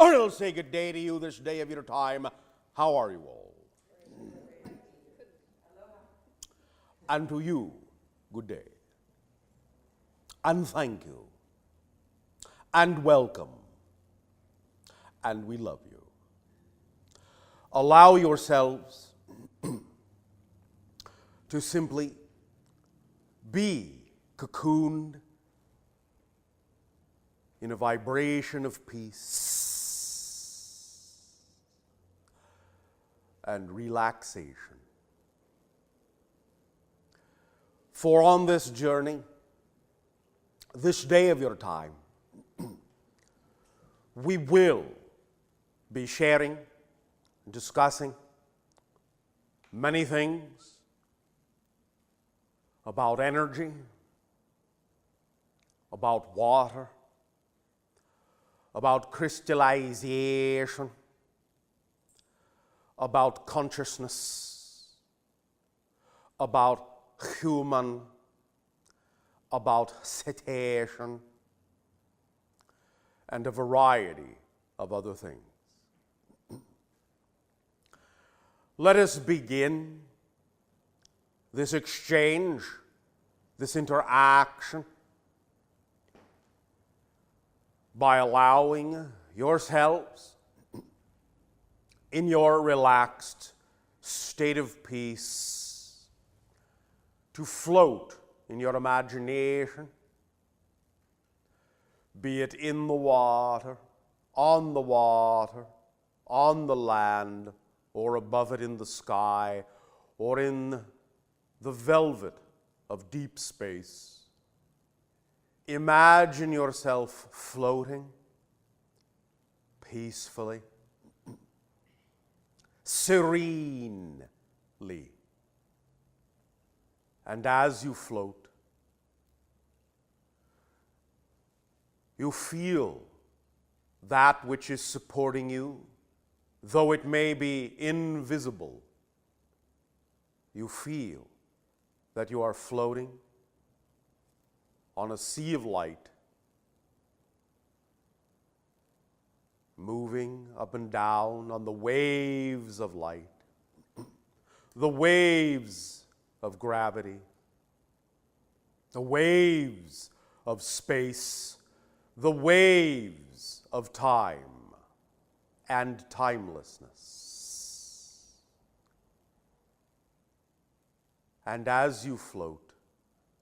or I'll say good day to you this day of your time. How are you all? And to you, good day. And thank you. And welcome. And we love you. Allow yourselves to simply be cocooned in a vibration of peace and relaxation. For on this journey, this day of your time, we will be sharing, discussing many things about energy, about water, about crystallization, about consciousness, about human, about cetacean, and a variety of other things. Let us begin this exchange, this interaction, by allowing yourselves in your relaxed state of peace to float in your imagination, be it in the water, on the land, or above it in the sky, or in the velvet of deep space. Imagine yourself floating peacefully, serenely. And as you float, you feel that which is supporting you, though it may be invisible. You feel that you are floating on a sea of light, moving up and down on the waves of light, the waves of gravity, the waves of space, the waves of time and timelessness. And as you float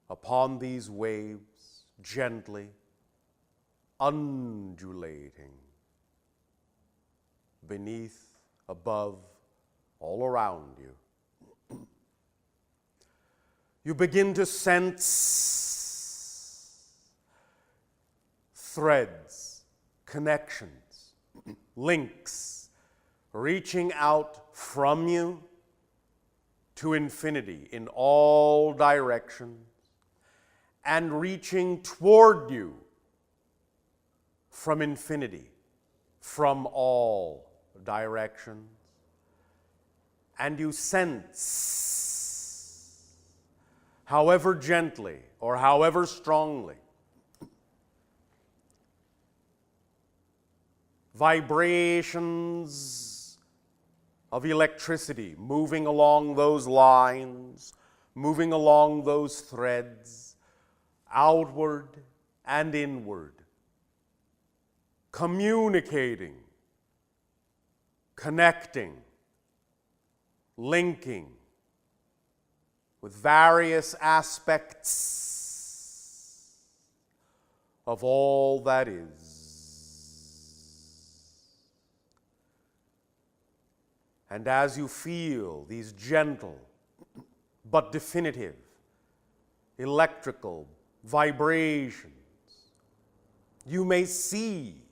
upon these waves, gently undulating, beneath, above, all around you, you begin to sense threads, connections, links, reaching out from you to infinity in all directions, and reaching toward you from infinity, from all directions. And you sense, however gently or however strongly, vibrations of electricity moving along those lines, moving along those threads, outward and inward, communicating, connecting, linking with various aspects of all that is. And as you feel these gentle but definitive electrical vibrations, you may see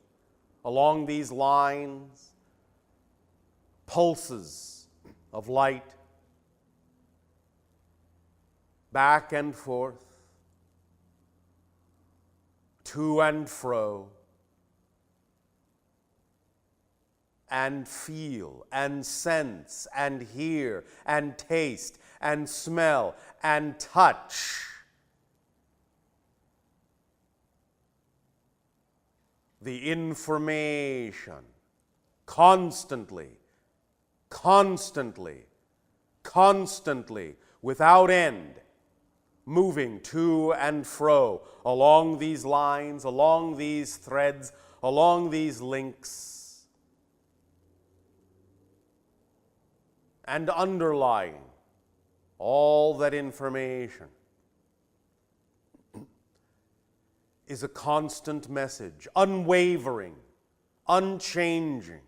along these lines pulses of light back and forth, to and fro, and feel and sense and hear and taste and smell and touch the information constantly, constantly, constantly, without end, moving to and fro along these lines, along these threads, along these links, and underlying all that information is a constant message, unwavering, unchanging.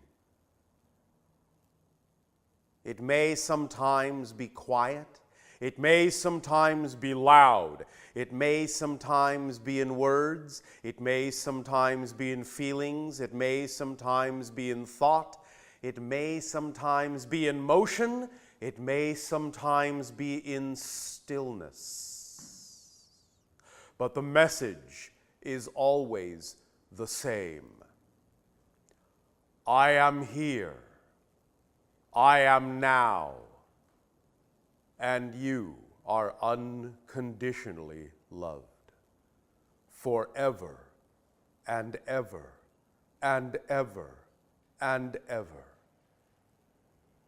It may sometimes be quiet. It may sometimes be loud. It may sometimes be in words. It may sometimes be in feelings. It may sometimes be in thought. It may sometimes be in motion. It may sometimes be in stillness. But the message is always the same. I am here. I am now. And you are unconditionally loved. Forever and ever and ever and ever.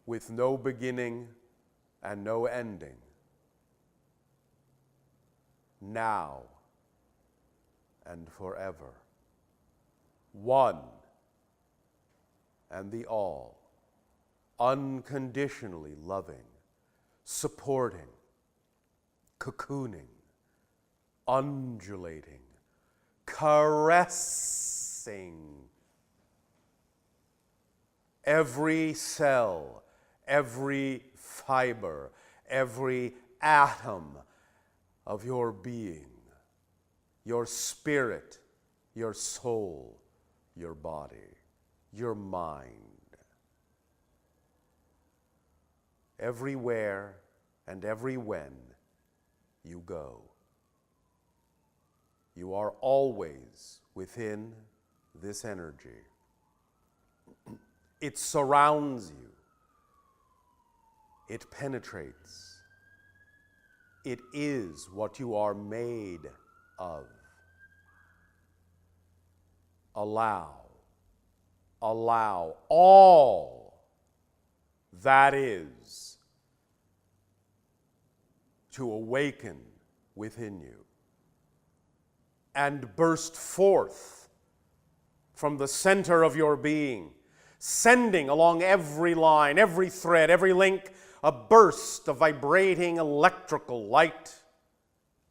With no beginning and no ending. Now and forever. One and the all. Unconditionally loving, supporting, cocooning, undulating, caressing every cell, every fiber, every atom of your being, your spirit, your soul, your body, your mind. Everywhere and every when you go. You are always within this energy. It surrounds you. It penetrates. It is what you are made of. Allow all that is to awaken within you and burst forth from the center of your being, sending along every line, every thread, every link, a burst of vibrating electrical light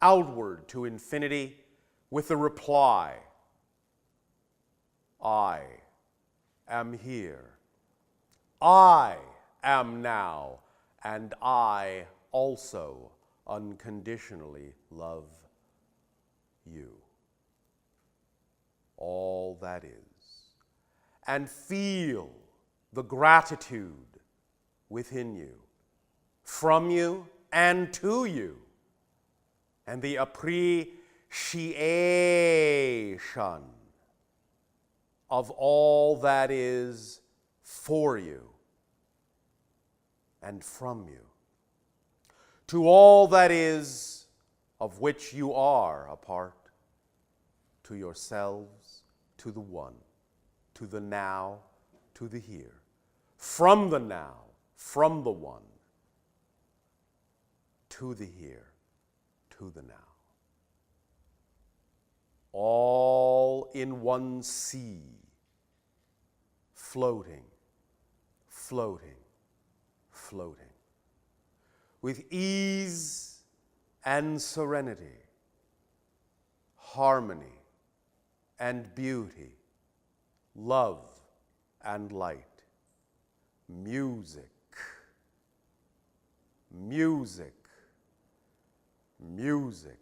outward to infinity with the reply, I am here. I am now, and I also unconditionally love you. All that is. And feel the gratitude within you, from you and to you, and the appreciation of all that is for you and from you, to all that is of which you are a part, to yourselves, to the one, to the now, to the here, from the now, from the one, to the here, to the now. All in one sea, floating, floating, floating, with ease and serenity, harmony and beauty, love and light, music, music, music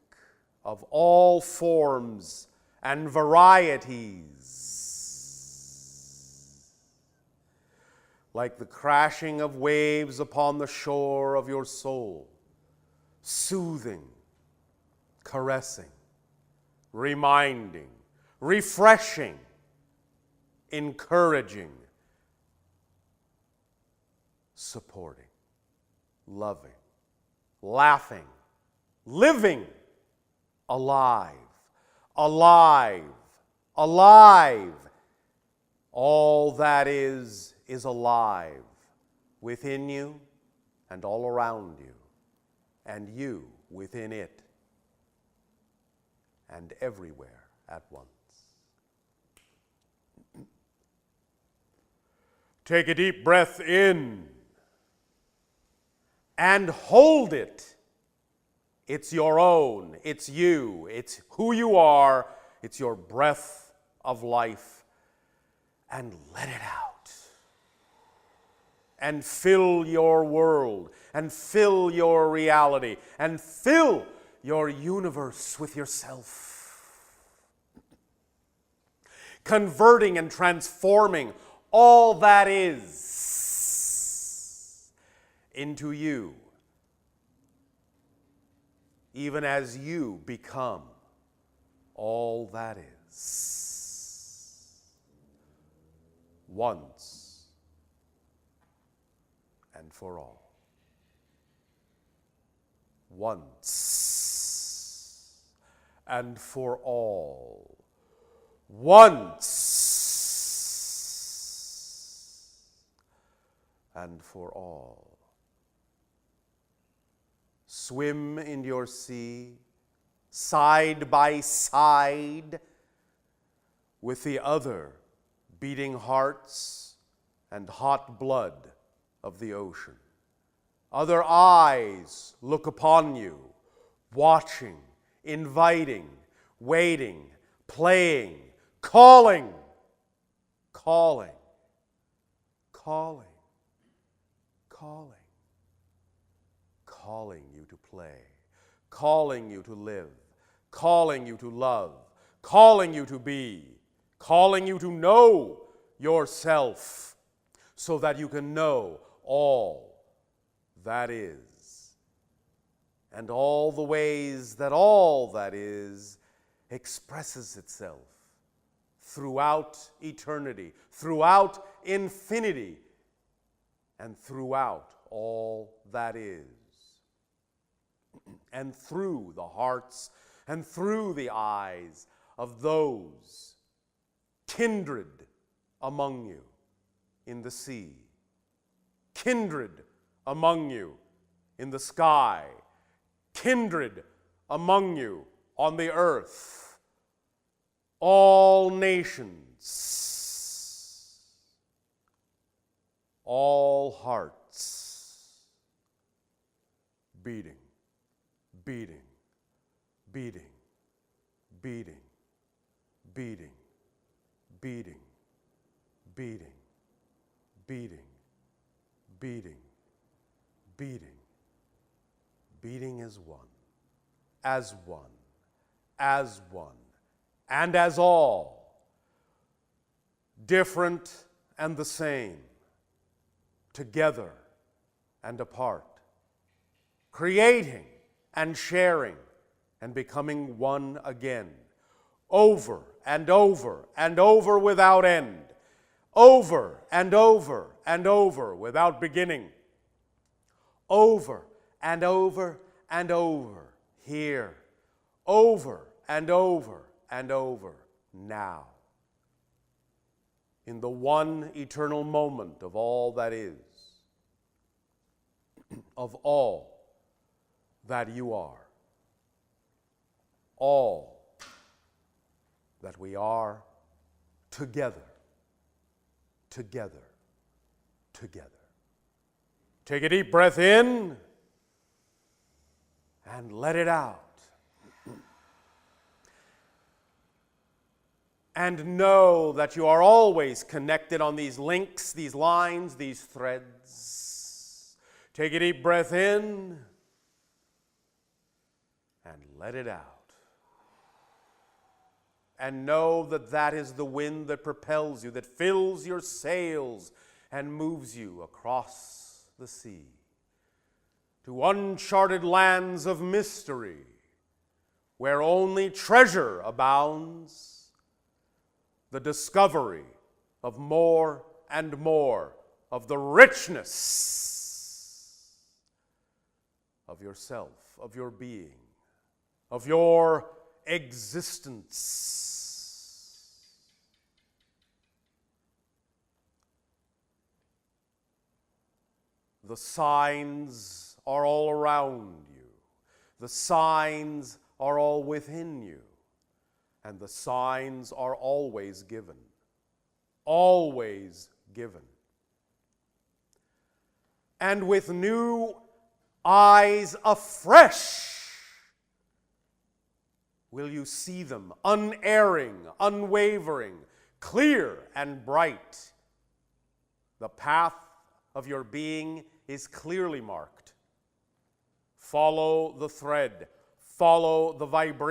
of all forms and varieties, like the crashing of waves upon the shore of your soul, soothing, caressing, reminding, refreshing, encouraging, supporting, loving, laughing, living, alive, alive, alive. All that is is alive within you and all around you, and you within it and everywhere at once. Take a deep breath in and hold it. It's your own. It's you. It's who you are. It's your breath of life. And let it out. And fill your world. And fill your reality. And fill your universe with yourself. Converting and transforming all that is into you, even as you become all that is, once and for all. Once and for all. Once and for all. Swim in your sea, side by side with the other beating hearts and hot blood of the ocean. Other eyes look upon you, watching, inviting, waiting, playing, calling, calling, calling. Calling you to play, calling you to live, calling you to love, calling you to be, calling you to know yourself so that you can know all that is, and all the ways that all that is expresses itself throughout eternity, throughout infinity, and throughout all that is, and through the hearts and through the eyes of those kindred among you in the sea, kindred among you in the sky, kindred among you on the earth, all nations, all hearts beating, beating, beating, beating, beating, beating, beating, beating, beating, beating, beating as one, as one, as one, and as all, different and the same, together and apart, creating and sharing and becoming one again, over and over and over without end, over and over and over without beginning, over and over and over here, over and over and over now, in the one eternal moment of all that is, of all that you are, all that we are together, together, together. Take a deep breath in and let it out. And know that you are always connected on these links, these lines, these threads. Take a deep breath in and let it out. And know that that is the wind that propels you, that fills your sails and moves you across the sea to uncharted lands of mystery where only treasure abounds, the discovery of more and more of the richness of yourself, of your being, of your existence. The signs are all around you. The signs are all within you. And the signs are always given. Always given. And with new eyes afresh will you see them, unerring, unwavering, clear and bright. The path of your being is clearly marked. Follow the thread. Follow the vibration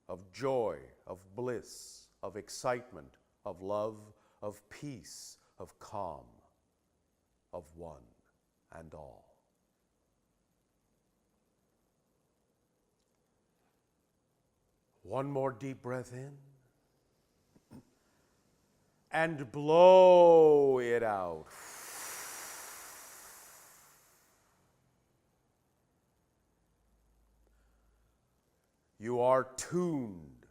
of joy, of bliss, of excitement, of love, of peace, of calm, of one and all. One more deep breath in. And blow it out. You are tuned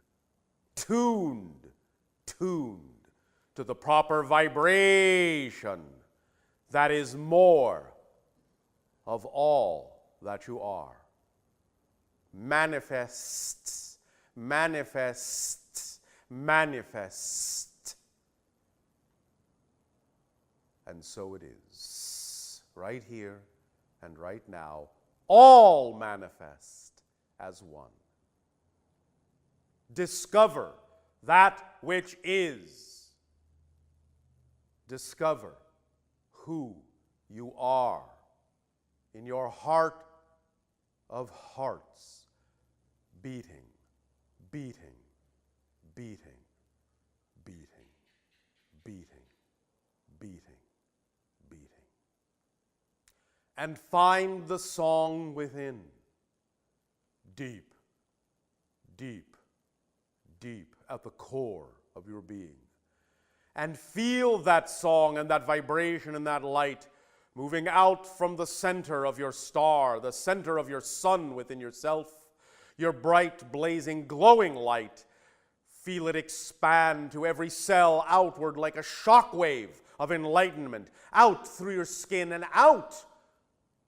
to the proper vibration that is more of all that you are. Manifest. And so it is, right here and right now, all manifest as one. Discover that which is. Discover who you are in your heart of hearts, beating, beating, beating, beating, beating, beating, beating. And find the song within, deep, deep, deep at the core of your being. And feel that song and that vibration and that light moving out from the center of your star, the center of your sun within yourself, your bright, blazing, glowing light. Feel it expand to every cell outward like a shock wave of enlightenment, out through your skin and out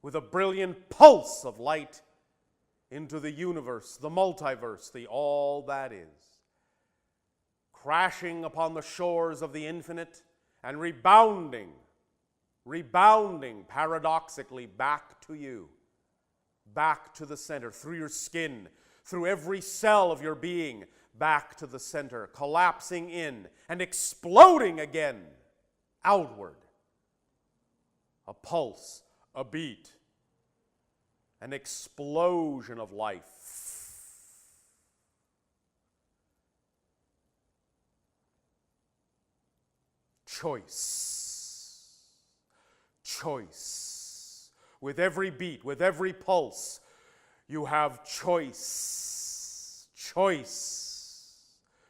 with a brilliant pulse of light into the universe, the multiverse, the all that is. Crashing upon the shores of the infinite and rebounding paradoxically back to you, back to the center, through your skin, through every cell of your being, back to the center, collapsing in and exploding again outward. A pulse, a beat, an explosion of life. Choice. With every beat, with every pulse, you have choice.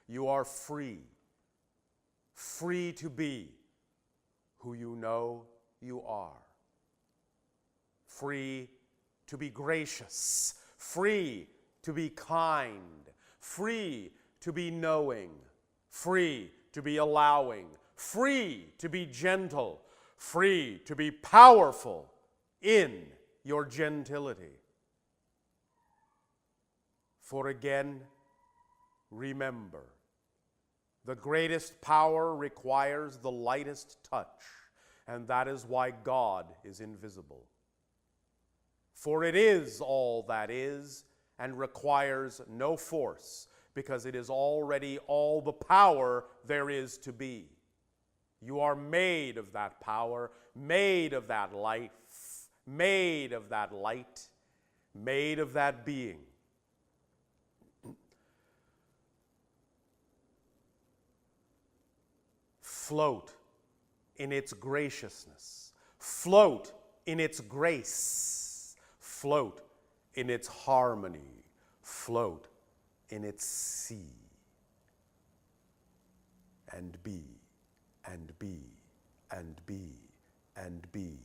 You are free. Free to be who you know you are. Free to be gracious. Free to be kind. Free to be knowing. Free to be allowing. Free to be gentle. Free to be powerful in your gentility. For again, remember, the greatest power requires the lightest touch, and that is why God is invisible. For it is all that is, and requires no force, because it is already all the power there is to be. You are made of that power, made of that life, made of that light, made of that being. Float in its graciousness. Float in its grace. Float in its harmony. Float in its sea. And be, and be, and be, and be,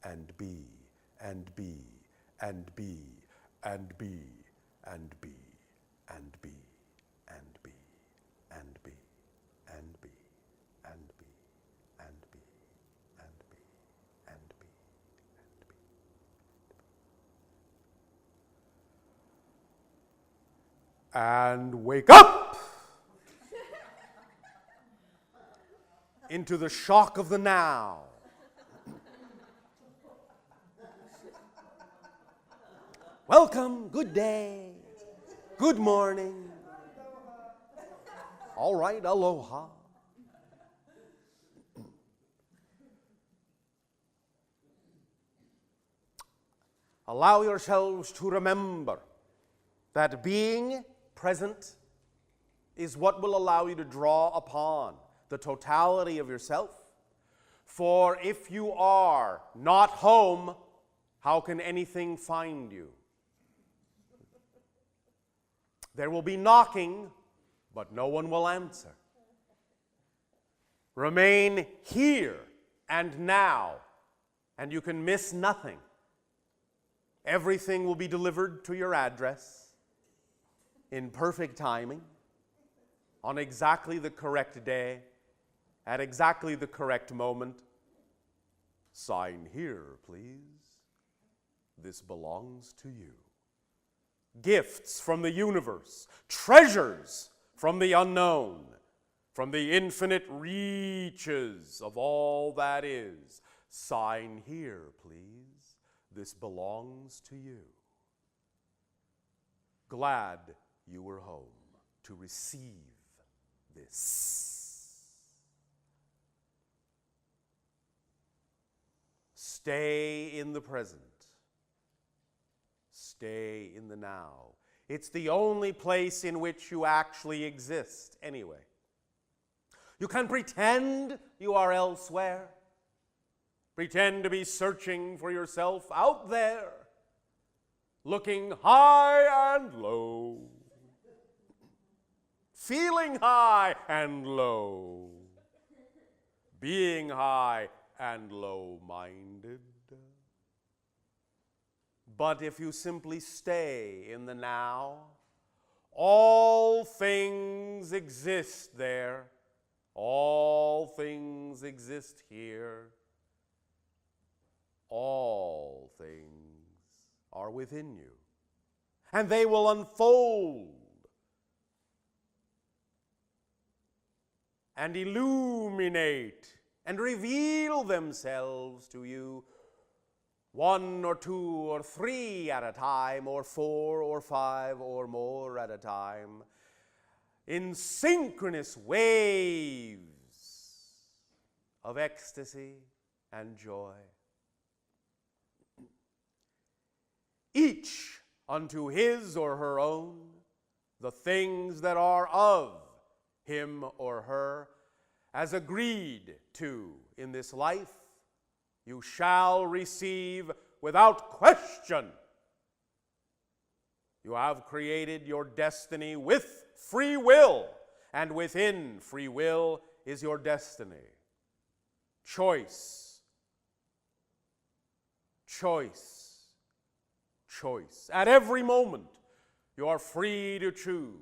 and be, and be, and be, and be, and be, and be, and be, and be, and be, and be, and wake up into the shock of the now. Welcome, good day, good morning. All right, aloha. Allow yourselves to remember that being present is what will allow you to draw upon the totality of yourself. For if you are not home, how can anything find you? There will be knocking, but no one will answer. Remain here and now, and you can miss nothing. Everything will be delivered to your address in perfect timing, on exactly the correct day, at exactly the correct moment. Sign here, please. This belongs to you. Gifts from the universe, treasures from the unknown, from the infinite reaches of all that is. Sign here, please. This belongs to you. Glad you were home to receive this. Stay in the present. Stay in the now. It's the only place in which you actually exist anyway. You can pretend you are elsewhere. Pretend to be searching for yourself out there, looking high and low, feeling high and low, being high and low-minded. But if you simply stay in the now, all things exist there, all things exist here. All things are within you, and they will unfold and illuminate and reveal themselves to you, one or two or three at a time, or four or five or more at a time, in synchronous waves of ecstasy and joy. Each unto his or her own, the things that are of him or her, as agreed to in this life, you shall receive without question. You have created your destiny with free will, and within free will is your destiny. Choice. Choice. Choice. At every moment, you are free to choose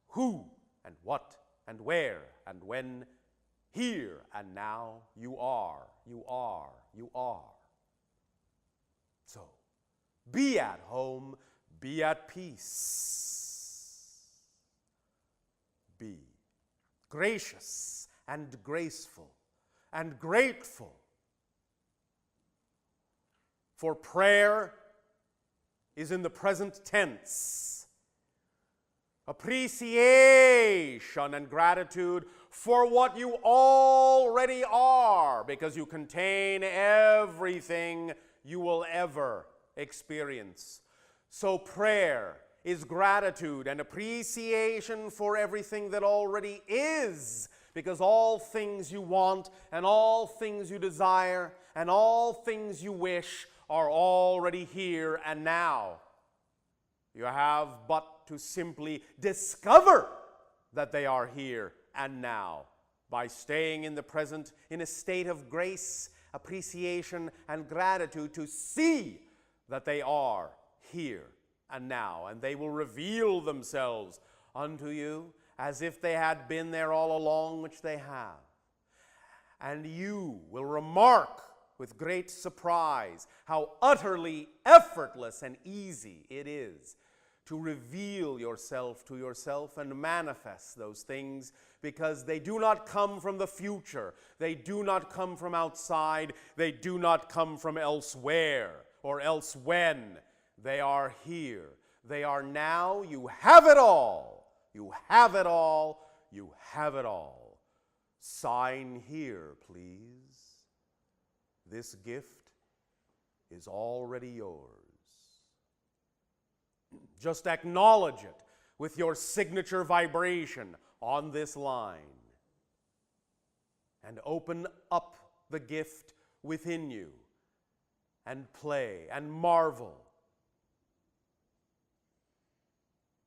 who and what and where and when. Here and now, you are, you are, you are. So, be at home, be at peace. Be gracious and graceful and grateful. For prayer is in the present tense. Appreciation and gratitude for what you already are, because you contain everything you will ever experience. So prayer is gratitude and appreciation for everything that already is, because all things you want and all things you desire and all things you wish are already here and now. You have but to simply discover that they are here and now by staying in the present in a state of grace, appreciation, and gratitude, to see that they are here and now, and they will reveal themselves unto you as if they had been there all along, which they have. And you will remark with great surprise how utterly effortless and easy it is to reveal yourself to yourself and manifest those things, because they do not come from the future. They do not come from outside. They do not come from elsewhere or else when. They are here. They are now. You have it all. You have it all. You have it all. Sign here, please. This gift is already yours. Just acknowledge it with your signature vibration on this line. And open up the gift within you and play and marvel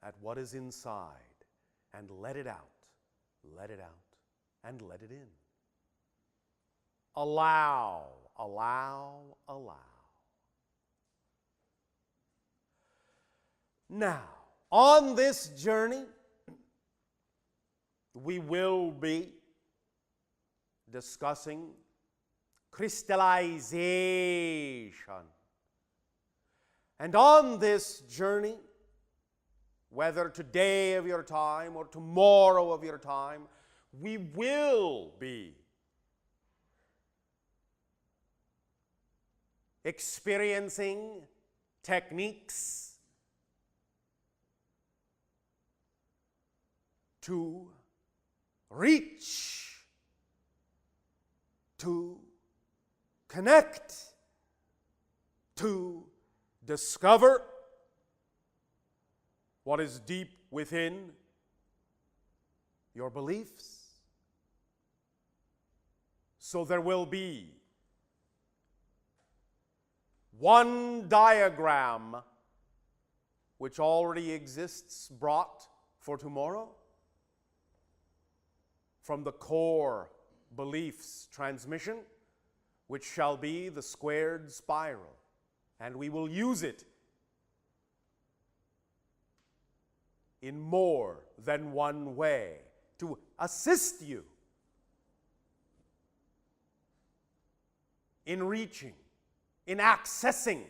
at what is inside, and let it out, and let it in. Allow, allow, allow. Now, on this journey, we will be discussing crystallization. And on this journey, whether today of your time or tomorrow of your time, we will be experiencing techniques to reach, to connect, to discover what is deep within your beliefs. So there will be one diagram which already exists brought for tomorrow from the core beliefs transmission, which shall be the squared spiral. And we will use it in more than one way to assist you in reaching, in accessing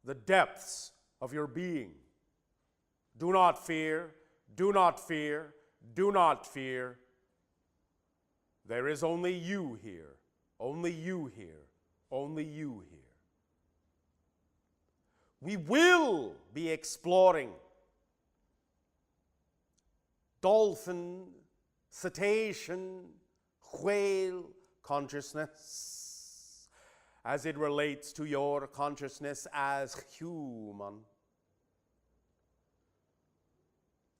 the depths of your being. Do not fear, do not fear, do not fear. There is only you here, only you here, only you here. We will be exploring dolphin, cetacean, whale consciousness as it relates to your consciousness as human.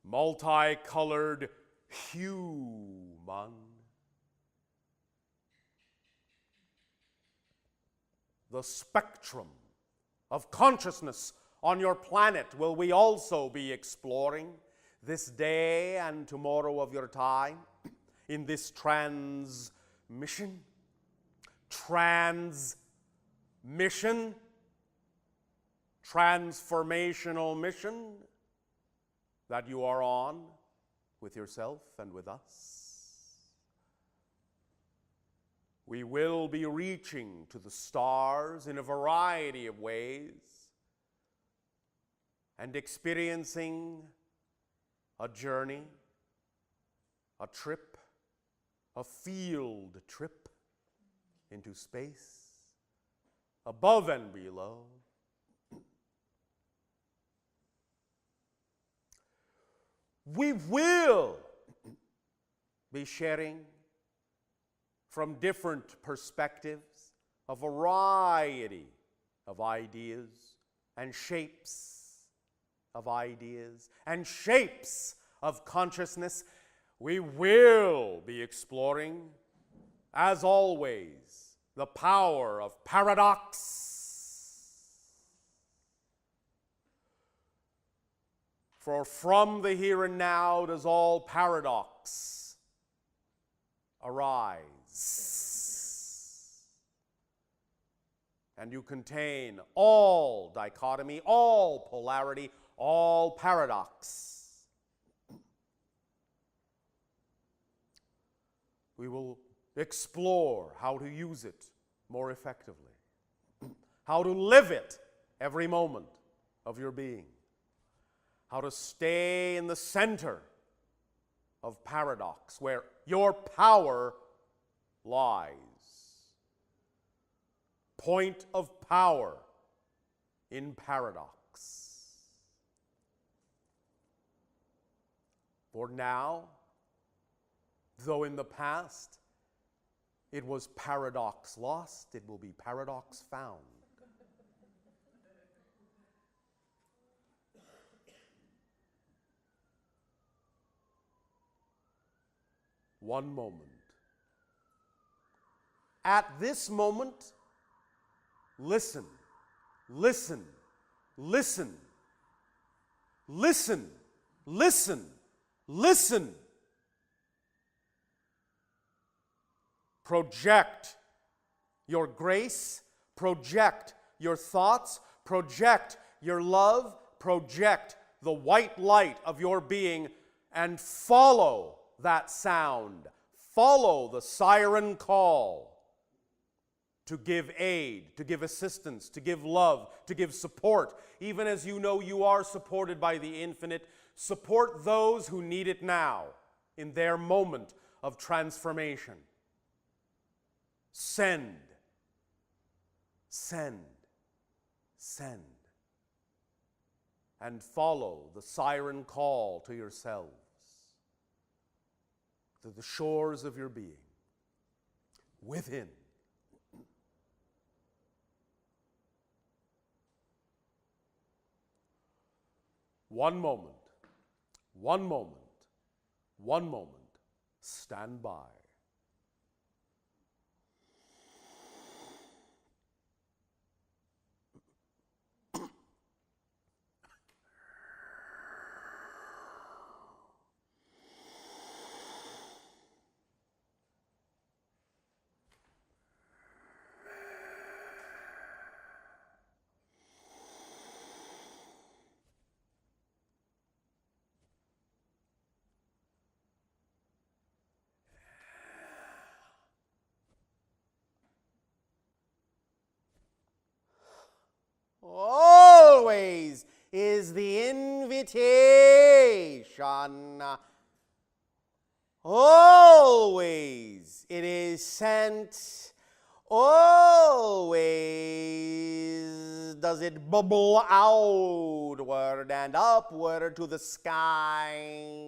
Multicolored human. The spectrum of consciousness on your planet will we also be exploring this day and tomorrow of your time in this transmission, transformational mission that you are on with yourself and with us. We will be reaching to the stars in a variety of ways and experiencing a journey, a trip, a field trip into space, above and below. We will be sharing from different perspectives a variety of ideas and shapes of ideas and shapes of consciousness. We will be exploring, as always, the power of paradox. For from the here and now does all paradox arise. And you contain all dichotomy, all polarity, all paradox. We will explore how to use it more effectively, how to live it every moment of your being. how to stay in the center of paradox, where your power lies. Point of power in paradox. For now, though in the past it was paradox lost, it will be paradox found. One moment. At this moment, listen, listen, listen, listen, listen, listen. Project your grace, project your thoughts, project your love, project the white light of your being, and follow that sound. Follow the siren call to give aid, to give assistance, to give love, to give support. Even as you know you are supported by the infinite, support those who need it now in their moment of transformation. Send, send, send. And follow the siren call to yourselves, to the shores of your being, within. One moment, one moment, one moment. Stand by. Always is the invitation. Always it is sent. Always does it bubble outward and upward to the sky.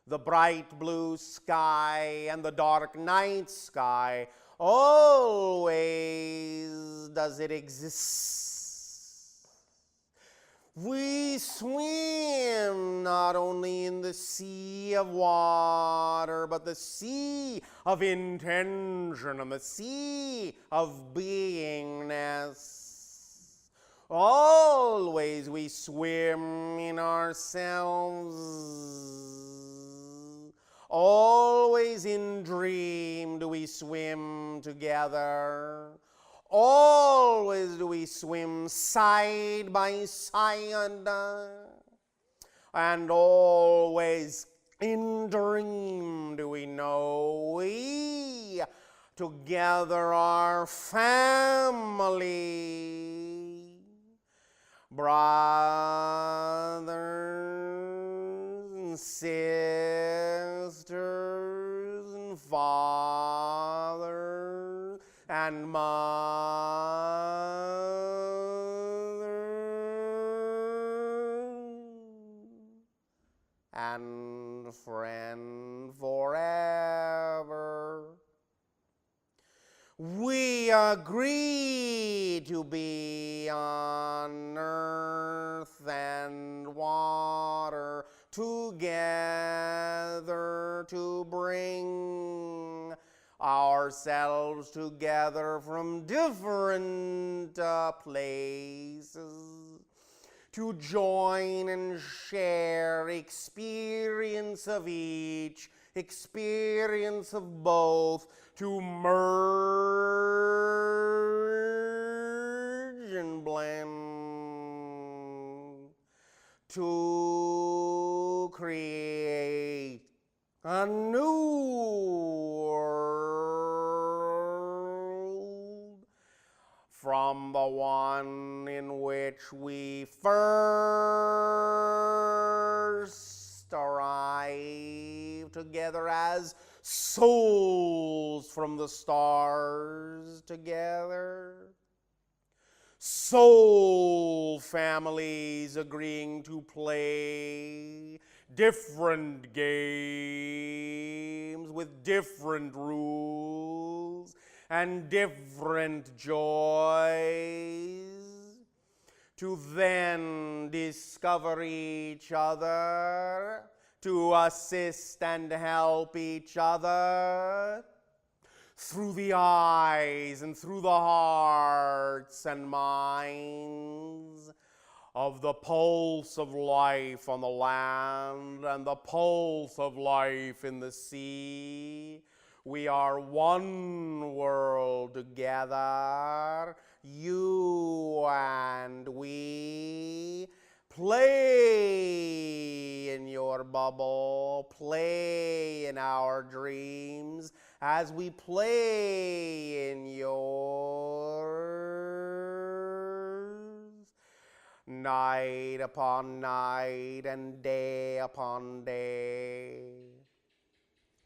The bright blue sky and the dark night sky. Always does it exist. We swim not only in the sea of water, but the sea of intention and the sea of beingness. Always we swim in ourselves. Always in dream do we swim together. Always do we swim side by side. And always in dream do we know we together are family. Brothers and sisters and father and mother and friend forever. We agree to be on earth and water together to bring ourselves together from different places to join and share experience of each, experience of both, to merge and blend, to create a new world from the one in which we first arrived together as souls from the stars together. Soul families agreeing to play different games with different rules and different joys, to then discover each other, to assist and help each other through the eyes and through the hearts and minds of the pulse of life on the land and the pulse of life in the sea. We are one world together, you and we. Play in your bubble, play in our dreams as we play in yours. Night upon night and day upon day.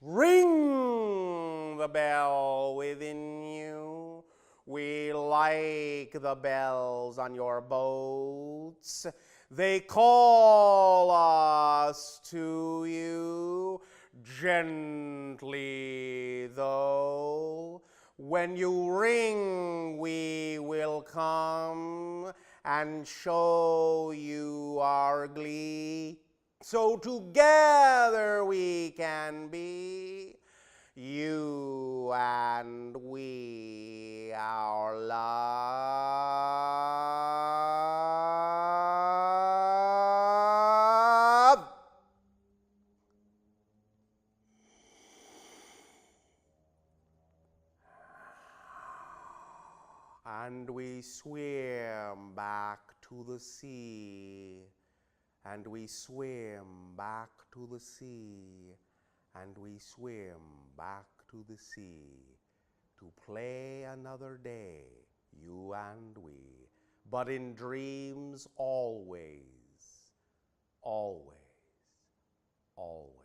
Ring the bell within you. We like the bells on your boats. They call us to you gently, though. When you ring, we will come and show you our glee. So together we can be, you and we, our love. And we swim back to the sea, and we swim back to the sea, and we swim back to the sea to play another day, you and we, but in dreams always, always, always.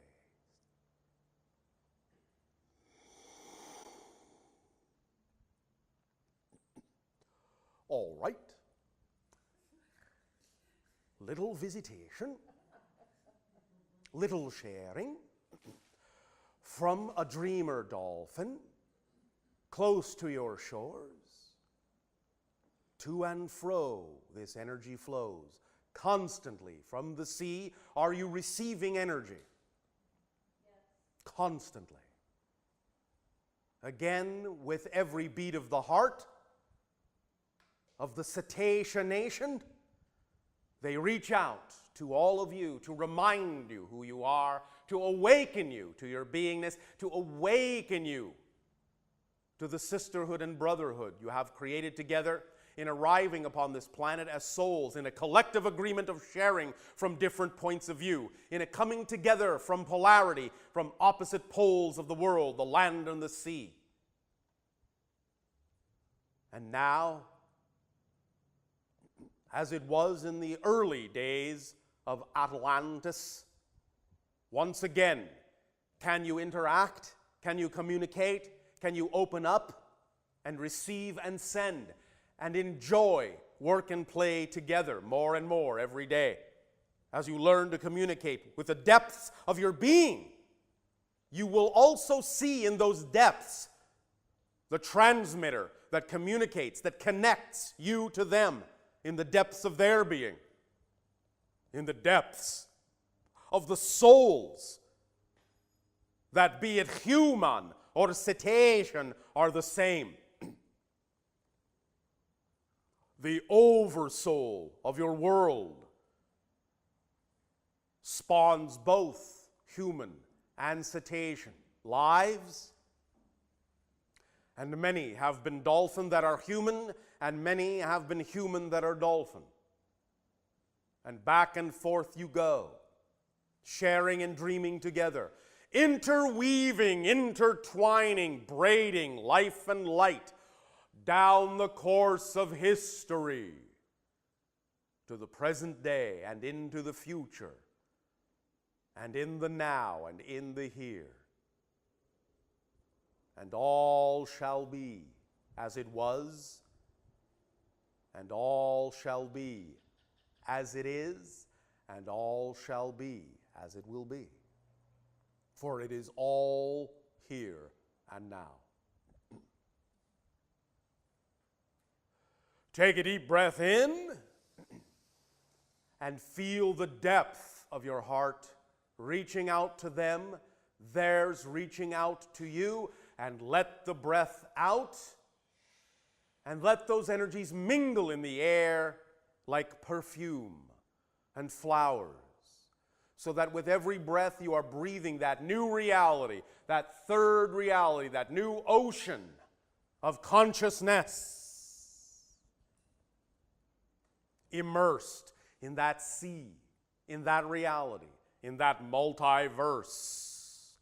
All right. Little visitation, little sharing from a dreamer dolphin close to your shores. To and fro this energy flows constantly from the sea. Are you receiving energy? Yes. Constantly. Again, with every beat of the heart of the cetacean nation, they reach out to all of you to remind you who you are, to awaken you to your beingness, to awaken you to the sisterhood and brotherhood you have created together in arriving upon this planet as souls, in a collective agreement of sharing from different points of view, in a coming together from polarity, from opposite poles of the world, the land and the sea. And now, as it was in the early days of Atlantis, once again, can you interact? Can you communicate? Can you open up and receive and send and enjoy work and play together more and more every day? As you learn to communicate with the depths of your being, you will also see in those depths the transmitter that communicates, that connects you to them in the depths of their being, in the depths of the souls that, be it human or cetacean, are the same. The oversoul of your world spawns both human and cetacean lives, and many have been dolphin that are human, and many have been human that are dolphin. And back and forth you go, sharing and dreaming together, interweaving, intertwining, braiding life and light, down the course of history to the present day and into the future and in the now and in the here. And all shall be as it was, and all shall be as it is, and all shall be as it will be. For it is all here and now. Take a deep breath in and feel the depth of your heart reaching out to them, theirs reaching out to you, and let the breath out and let those energies mingle in the air like perfume and flowers, so that with every breath you are breathing that new reality, that third reality, that new ocean of consciousness, immersed in that sea, in that reality, in that multiverse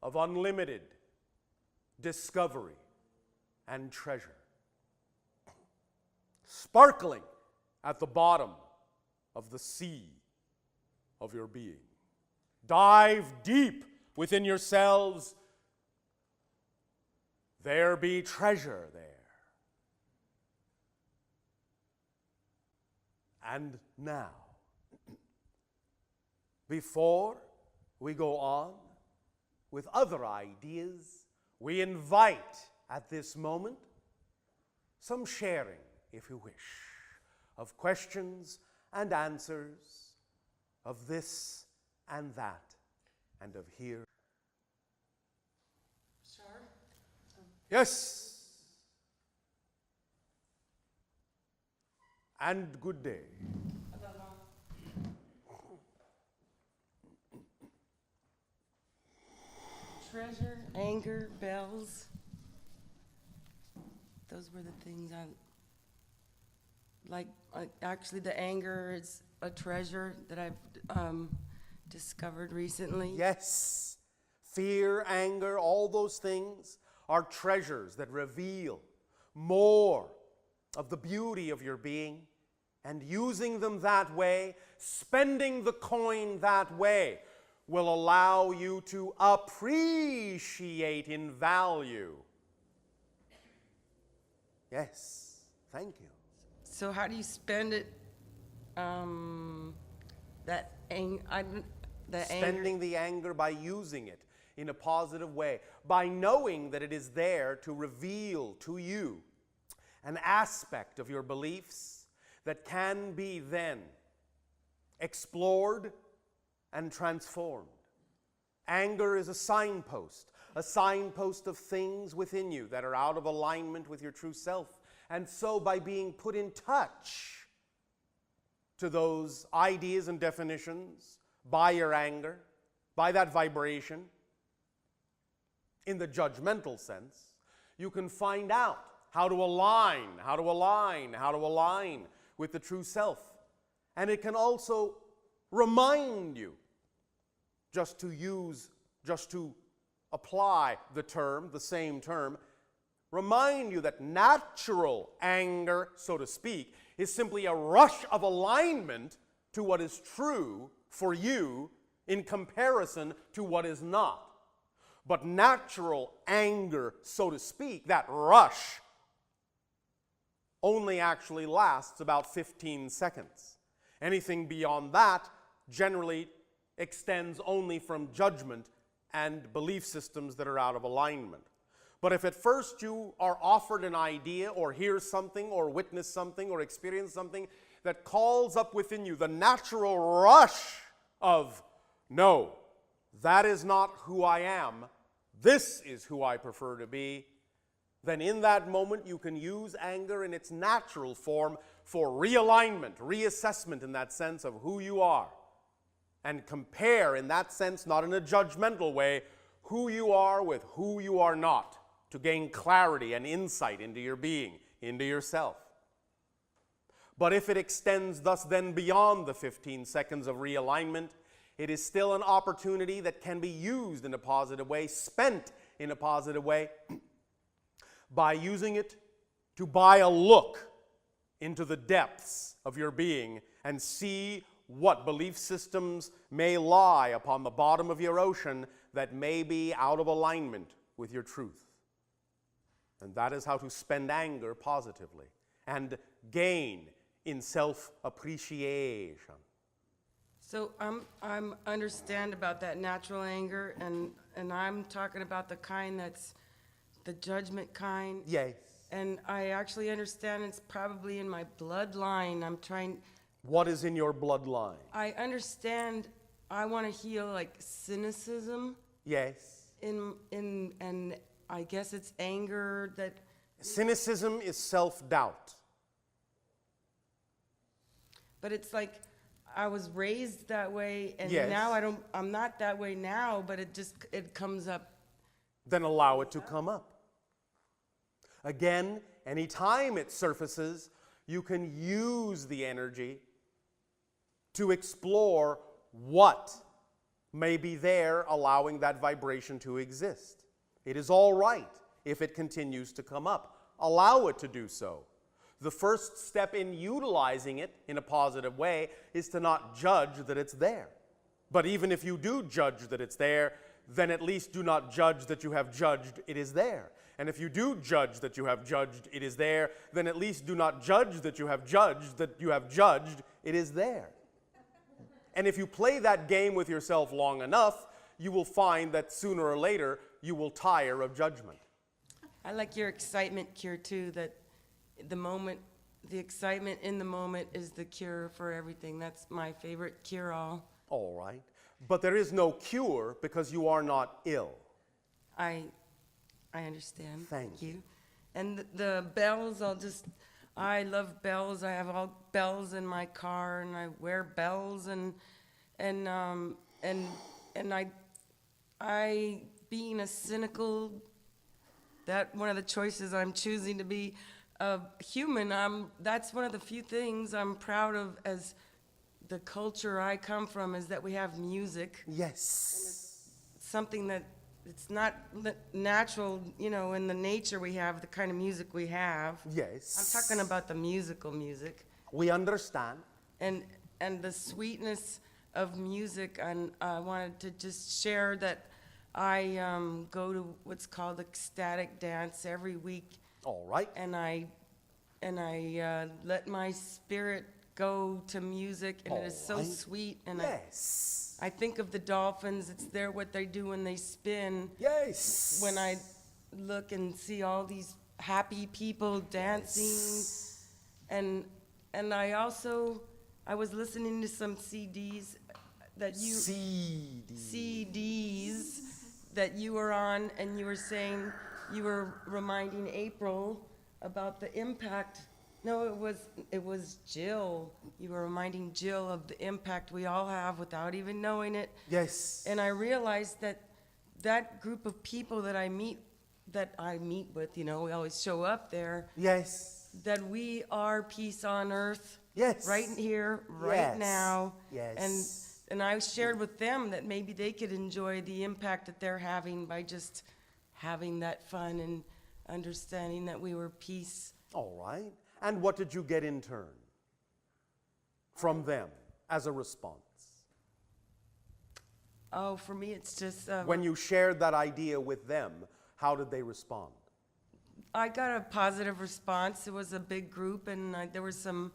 of unlimited discovery and treasure, sparkling at the bottom of the sea of your being. Dive deep within yourselves. There be treasure there. And now, before we go on with other ideas, we invite at this moment some sharing, if you wish, of questions and answers, of this and that, and of here. Bashar? Yes. And good day. Treasure, anger, bells. Those were the things I like. Actually, the anger is a treasure that I've discovered recently. Yes. Fear, anger, all those things are treasures that reveal more of the beauty of your being, and using them that way, spending the coin that way, will allow you to appreciate in value. Yes, thank you. So how do you spend it? Spending the anger by using it in a positive way, by knowing that it is there to reveal to you an aspect of your beliefs that can be then explored and transformed. Anger is a signpost of things within you that are out of alignment with your true self. And so by being put in touch to those ideas and definitions by your anger, by that vibration, in the judgmental sense, you can find out how to align with the true self. And it can also remind you, just to apply the same term, remind you that natural anger, so to speak, is simply a rush of alignment to what is true for you in comparison to what is not. But natural anger, so to speak, that rush, only actually lasts about 15 seconds. Anything beyond that generally extends only from judgment and belief systems that are out of alignment. But if at first you are offered an idea or hear something or witness something or experience something that calls up within you the natural rush of, no, that is not who I am, this is who I prefer to be, then in that moment you can use anger in its natural form for realignment, reassessment in that sense of who you are. And compare in that sense, not in a judgmental way, who you are with who you are not, to gain clarity and insight into your being, into yourself. But if it extends thus then beyond the 15 seconds of realignment, it is still an opportunity that can be used in a positive way, spent in a positive way, by using it to buy a look into the depths of your being and see what belief systems may lie upon the bottom of your ocean that may be out of alignment with your truth. And that is how to spend anger positively and gain in self-appreciation. So I'm understand about that natural anger, and I'm talking about the kind that's the judgment kind. Yes. And I actually understand it's probably in my bloodline. I'm trying. What is in your bloodline? I understand. I want to heal like cynicism. Yes. And I guess it's anger that. Cynicism is self-doubt. But it's like I was raised that way, and Yes. now I'm not that way now, but it comes up. Then allow it to come up. Again, anytime it surfaces, you can use the energy to explore what may be there, allowing that vibration to exist. It is all right if it continues to come up. Allow it to do so. The first step in utilizing it in a positive way is to not judge that it's there. But even if you do judge that it's there, then at least do not judge that you have judged it is there. And if you do judge that you have judged it is there, then at least do not judge that you have judged it is there. And if you play that game with yourself long enough, you will find that sooner or later you will tire of judgment. I like your excitement cure too, that the excitement in the moment is the cure for everything. That's my favorite cure-all. All right. But there is no cure because you are not ill. I understand. Thank you. And the bells, I love bells. I have all bells in my car, and I wear bells, and I being a cynical, that one of the choices I'm choosing to be a human. That's one of the few things I'm proud of as the culture I come from, is that we have music. Yes. Something that it's not natural, in the nature we have, the kind of music we have. Yes. I'm talking about the musical music. We understand. And the sweetness of music, and I wanted to just share that I go to what's called ecstatic dance every week. All right. And I let my spirit go to music, and it is so sweet. And yes. I think of the Dolphins. It's what they do when they spin. Yes. When I look and see all these happy people dancing, yes. and I was listening to some CDs that you were on, and you were saying, you were reminding April about the impact. No, it was Jill. You were reminding Jill of the impact we all have without even knowing it. Yes. And I realized that group of people that I meet with, we always show up there. Yes. That we are peace on earth. Yes. Right here, right yes. now. Yes. And I shared with them that maybe they could enjoy the impact that they're having by just having that fun and understanding that we were peace. All right. And what did you get in turn from them as a response? Oh, for me, it's just... when you shared that idea with them, how did they respond? I got a positive response. It was a big group, and there was some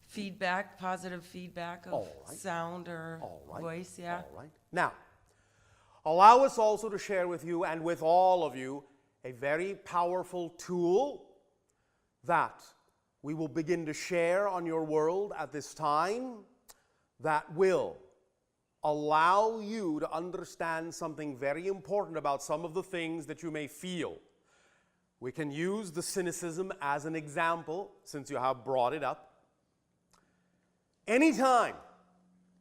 feedback, positive feedback of sound or voice, yeah. All right. Now, allow us also to share with you and with all of you a very powerful tool that we will begin to share on your world at this time that will allow you to understand something very important about some of the things that you may feel. We can use the cynicism as an example, since you have brought it up. Anytime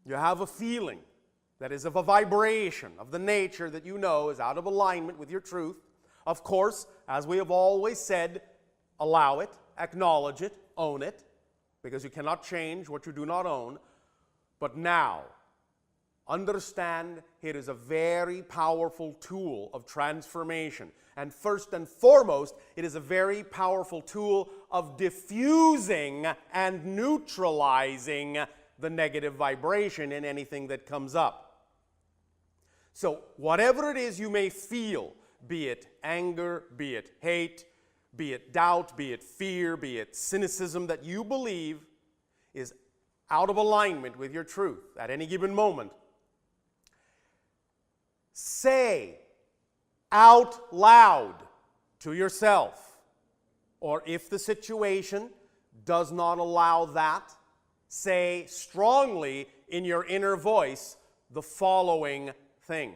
you have a feeling that is of a vibration of the nature that you know is out of alignment with your truth, of course, as we have always said, allow it, acknowledge it, own it, because you cannot change what you do not own. But now, Understand, it is a very powerful tool of transformation. And first and foremost, it is a very powerful tool of diffusing and neutralizing the negative vibration in anything that comes up. So whatever it is you may feel, be it anger, be it hate, be it doubt, be it fear, be it cynicism that you believe is out of alignment with your truth at any given moment, say out loud to yourself, or if the situation does not allow that, say strongly in your inner voice the following thing,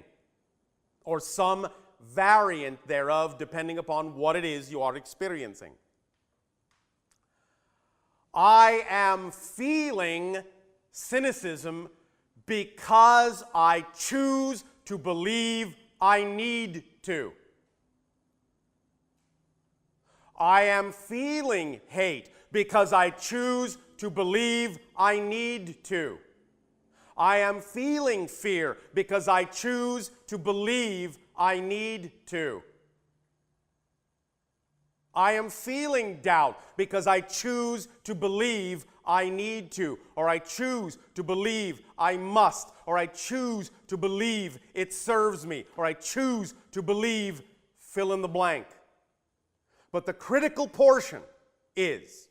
or some variant thereof, depending upon what it is you are experiencing. I am feeling cynicism because I choose to believe I need to. I am feeling hate because I choose to believe I need to. I am feeling fear because I choose to believe I need to. I am feeling doubt because I choose to believe I need to, or I choose to believe I must, or I choose to believe it serves me, or I choose to believe fill in the blank. But the critical portion is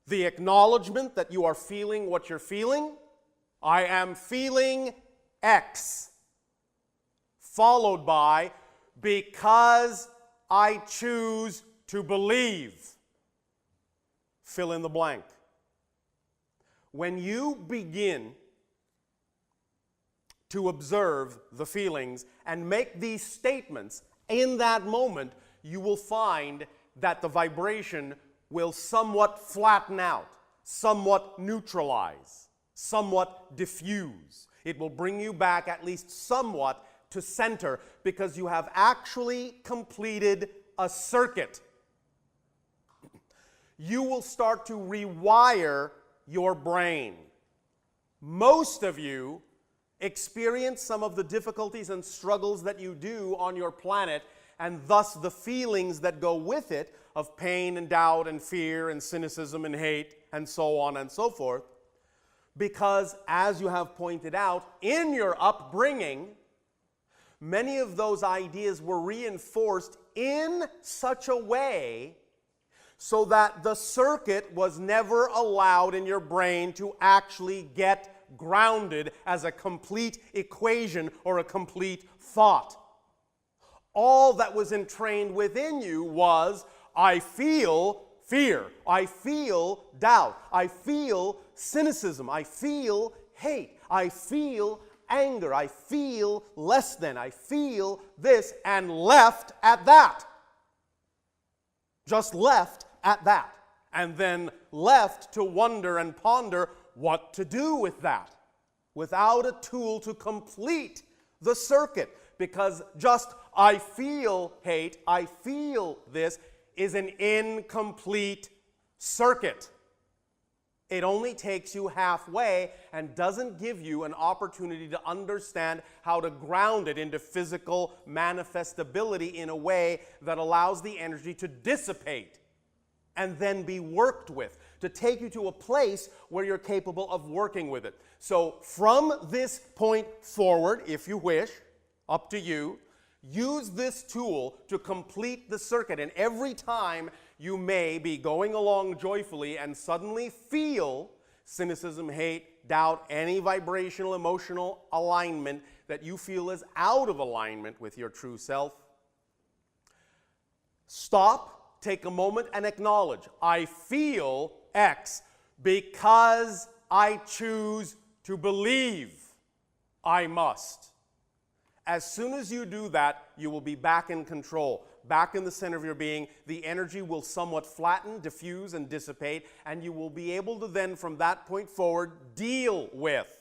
the acknowledgement that you are feeling what you're feeling. I am feeling X, followed by because I choose to believe fill in the blank. When you begin to observe the feelings and make these statements in that moment, you will find that the vibration will somewhat flatten out, somewhat neutralize, somewhat diffuse. It will bring you back at least somewhat to center, because you have actually completed a circuit. You will start to rewire your brain. Most of you experience some of the difficulties and struggles that you do on your planet, and thus the feelings that go with it of pain and doubt and fear and cynicism and hate and so on and so forth, because, as you have pointed out, in your upbringing, many of those ideas were reinforced in such a way so that the circuit was never allowed in your brain to actually get grounded as a complete equation or a complete thought. All that was entrained within you was, I feel fear, I feel doubt, I feel cynicism, I feel hate, I feel anger, I feel less than, I feel this, and left at that. Just left at that. And then left to wonder and ponder what to do with that, without a tool to complete the circuit. Because just I feel hate, I feel this, is an incomplete circuit. It only takes you halfway and doesn't give you an opportunity to understand how to ground it into physical manifestability in a way that allows the energy to dissipate and then be worked with, to take you to a place where you're capable of working with it. So from this point forward, if you wish, up to you, use this tool to complete the circuit. And every time you may be going along joyfully and suddenly feel cynicism, hate, doubt, any vibrational, emotional alignment that you feel is out of alignment with your true self, stop, take a moment and acknowledge, I feel X because I choose to believe I must. As soon as you do that, you will be back in control, back in the center of your being. The energy will somewhat flatten, diffuse, and dissipate, and you will be able to then, from that point forward, deal with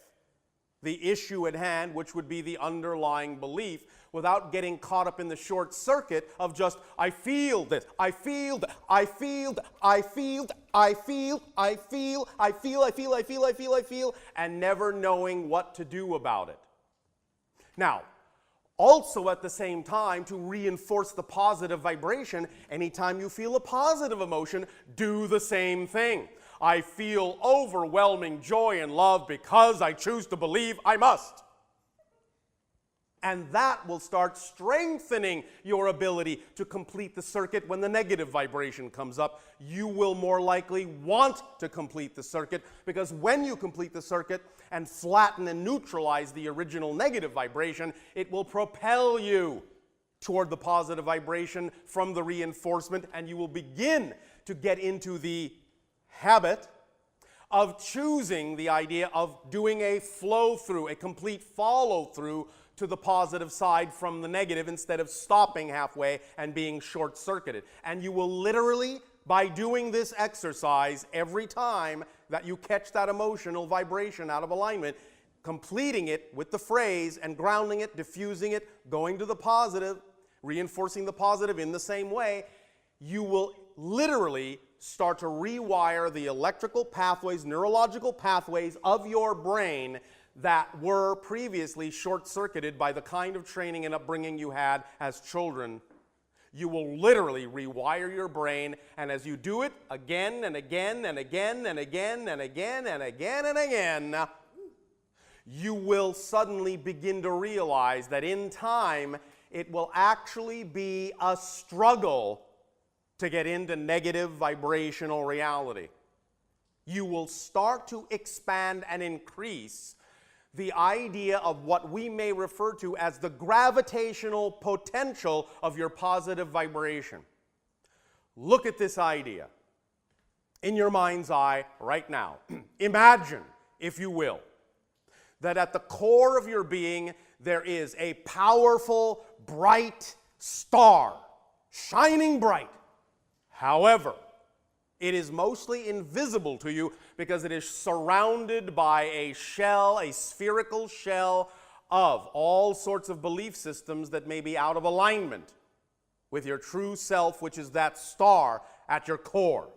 the issue at hand, which would be the underlying belief, without getting caught up in the short circuit of just, I feel this, I feel that, I feel that, I feel, I feel, I feel, I feel, I feel, I feel, I feel, I feel, and never knowing what to do about it. Now, also at the same time, to reinforce the positive vibration, anytime you feel a positive emotion, do the same thing. I feel overwhelming joy and love because I choose to believe I must. And that will start strengthening your ability to complete the circuit when the negative vibration comes up. You will more likely want to complete the circuit, because when you complete the circuit and flatten and neutralize the original negative vibration, it will propel you toward the positive vibration from the reinforcement, and you will begin to get into the habit of choosing the idea of doing a flow-through, a complete follow-through to the positive side from the negative, instead of stopping halfway and being short-circuited. And you will literally, by doing this exercise every time that you catch that emotional vibration out of alignment, completing it with the phrase and grounding it, diffusing it, going to the positive, reinforcing the positive in the same way, you will literally start to rewire the electrical pathways, neurological pathways of your brain that were previously short-circuited by the kind of training and upbringing you had as children. You will literally rewire your brain, and as you do it again and again and again and again and again and again and again, you will suddenly begin to realize that in time it will actually be a struggle to get into negative vibrational reality. You will start to expand and increase the idea of what we may refer to as the gravitational potential of your positive vibration. Look at this idea in your mind's eye right now. Imagine, if you will, that at the core of your being there is a powerful, bright star, shining bright. However, it is mostly invisible to you because it is surrounded by a shell, a spherical shell of all sorts of belief systems that may be out of alignment with your true self, which is that star at your core.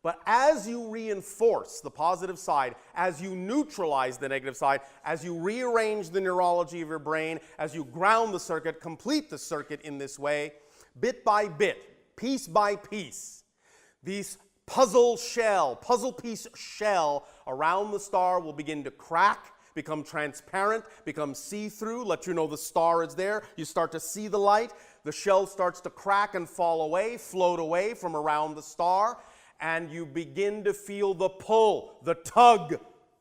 But as you reinforce the positive side, as you neutralize the negative side, as you rearrange the neurology of your brain, as you ground the circuit, complete the circuit in this way, bit by bit, piece by piece, these puzzle piece shell around the star will begin to crack, become transparent, become see-through, let you know the star is there. You start to see the light. The shell starts to crack and fall away, float away from around the star, and you begin to feel the pull, the tug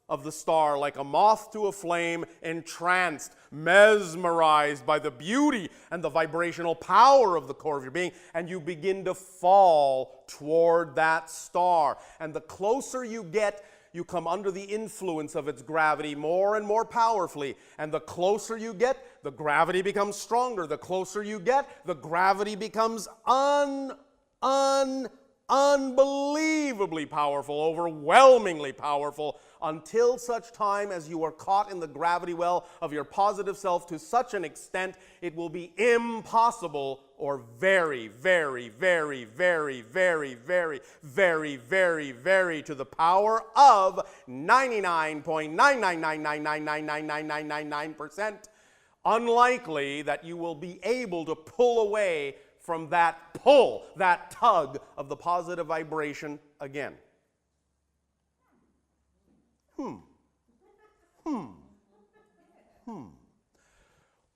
of the star, like a moth to a flame, entranced, mesmerized by the beauty and the vibrational power of the core of your being, and you begin to fall toward that star. And the closer you get, you come under the influence of its gravity more and more powerfully. And the closer you get, the gravity becomes stronger. The closer you get, the gravity becomes unbelievably powerful, overwhelmingly powerful, until such time as you are caught in the gravity well of your positive self to such an extent it will be impossible, or very, very, very, very, very, very, very, very, very to the power of 99.999999999% unlikely that you will be able to pull away from that pull, that tug of the positive vibration again.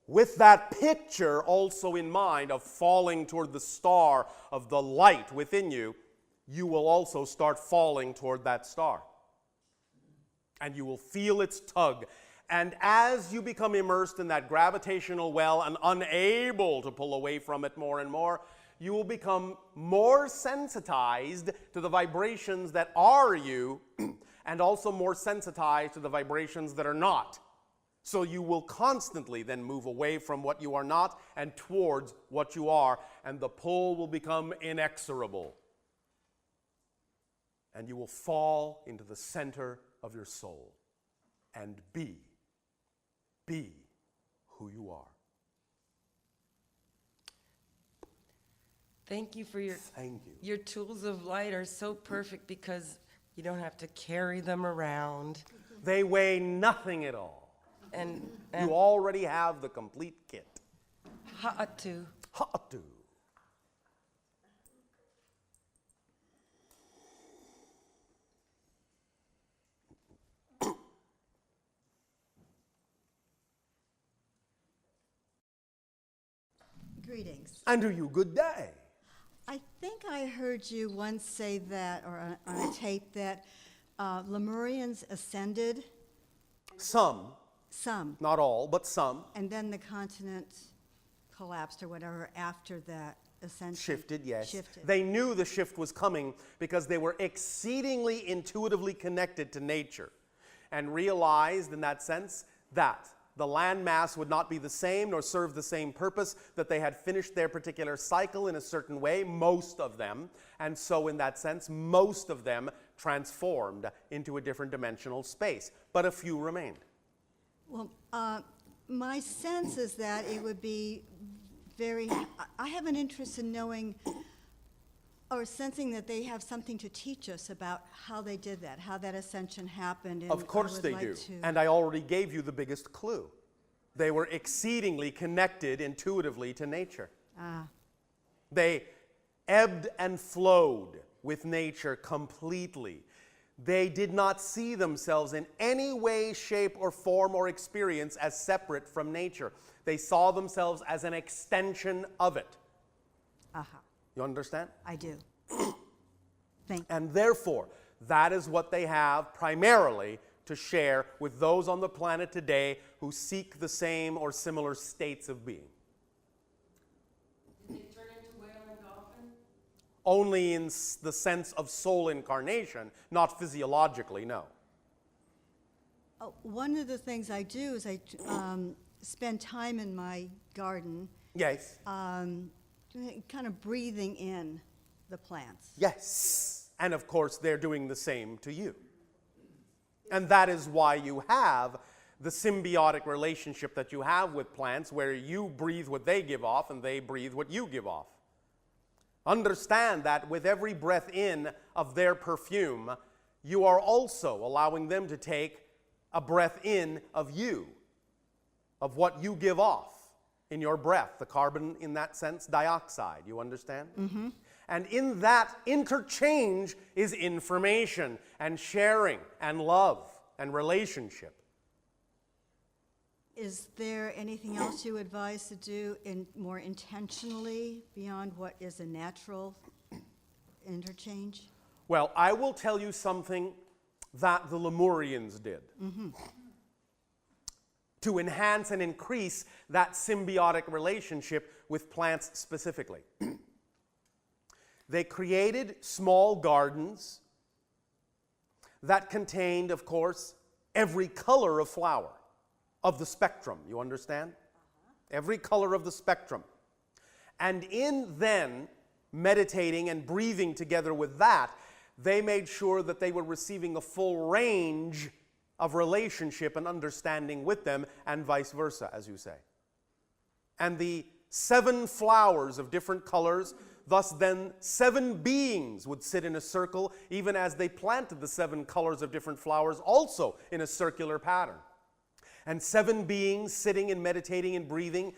With that picture also in mind of falling toward the star of the light within you, you will also start falling toward that star. And you will feel its tug. And as you become immersed in that gravitational well and unable to pull away from it more and more, you will become more sensitized to the vibrations that are you, and also more sensitized to the vibrations that are not. So you will constantly then move away from what you are not and towards what you are, and the pull will become inexorable. And you will fall into the center of your soul and be be who you are. Thank you for Thank you. your tools of light are so perfect because you don't have to carry them around. They weigh nothing at all. And You already have the complete kit. ha'atu. Ha'atu. Greetings. And to you, good day. I think I heard you once say that, or on a tape, that Lemurians ascended, Some, some, not all, but some, and then the continent collapsed or whatever after that ascension. shifted, yes. Shifted. They knew the shift was coming because they were exceedingly intuitively connected to nature and realized in that sense that the land mass would not be the same nor serve the same purpose, that they had finished their particular cycle in a certain way, most of them, and so in that sense, most of them transformed into a different dimensional space, but a few remained. Well, my sense is that it would be I have an interest in knowing or sensing that they have something to teach us about how they did that, how that ascension happened. And Of course I would they like do. to- And I already gave you the biggest clue. They were exceedingly connected intuitively to nature. They ebbed and flowed with nature completely. They did not see themselves in any way, shape, or form or experience as separate from nature. They saw themselves as an extension of it. You understand? I do. Thank you. And therefore, that is what they have primarily to share with those on the planet today who seek the same or similar states of being. Did they turn into whale and dolphin? Only in the sense of soul incarnation, not physiologically, no. One of the things I do is I spend time in my garden Yes. kind of breathing in the plants. Yes. And of course, they're doing the same to you. And that is why you have the symbiotic relationship that you have with plants, where you breathe what they give off and they breathe what you give off. Understand that with every breath in of their perfume, you are also allowing them to take a breath in of you, of what you give off in your breath, the carbon, in that sense, dioxide. You understand? Mm-hmm. And in that interchange is information and sharing and love and relationship. Is there anything else you advise to do more intentionally beyond what is a natural interchange? Well, I will tell you something that the Lemurians did to enhance and increase that symbiotic relationship with plants specifically. They created small gardens that contained, of course, every color of flower, of the spectrum, you understand? Every color of the spectrum. And in then meditating and breathing together with that, they made sure that they were receiving a full range of relationship and understanding with them, and vice versa, as you say. And the 7 flowers of different colors, thus then 7 beings would sit in a circle, even as they planted the 7 colors of different flowers also in a circular pattern. And 7 beings sitting and meditating and breathing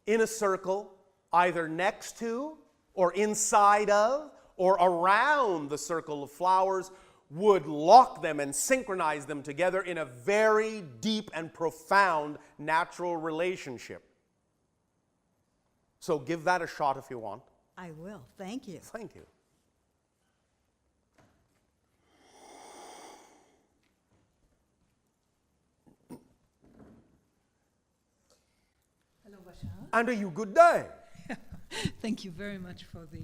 in a circle, either next to or inside of or around the circle of flowers, would lock them and synchronize them together in a very deep and profound natural relationship. So give that a shot if you want. I will. Thank you. Thank you. Hello, Bashar. And a you good day. Thank you very much for the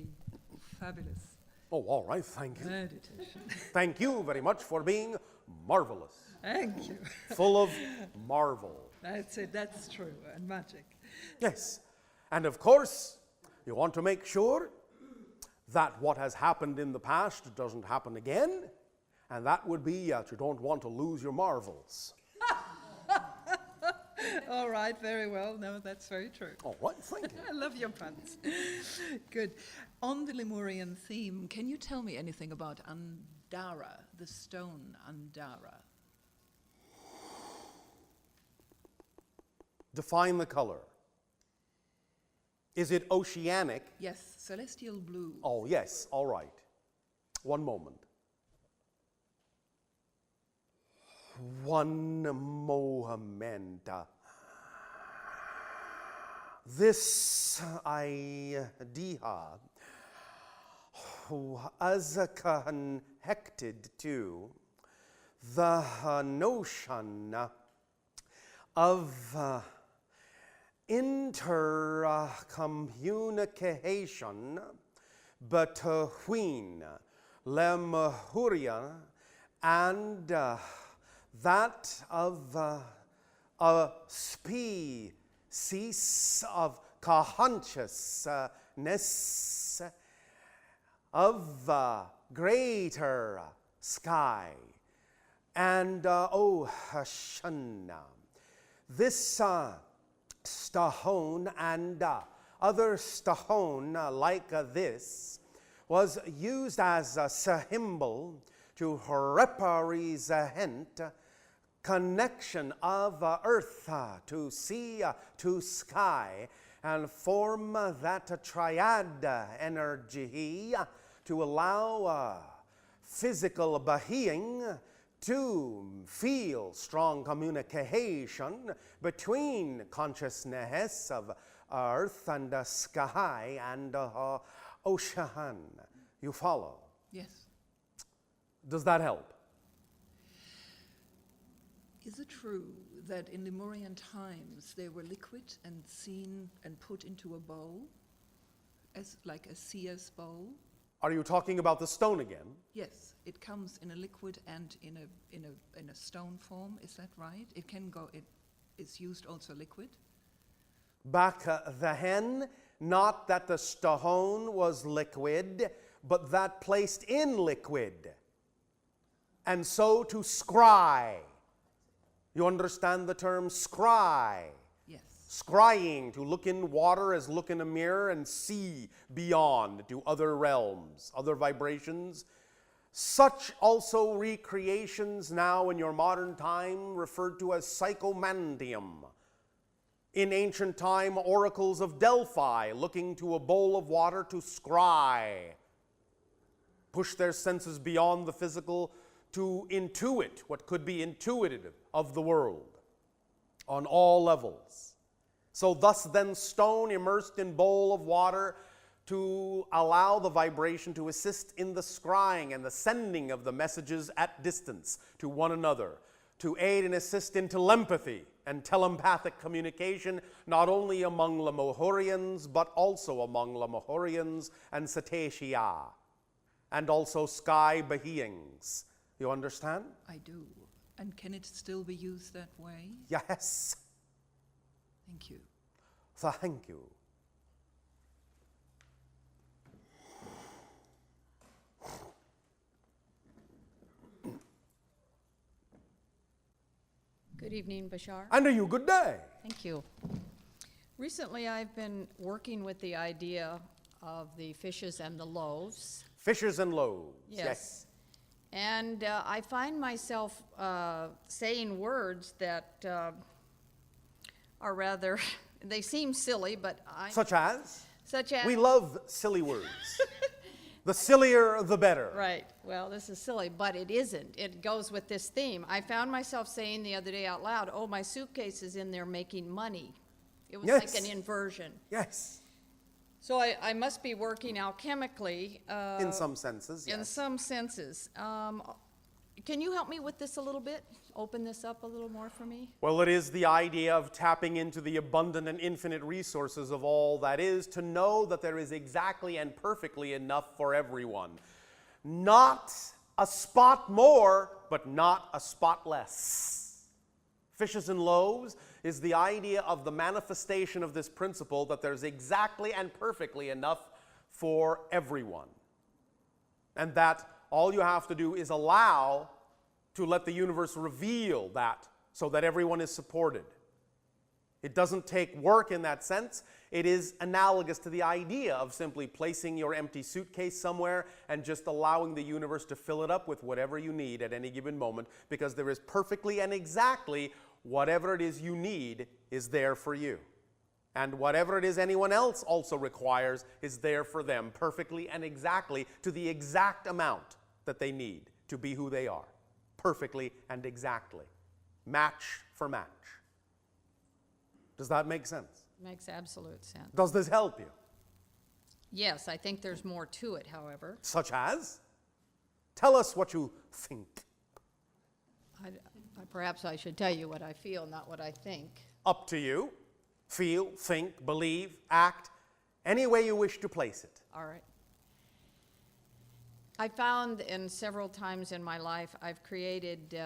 fabulous Oh, all right, thank you. meditation. Thank you very much for being marvelous, Thank you. full of marvel. That's it, that's true, and magic. Yes, and of course, you want to make sure that what has happened in the past doesn't happen again, and that would be that you don't want to lose your marvels. All right, very well. No, that's very true. Oh, what? Thank you. I love your puns. Good. On the Lemurian theme, can you tell me anything about Andara, the stone Andara? Define the color. Is it oceanic? Yes, celestial blue. Oh, yes. All right. One moment. One moment. This idea as connected to the notion of intercommunication between Lemuria and that of a species of consciousness of greater sky and ocean. This stone and other stone like this was used as a symbol to represent connection of earth to sea to sky and form that triad energy to allow physical being to feel strong communication between consciousness of earth and sky and ocean. You follow? Yes. Does that help? Is it true that in Lemurian times they were liquid and seen and put into a bowl, as like a seer's bowl? Are you talking about the stone again? Yes, it comes in a liquid and in a stone form. Is that right? It can go. It is used also liquid. Back then, not that the stone was liquid, but that placed in liquid. And so to scry. You understand the term scry? Yes. Scrying, to look in water as look in a mirror and see beyond to other realms, other vibrations. Such also recreations now in your modern time referred to as psychomantium. In ancient time, oracles of Delphi looking to a bowl of water to scry. Push their senses beyond the physical to intuit what could be intuitive of the world on all levels. So thus then stone immersed in bowl of water to allow the vibration to assist in the scrying and the sending of the messages at distance to one another, to aid and assist in telepathy and telepathic communication, not only among Lemurians, but also among Lemurians and Cetacea, and also sky beings. You understand? I do. And can it still be used that way? Yes. Thank you. Thank you. Good evening, Bashar. And to you, good day. Thank you. Recently, I've been working with the idea of the fishes and the loaves. Fishers and loaves. Yes. And I find myself saying words that are rather, they seem silly, but Such as? Such as? We love silly words. The sillier, the better. Right. Well, this is silly, but it isn't. It goes with this theme. I found myself saying the other day out loud, oh, my suitcase is in there making money. It was Yes. like an inversion. Yes. So I must be working alchemically. In some senses, yes. In some senses. Can you help me with this a little bit? Open this up a little more for me? Well, it is the idea of tapping into the abundant and infinite resources of all that is, to know that there is exactly and perfectly enough for everyone. Not a spot more, but not a spot less. Fishes and loaves is the idea of the manifestation of this principle that there's exactly and perfectly enough for everyone. And that all you have to do is allow to let the universe reveal that so that everyone is supported. It doesn't take work in that sense. It is analogous to the idea of simply placing your empty suitcase somewhere and just allowing the universe to fill it up with whatever you need at any given moment, because there is perfectly and exactly whatever it is you need is there for you. And whatever it is anyone else also requires is there for them perfectly and exactly, to the exact amount that they need to be who they are. Perfectly and exactly. Match for match. Does that make sense? Makes absolute sense. Does this help you? Yes, I think there's more to it, however. Such as? Tell us what you think. Perhaps I should tell you what I feel, not what I think. Up to you. Feel, think, believe, act, any way you wish to place it. All right. I found in several times in my life I've created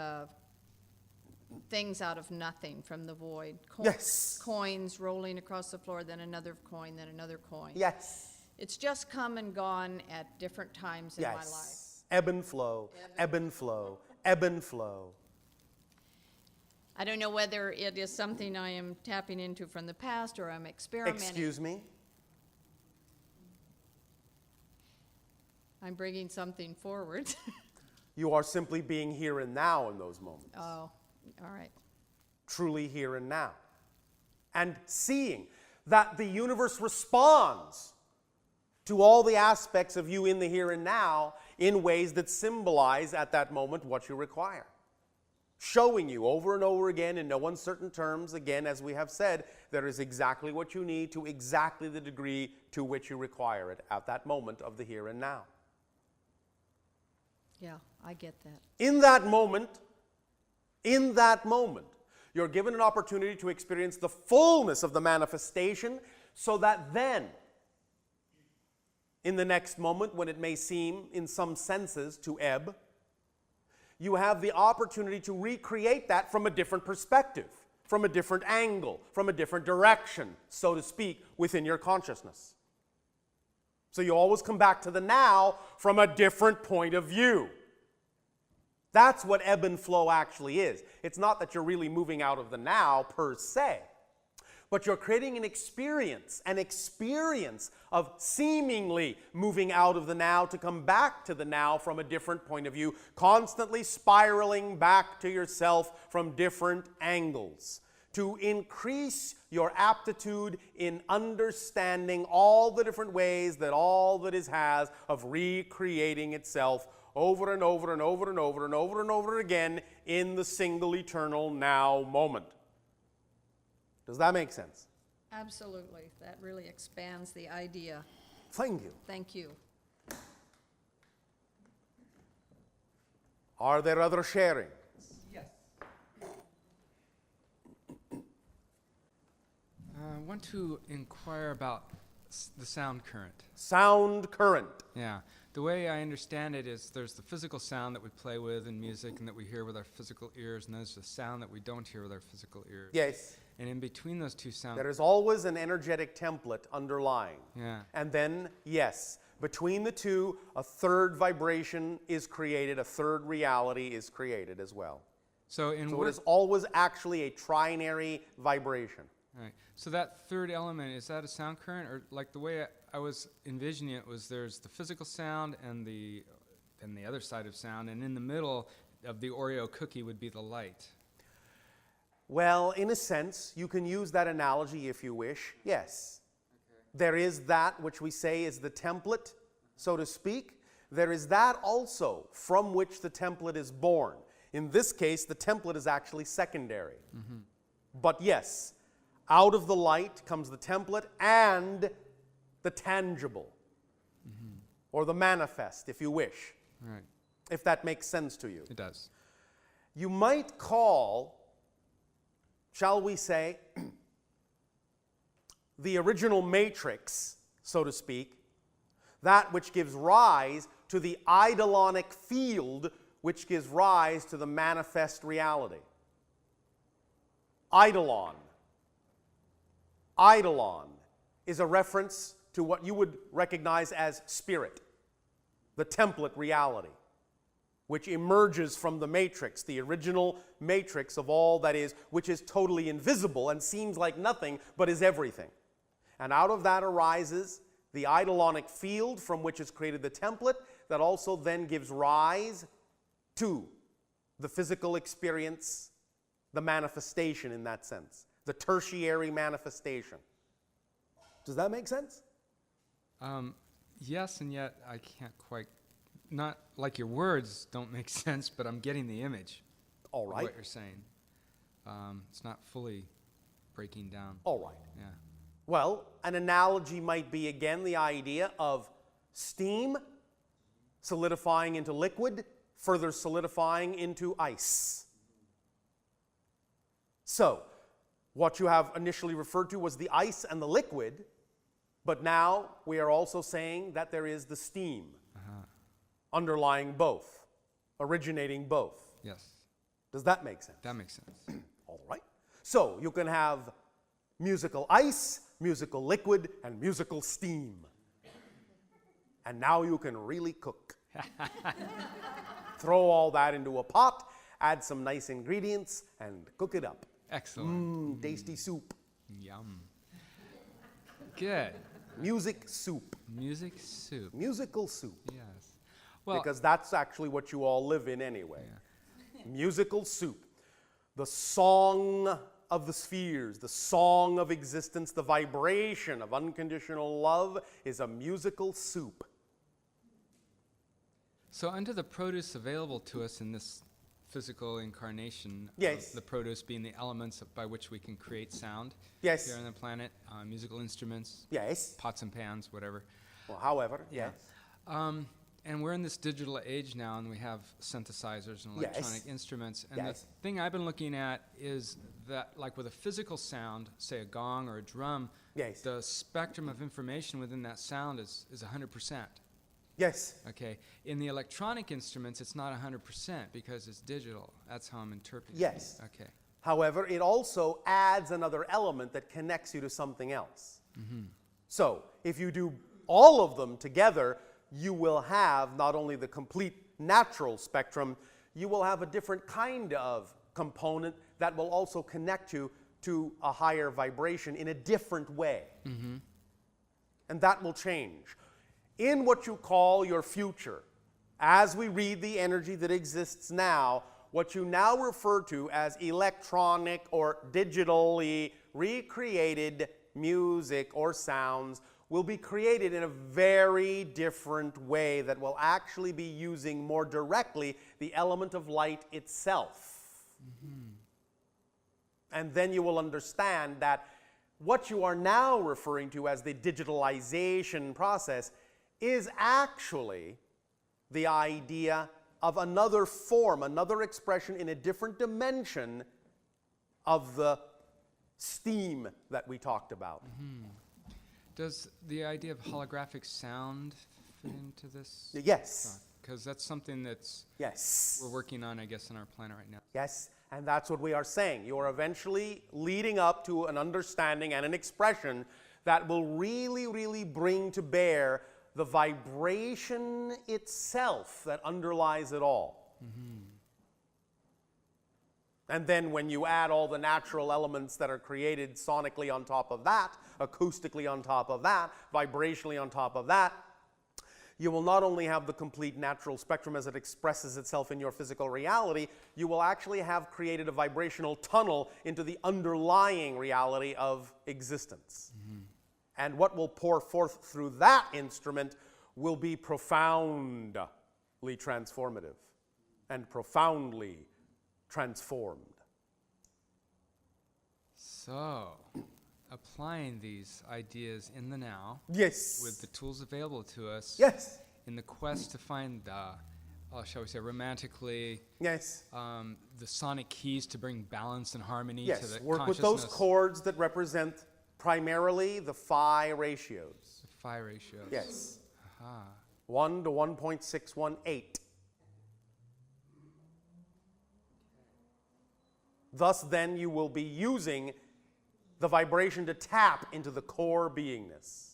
things out of nothing from the void. Yes. Coins rolling across the floor, then another coin, then another coin. Yes. It's just come and gone at different times in my life. Yes. Ebb and flow, ebb and flow, ebb and flow. I don't know whether it is something I am tapping into from the past or I'm experimenting. Excuse me? I'm bringing something forward. You are simply being here and now in those moments. Oh, all right. Truly here and now. And seeing that the universe responds to all the aspects of you in the here and now in ways that symbolize at that moment what you require. Showing you over and over again in no uncertain terms, again, as we have said, there is exactly what you need to exactly the degree to which you require it at that moment of the here and now. Yeah, I get that. In that moment, you're given an opportunity to experience the fullness of the manifestation, so that then, in the next moment, when it may seem in some senses to ebb, you have the opportunity to recreate that from a different perspective, from a different angle, from a different direction, so to speak, within your consciousness. So you always come back to the now from a different point of view. That's what ebb and flow actually is. It's not that you're really moving out of the now per se, but you're creating an experience of seemingly moving out of the now to come back to the now from a different point of view, constantly spiraling back to yourself from different angles, to increase your aptitude in understanding all the different ways that all that is has of recreating itself over and over and over and over and over and over again in the single eternal now moment. Does that make sense? Absolutely. That really expands the idea. Thank you. Thank you. Are there other sharings? Yes. I want to inquire about the sound current. Sound current. Yeah. The way I understand it is there's the physical sound that we play with in music and that we hear with our physical ears, and there's the sound that we don't hear with our physical ears. Yes. And in between those two sounds... There is always an energetic template underlying. Yeah. And then, yes, between the two, a third vibration is created, a third reality is created as well. So it is always actually a trinary vibration. Right. So that third element, is that a sound current? Or like the way I was envisioning it was there's the physical sound and the other side of sound, and in the middle of the Oreo cookie would be the light. Well, in a sense, you can use that analogy if you wish, yes. Okay. There is that which we say is the template, so to speak. There is that also from which the template is born. In this case, the template is actually secondary. Mm-hmm. But yes, out of the light comes the template and the tangible, or the manifest, if you wish, right. If that makes sense to you. It does. You might call, shall we say, the original matrix, so to speak, that which gives rise to the eidolonic field which gives rise to the manifest reality. Eidolon. Eidolon is a reference to what you would recognize as spirit, the template reality. which emerges from the matrix, the original matrix of all that is, which is totally invisible and seems like nothing, but is everything. And out of that arises the eidolonic field from which is created the template that also then gives rise to the physical experience, the manifestation in that sense, the tertiary manifestation. Does that make sense? Yes, and yet I can't quite, not like your words don't make sense, but I'm getting the image All of right. what you're saying. It's not fully breaking down. All right. Yeah. Well, an analogy might be, again, the idea of steam solidifying into liquid, further solidifying into ice. So, what you have initially referred to was the ice and the liquid, but now we are also saying that there is the steam underlying both, originating both. Yes, Does that make sense? that makes sense. All right. So you can have musical ice, musical liquid, and musical steam. And now you can really cook. Throw all that into a pot, add some nice ingredients, and cook it up. Excellent. Tasty soup. Yum. Good. Music soup. Music soup. Musical soup. Yes. Well, Because that's actually what you all live in anyway. Musical soup. The song of the spheres, the song of existence, the vibration of unconditional love is a musical soup. so under the produce available to us in this physical incarnation, Yes. the produce being the elements by which we can create sound Yes. here on the planet, musical instruments, Yes. pots and pans, whatever. Well, however, yes. And we're in this digital age now, and we have synthesizers and Yes. electronic instruments. And Yes. the thing I've been looking at is that, like with a physical sound, say a gong or a drum, Yes. the spectrum of information within that sound is 100%. Yes. Okay. In the electronic instruments, it's not 100% because it's digital. That's how I'm interpreting Yes. it. Okay. However, it also adds another element that connects you to something else. So, if you do all of them together, you will have not only the complete natural spectrum, you will have a different kind of component that will also connect you to a higher vibration in a different way. And that will change. In what you call your future, as we read the energy that exists now, what you now refer to as electronic or digitally recreated music or sounds will be created in a very different way that will actually be using more directly the element of light itself. And then you will understand that what you are now referring to as the digitalization process is actually the idea of another form, another expression in a different dimension of the steam that we talked about. Does the idea of holographic sound fit into this? Yes. Because that's something that's Yes. we're working on, I guess, on our planet right now. Yes, and that's what we are saying. You are eventually leading up to an understanding and an expression that will really, really bring to bear the vibration itself that underlies it all. And then when you add all the natural elements that are created sonically on top of that, acoustically on top of that, vibrationally on top of that, you will not only have the complete natural spectrum as it expresses itself in your physical reality, you will actually have created a vibrational tunnel into the underlying reality of existence. And what will pour forth through that instrument will be profoundly transformative and profoundly transformed. So, applying these ideas in the now Yes. with the tools available to us Yes. in the quest to find the, shall we say, romantically, Yes. the sonic keys to bring balance and harmony to Yes. the Work with those consciousness, chords that represent primarily the phi ratios. the phi ratios. Yes. Aha. 1 to 1.618. Thus, then, you will be using the vibration to tap into the core beingness.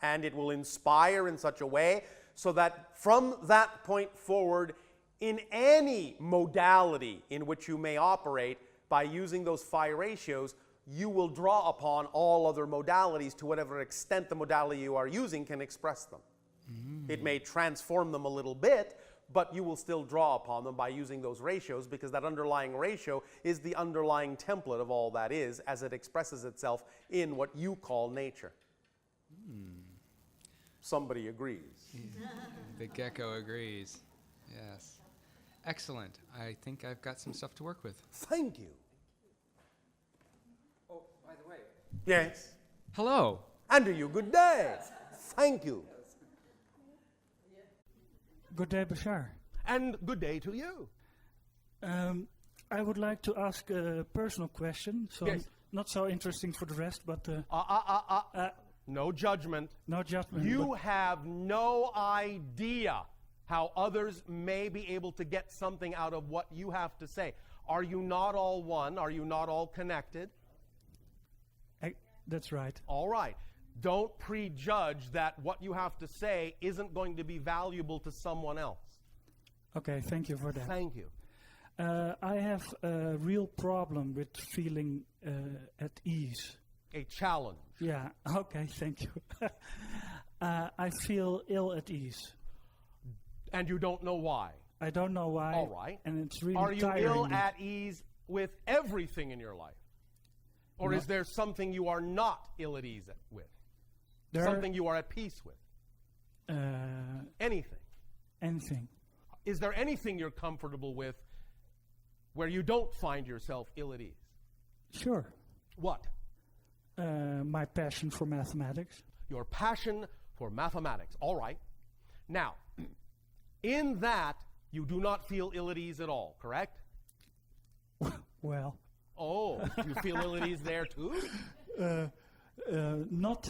And it will inspire in such a way So that from that point forward, in any modality in which you may operate, by using those phi ratios, you will draw upon all other modalities to whatever extent the modality you are using can express them. It may transform them a little bit, but you will still draw upon them by using those ratios, because that underlying ratio is the underlying template of all that is, as it expresses itself in what you call nature. Somebody agrees. The gecko agrees. Yes. Excellent. I think I've got some stuff to work with. Thank you. Oh, by the way. Yes. Hello. And to you, good day. Thank you. Good day, Bashar. And good day to you. I would like to ask a personal question, so Yes. not so interesting for the rest, but No judgment. no judgment. You but have no idea how others may be able to get something out of what you have to say. Are you not all one? Are you not all connected? that's right. All right. Don't prejudge that what you have to say isn't going to be valuable to someone else. Okay, thank you for that. Thank you. I have a real problem with feeling at ease. A challenge. Yeah, okay, thank you. I feel ill at ease. And you don't know why. I don't know why. All right. And it's really Are you tiring ill me. at ease with everything in your life? Or No. is there something you are not ill at ease with? There- Something you are at peace with? Anything? Anything. Is there anything you're comfortable with where you don't find yourself ill at ease? Sure. What? My passion for mathematics. Your passion for mathematics. All right. Now, in that, you do not feel ill at ease at all, correct? Well, Oh, you feel ill at ease there too? not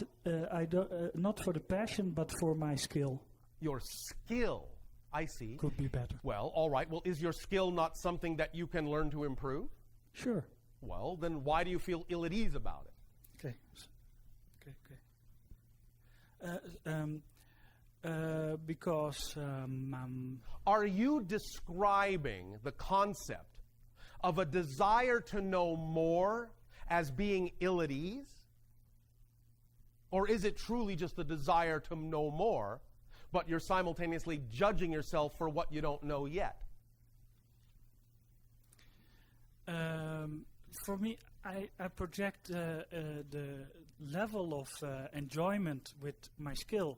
for the passion, but for my skill. Your skill, I see. Could be better. Well, all right. Well, is your skill not something that you can learn to improve? Sure. Well, then why do you feel ill at ease about it? Okay. Because Are you describing the concept of a desire to know more as being ill at ease? Or is it truly just a desire to know more, but you're simultaneously judging yourself for what you don't know yet? for me, I project the level of enjoyment with my skill.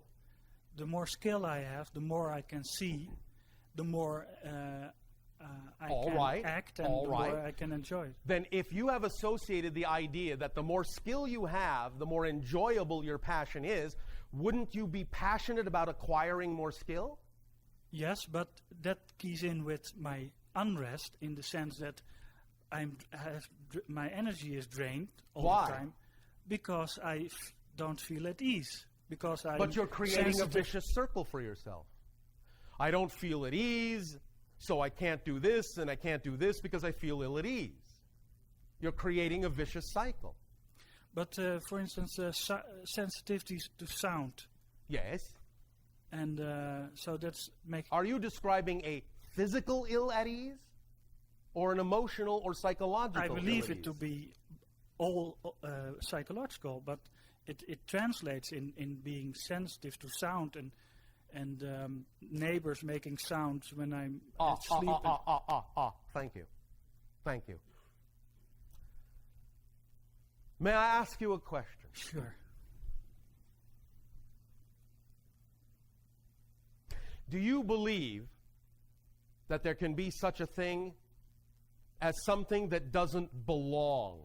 The more skill I have, the more I can see, the more I can act, and the more I can enjoy it. Then if you have associated the idea that the more skill you have, the more enjoyable your passion is, wouldn't you be passionate about acquiring more skill? Yes, but that keys in with my unrest in the sense that my energy is drained all Why? the time because I don't feel at ease. But you're creating a vicious circle for yourself. I don't feel at ease, so I can't do this, and I can't do this because I feel ill at ease. You're creating a vicious cycle. But for instance, sensitivity to sound. Yes. And so that's making... Are you describing a physical ill at ease or an emotional or psychological I believe ill at it to ease? be all psychological, but it translates in being sensitive to sound and neighbors making sounds when I'm asleep. Thank you. Thank you. May I ask you a question? Sure. Do you believe that there can be such a thing as something that doesn't belong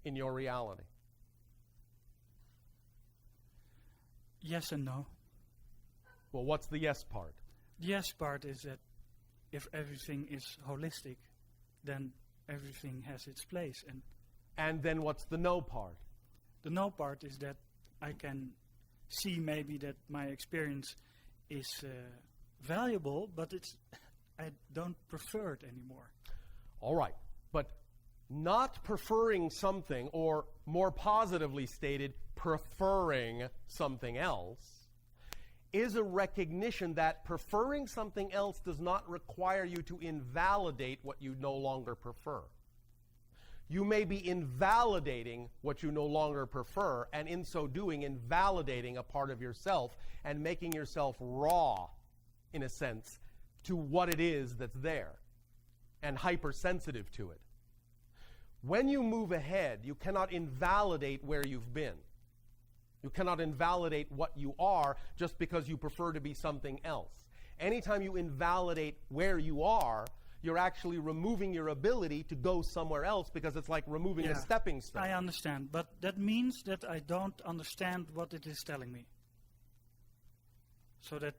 in your reality? Yes and no. Well, what's the yes part? The yes part is that if everything is holistic, then everything has its place. And then what's the no part? The no part is that I can see maybe that my experience is valuable, but I don't prefer it anymore. All right, but not preferring something, or more positively stated, preferring something else, is a recognition that preferring something else does not require you to invalidate what you no longer prefer. You may be invalidating what you no longer prefer, and in so doing, invalidating a part of yourself and making yourself raw, in a sense, to what it is that's there, and hypersensitive to it. When you move ahead, you cannot invalidate where you've been. You cannot invalidate what you are just because you prefer to be something else. Anytime you invalidate where you are, you're actually removing your ability to go somewhere else, because it's like removing a stepping stone. I understand, but that means that I don't understand what it is telling me. So that...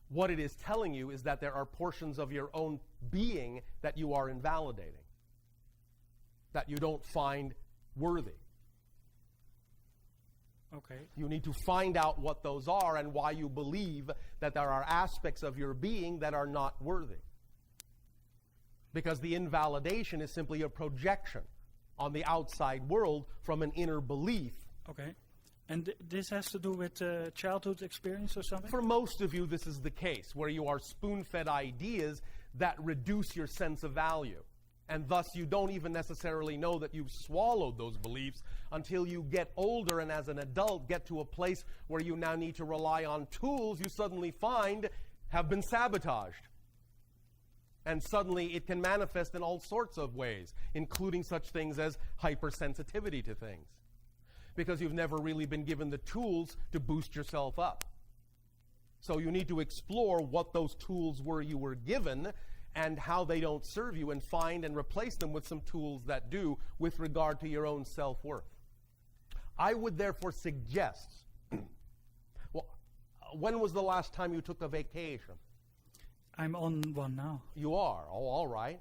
What it is telling you is that there are portions of your own being that you are invalidating, that you don't find worthy. Okay. You need to find out what those are and why you believe that there are aspects of your being that are not worthy. Because the invalidation is simply a projection on the outside world from an inner belief. Okay. And this has to do with childhood experience or something? For most of you, this is the case, where you are spoon-fed ideas that reduce your sense of value. And thus you don't even necessarily know that you've swallowed those beliefs until you get older and as an adult get to a place where you now need to rely on tools you suddenly find have been sabotaged. And suddenly it can manifest in all sorts of ways, including such things as hypersensitivity to things. Because you've never really been given the tools to boost yourself up. So you need to explore what those tools were you were given and how they don't serve you, and find and replace them with some tools that do with regard to your own self-worth. I would therefore suggest, well, when was the last time you took a vacation? I'm on one now. You are? Oh, all right.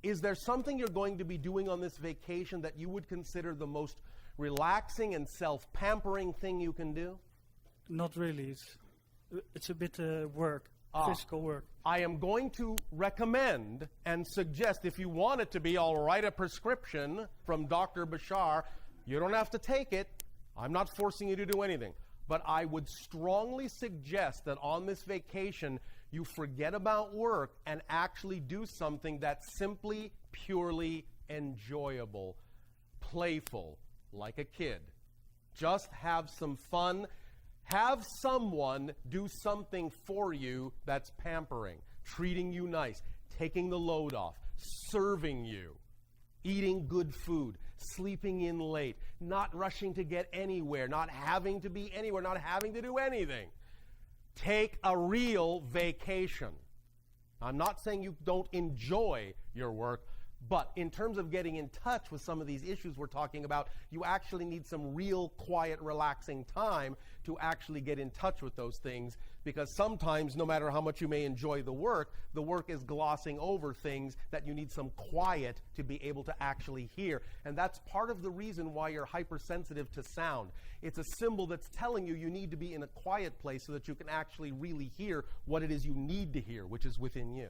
Is there something you're going to be doing on this vacation that you would consider the most relaxing and self-pampering thing you can do? Not really. It's a bit work, physical work. I am going to recommend and suggest, if you want it to be, I'll write a prescription from Dr. Bashar. You don't have to take it. I'm not forcing you to do anything. But I would strongly suggest that on this vacation, you forget about work and actually do something that's simply, purely enjoyable, playful, like a kid. Just have some fun. Have someone do something for you that's pampering, treating you nice, taking the load off, serving you, eating good food, sleeping in late, not rushing to get anywhere, not having to be anywhere, not having to do anything. Take a real vacation. I'm not saying you don't enjoy your work, but in terms of getting in touch with some of these issues we're talking about, you actually need some real quiet, relaxing time to actually get in touch with those things, because sometimes, no matter how much you may enjoy the work is glossing over things that you need some quiet to be able to actually hear. And that's part of the reason why you're hypersensitive to sound. It's a symbol that's telling you need to be in a quiet place so that you can actually really hear what it is you need to hear, which is within you.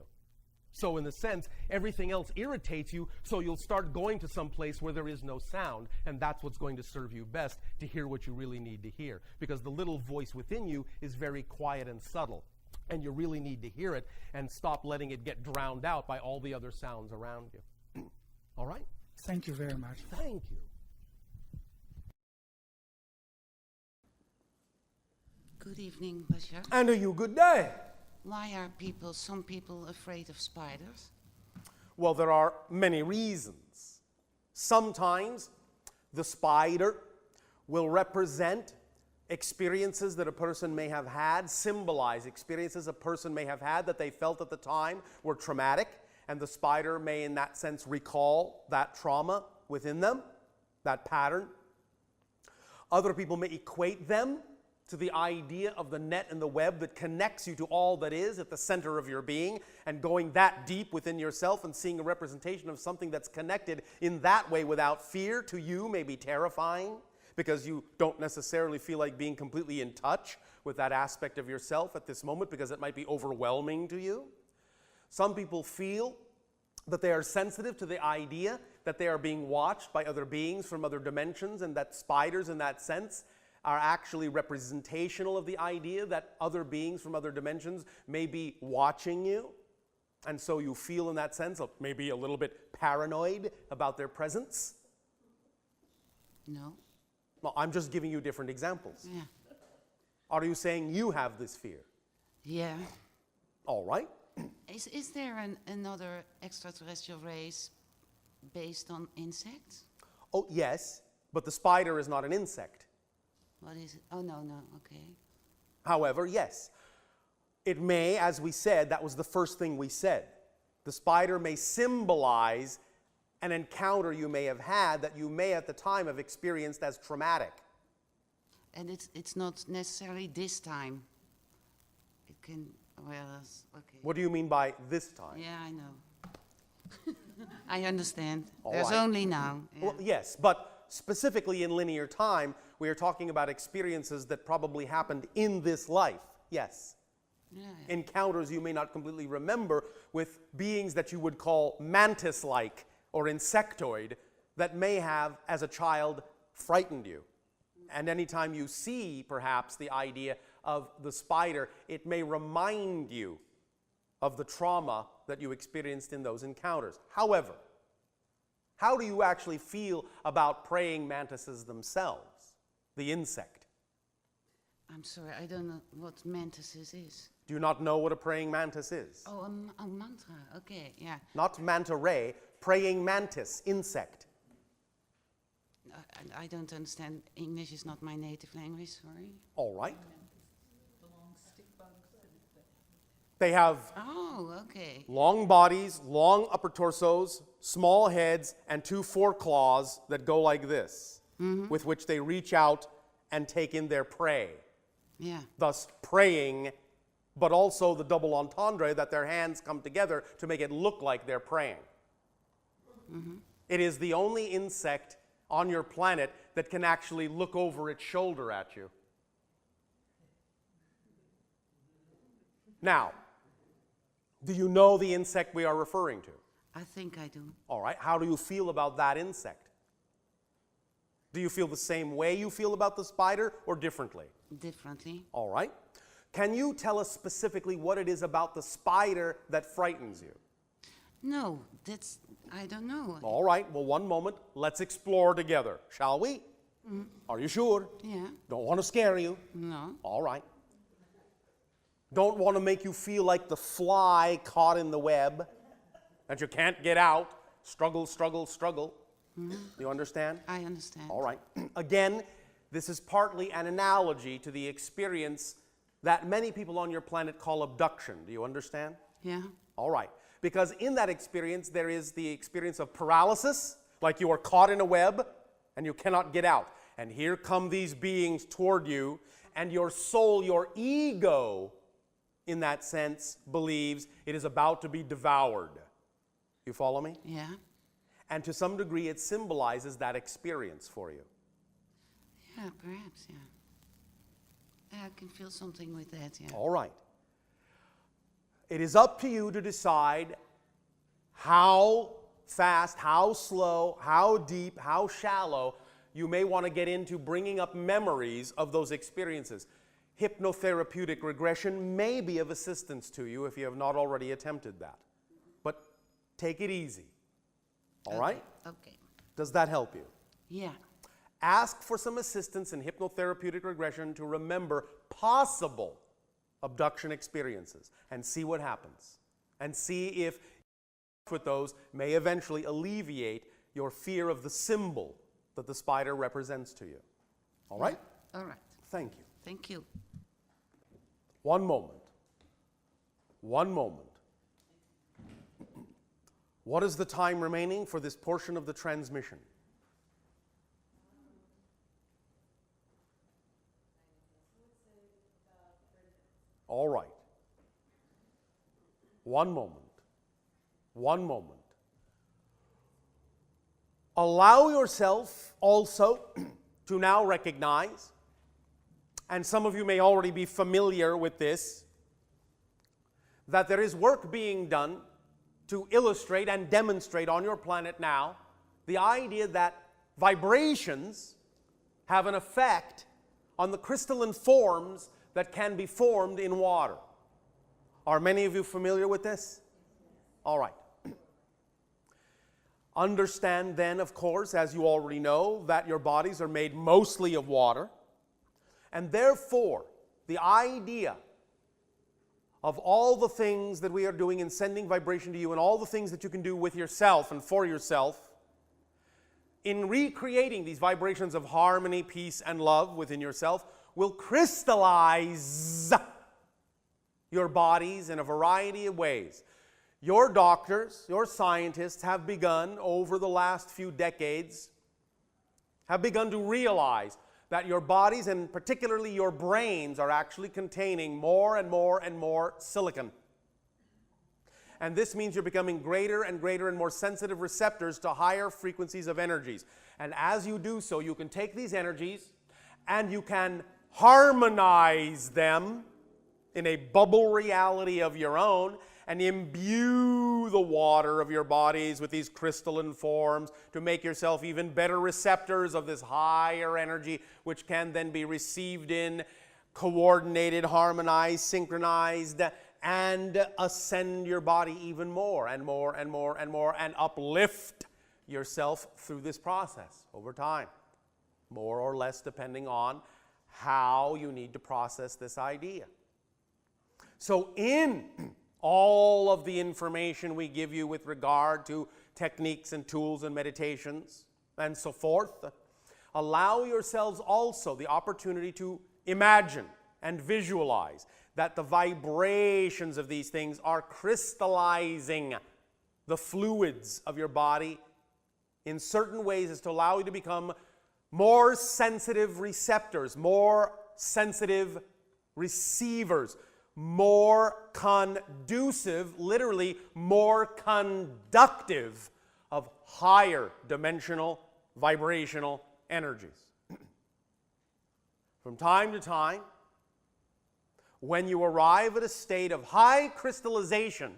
So in a sense, everything else irritates you, so you'll start going to some place where there is no sound, and that's what's going to serve you best to hear what you really need to hear. Because the little voice within you is very quiet and subtle, and you really need to hear it and stop letting it get drowned out by all the other sounds around you. All right? Thank you very much. Thank you. Good evening, Bashar. And a you good day. Why are some people afraid of spiders? Well, there are many reasons. Sometimes the spider will represent experiences that a person may have had, symbolize experiences a person may have had that they felt at the time were traumatic, and the spider may in that sense recall that trauma within them, that pattern. Other people may equate them to the idea of the net and the web that connects you to all that is at the center of your being, and going that deep within yourself and seeing a representation of something that's connected in that way without fear to you may be terrifying, because you don't necessarily feel like being completely in touch with that aspect of yourself at this moment, because it might be overwhelming to you. Some people feel that they are sensitive to the idea that they are being watched by other beings from other dimensions, and that spiders in that sense are actually representational of the idea that other beings from other dimensions may be watching you. And so you feel in that sense maybe a little bit paranoid about their presence. No. Well, I'm just giving you different examples. Yeah. Are you saying you have this fear? Yeah. All right. Is there another extraterrestrial race based on insects? Oh, yes, but the spider is not an insect. What is it? Oh, no, okay. However, yes, it may, as we said, that was the first thing we said. The spider may symbolize an encounter you may have had that you may at the time have experienced as traumatic. And it's not necessarily this time. It can, okay. What do you mean by this time? Yeah, I know. I understand. All There's right. only now. Yeah. Well, yes, but specifically in linear time, we are talking about experiences that probably happened in this life. Yes. Yeah. Encounters you may not completely remember with beings that you would call mantis-like or insectoid that may have, as a child, frightened you. And anytime you see, perhaps, the idea of the spider, it may remind you of the trauma that you experienced in those encounters. However, how do you actually feel about praying mantises themselves, the insect? I'm sorry, I don't know what mantises is. Do you not know what a praying mantis is? Oh, a mantra. Okay, yeah. Not manta ray, praying mantis, insect. I don't understand. English is not my native language, sorry. All right. They have Oh, okay. long bodies, long upper torsos, small heads, and 2 foreclaws that go like this, with which they reach out and take in their prey, Yeah. thus praying, but also the double entendre that their hands come together to make it look like they're praying. It is the only insect on your planet that can actually look over its shoulder at you. Now, do you know the insect we are referring to? I think I do. All right, how do you feel about that insect? Do you feel the same way you feel about the spider or differently? Differently. All right. Can you tell us specifically what it is about the spider that frightens you? No, I don't know. All right, well, one moment. Let's explore together, shall we? Are you sure? Yeah. Don't want to scare you. No. All right. Don't want to make you feel like the fly caught in the web that you can't get out. Struggle, struggle, struggle. You understand? I understand. All right. Again, this is partly an analogy to the experience that many people on your planet call abduction. Do you understand? Yeah. All right. Because in that experience, there is the experience of paralysis, like you are caught in a web and you cannot get out. And here come these beings toward you, and your soul, your ego, in that sense, believes it is about to be devoured. You follow me? Yeah. And to some degree, it symbolizes that experience for you. Yeah, perhaps, yeah. Yeah, I can feel something with that, yeah. All right. It is up to you to decide how fast, how slow, how deep, how shallow you may want to get into bringing up memories of those experiences. Hypnotherapeutic regression may be of assistance to you if you have not already attempted that. But take it easy. All right? Okay. Does that help you? Yeah. Ask for some assistance in hypnotherapeutic regression to remember possible abduction experiences and see what happens. And see if with those may eventually alleviate your fear of the symbol that the spider represents to you. All right? All right. Thank you. Thank you. One moment. One moment. What is the time remaining for this portion of the transmission? All right. One moment. One moment. Allow yourself also to now recognize, and some of you may already be familiar with this, that there is work being done to illustrate and demonstrate on your planet now the idea that vibrations have an effect on the crystalline forms that can be formed in water. Are many of you familiar with this? All right. Understand then, of course, as you already know, that your bodies are made mostly of water. And therefore, the idea of all the things that we are doing in sending vibration to you and all the things that you can do with yourself and for yourself in recreating these vibrations of harmony, peace, and love within yourself will crystallize your bodies in a variety of ways. Your doctors, your scientists have begun over the last few decades, have begun to realize that your bodies, and particularly your brains, are actually containing more and more and more silicon. And this means you're becoming greater and greater and more sensitive receptors to higher frequencies of energies. And as you do so, you can take these energies and you can harmonize them in a bubble reality of your own and imbue the water of your bodies with these crystalline forms to make yourself even better receptors of this higher energy, which can then be received in, coordinated, harmonized, synchronized, and ascend your body even more and more and more and more, and uplift yourself through this process over time, more or less depending on how you need to process this idea. So in all of the information we give you with regard to techniques and tools and meditations and so forth, allow yourselves also the opportunity to imagine and visualize that the vibrations of these things are crystallizing the fluids of your body in certain ways as to allow you to become more sensitive receptors, more sensitive receivers, more conducive, literally more conductive of higher dimensional vibrational energies. From time to time, when you arrive at a state of high crystallization,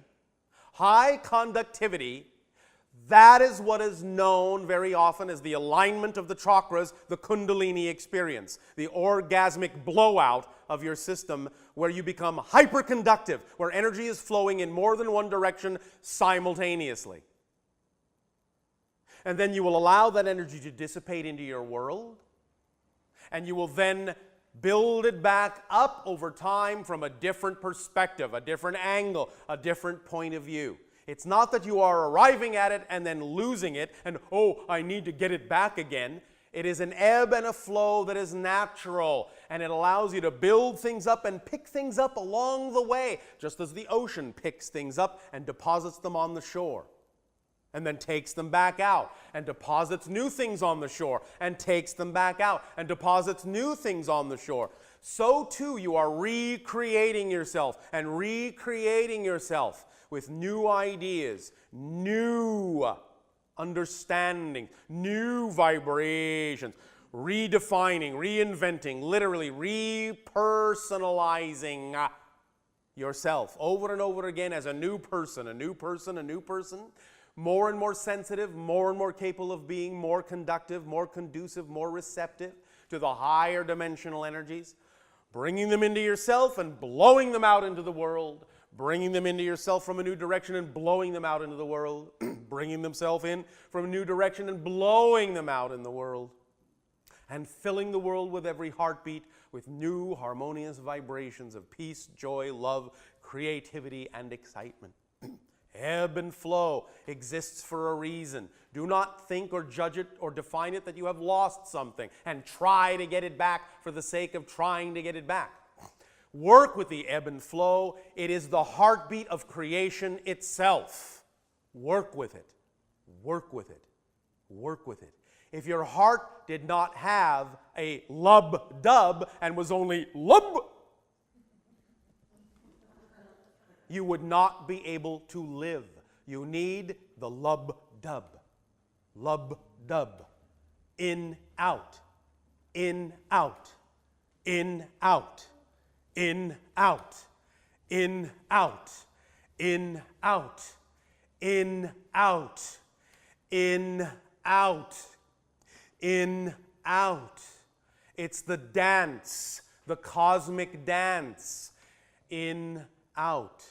high conductivity, that is what is known very often as the alignment of the chakras, the Kundalini experience, the orgasmic blowout of your system, where you become hyperconductive, where energy is flowing in more than one direction simultaneously. And then you will allow that energy to dissipate into your world, and you will then build it back up over time from a different perspective, a different angle, a different point of view. It's not that you are arriving at it and then losing it and, oh, I need to get it back again. It is an ebb and a flow that is natural, and it allows you to build things up and pick things up along the way, just as the ocean picks things up and deposits them on the shore, and then takes them back out, and deposits new things on the shore, and takes them back out, and deposits new things on the shore. So too, you are recreating yourself and recreating yourself with new ideas, new understanding, new vibrations, redefining, reinventing, literally repersonalizing yourself over and over again as a new person, a new person, a new person, more and more sensitive, more and more capable of being more conductive, more conducive, more receptive to the higher dimensional energies, bringing them into yourself and blowing them out into the world, bringing them into yourself from a new direction and blowing them out into the world, bringing themselves in from a new direction and blowing them out in the world, and filling the world with every heartbeat with new harmonious vibrations of peace, joy, love, creativity, and excitement. Ebb and flow exists for a reason. Do not think or judge it or define it that you have lost something and try to get it back for the sake of trying to get it back. Work with the ebb and flow. It is the heartbeat of creation itself. Work with it. Work with it. Work with it. If your heart did not have a lub-dub and was only lub, you would not be able to live. You need the lub-dub. Lub-dub. In, out. In, out. In, out. In, out. In, out. In, out. In, out. In, out. In, out. It's the dance, the cosmic dance. In, out,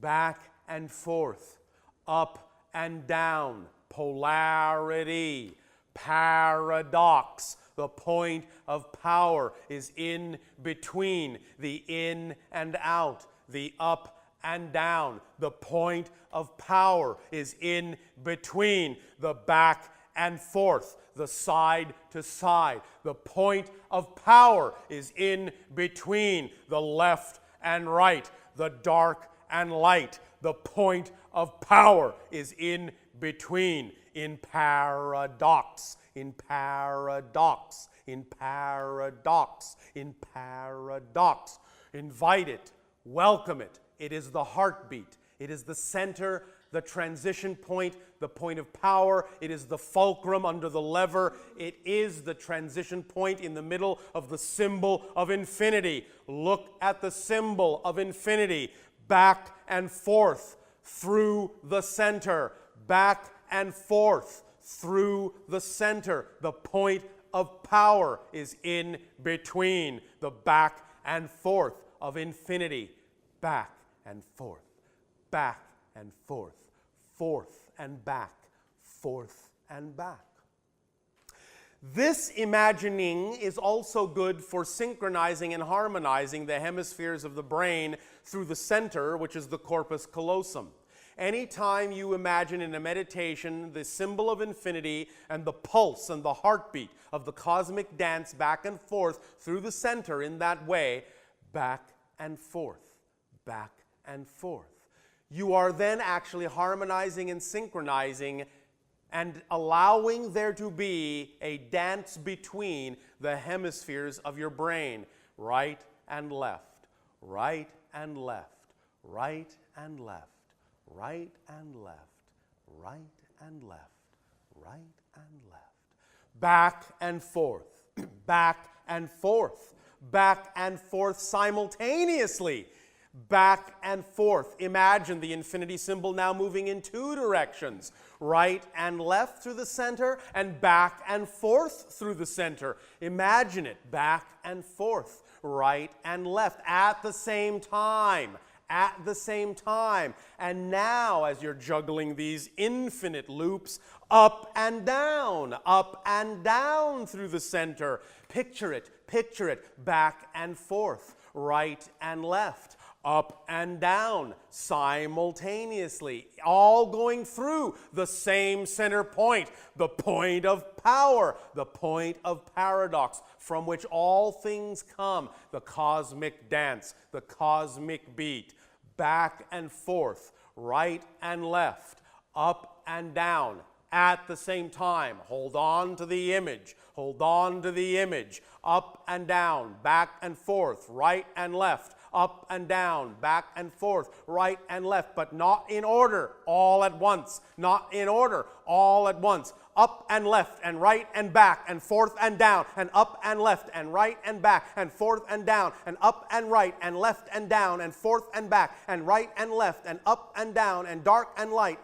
back and forth, up and down, polarity, paradox. The point of power is in between the in and out, the up and down. The point of power is in between the back and forth, the side to side. The point of power is in between the left and right, the dark and light. The point of power is in between, in paradox, in paradox, in paradox, in paradox. Invite it, welcome it. It is the heartbeat. It is the center, the transition point, the point of power. It is the fulcrum under the lever. It is the transition point in the middle of the symbol of infinity. Look at the symbol of infinity. Back and forth through the center. Back and forth through the center. The point of power is in between. The back and forth of infinity. Back and forth. Back and forth. Forth and back. Forth and back. This imagining is also good for synchronizing and harmonizing the hemispheres of the brain through the center, which is the corpus callosum. Anytime you imagine in a meditation the symbol of infinity and the pulse and the heartbeat of the cosmic dance back and forth through the center in that way, back and forth, back and forth, you are then actually harmonizing and synchronizing and allowing there to be a dance between the hemispheres of your brain, right and left, right and left, right and left, right and left, right and left, right and left, back and forth, back and forth, back and forth simultaneously. Back and forth. Imagine the infinity symbol now moving in two directions, right and left through the center and back and forth through the center. Imagine it, back and forth, right and left at the same time. At the same time. And now, as you're juggling these infinite loops, up and down through the center. Picture it, back and forth, right and left, up and down simultaneously, all going through the same center point, the point of power, the point of paradox, from which all things come, the cosmic dance, the cosmic beat, back and forth, right and left, up and down at the same time. Hold on to the image, hold on to the image, up and down, back and forth, right and left, up and down, back and forth, right and left, but not in order, all at once. Not in order, all at once. Up and left and right and back and forth and down and up and left and right and back and forth and down and up and right and left and down and forth and back and right and left and up and down and dark and light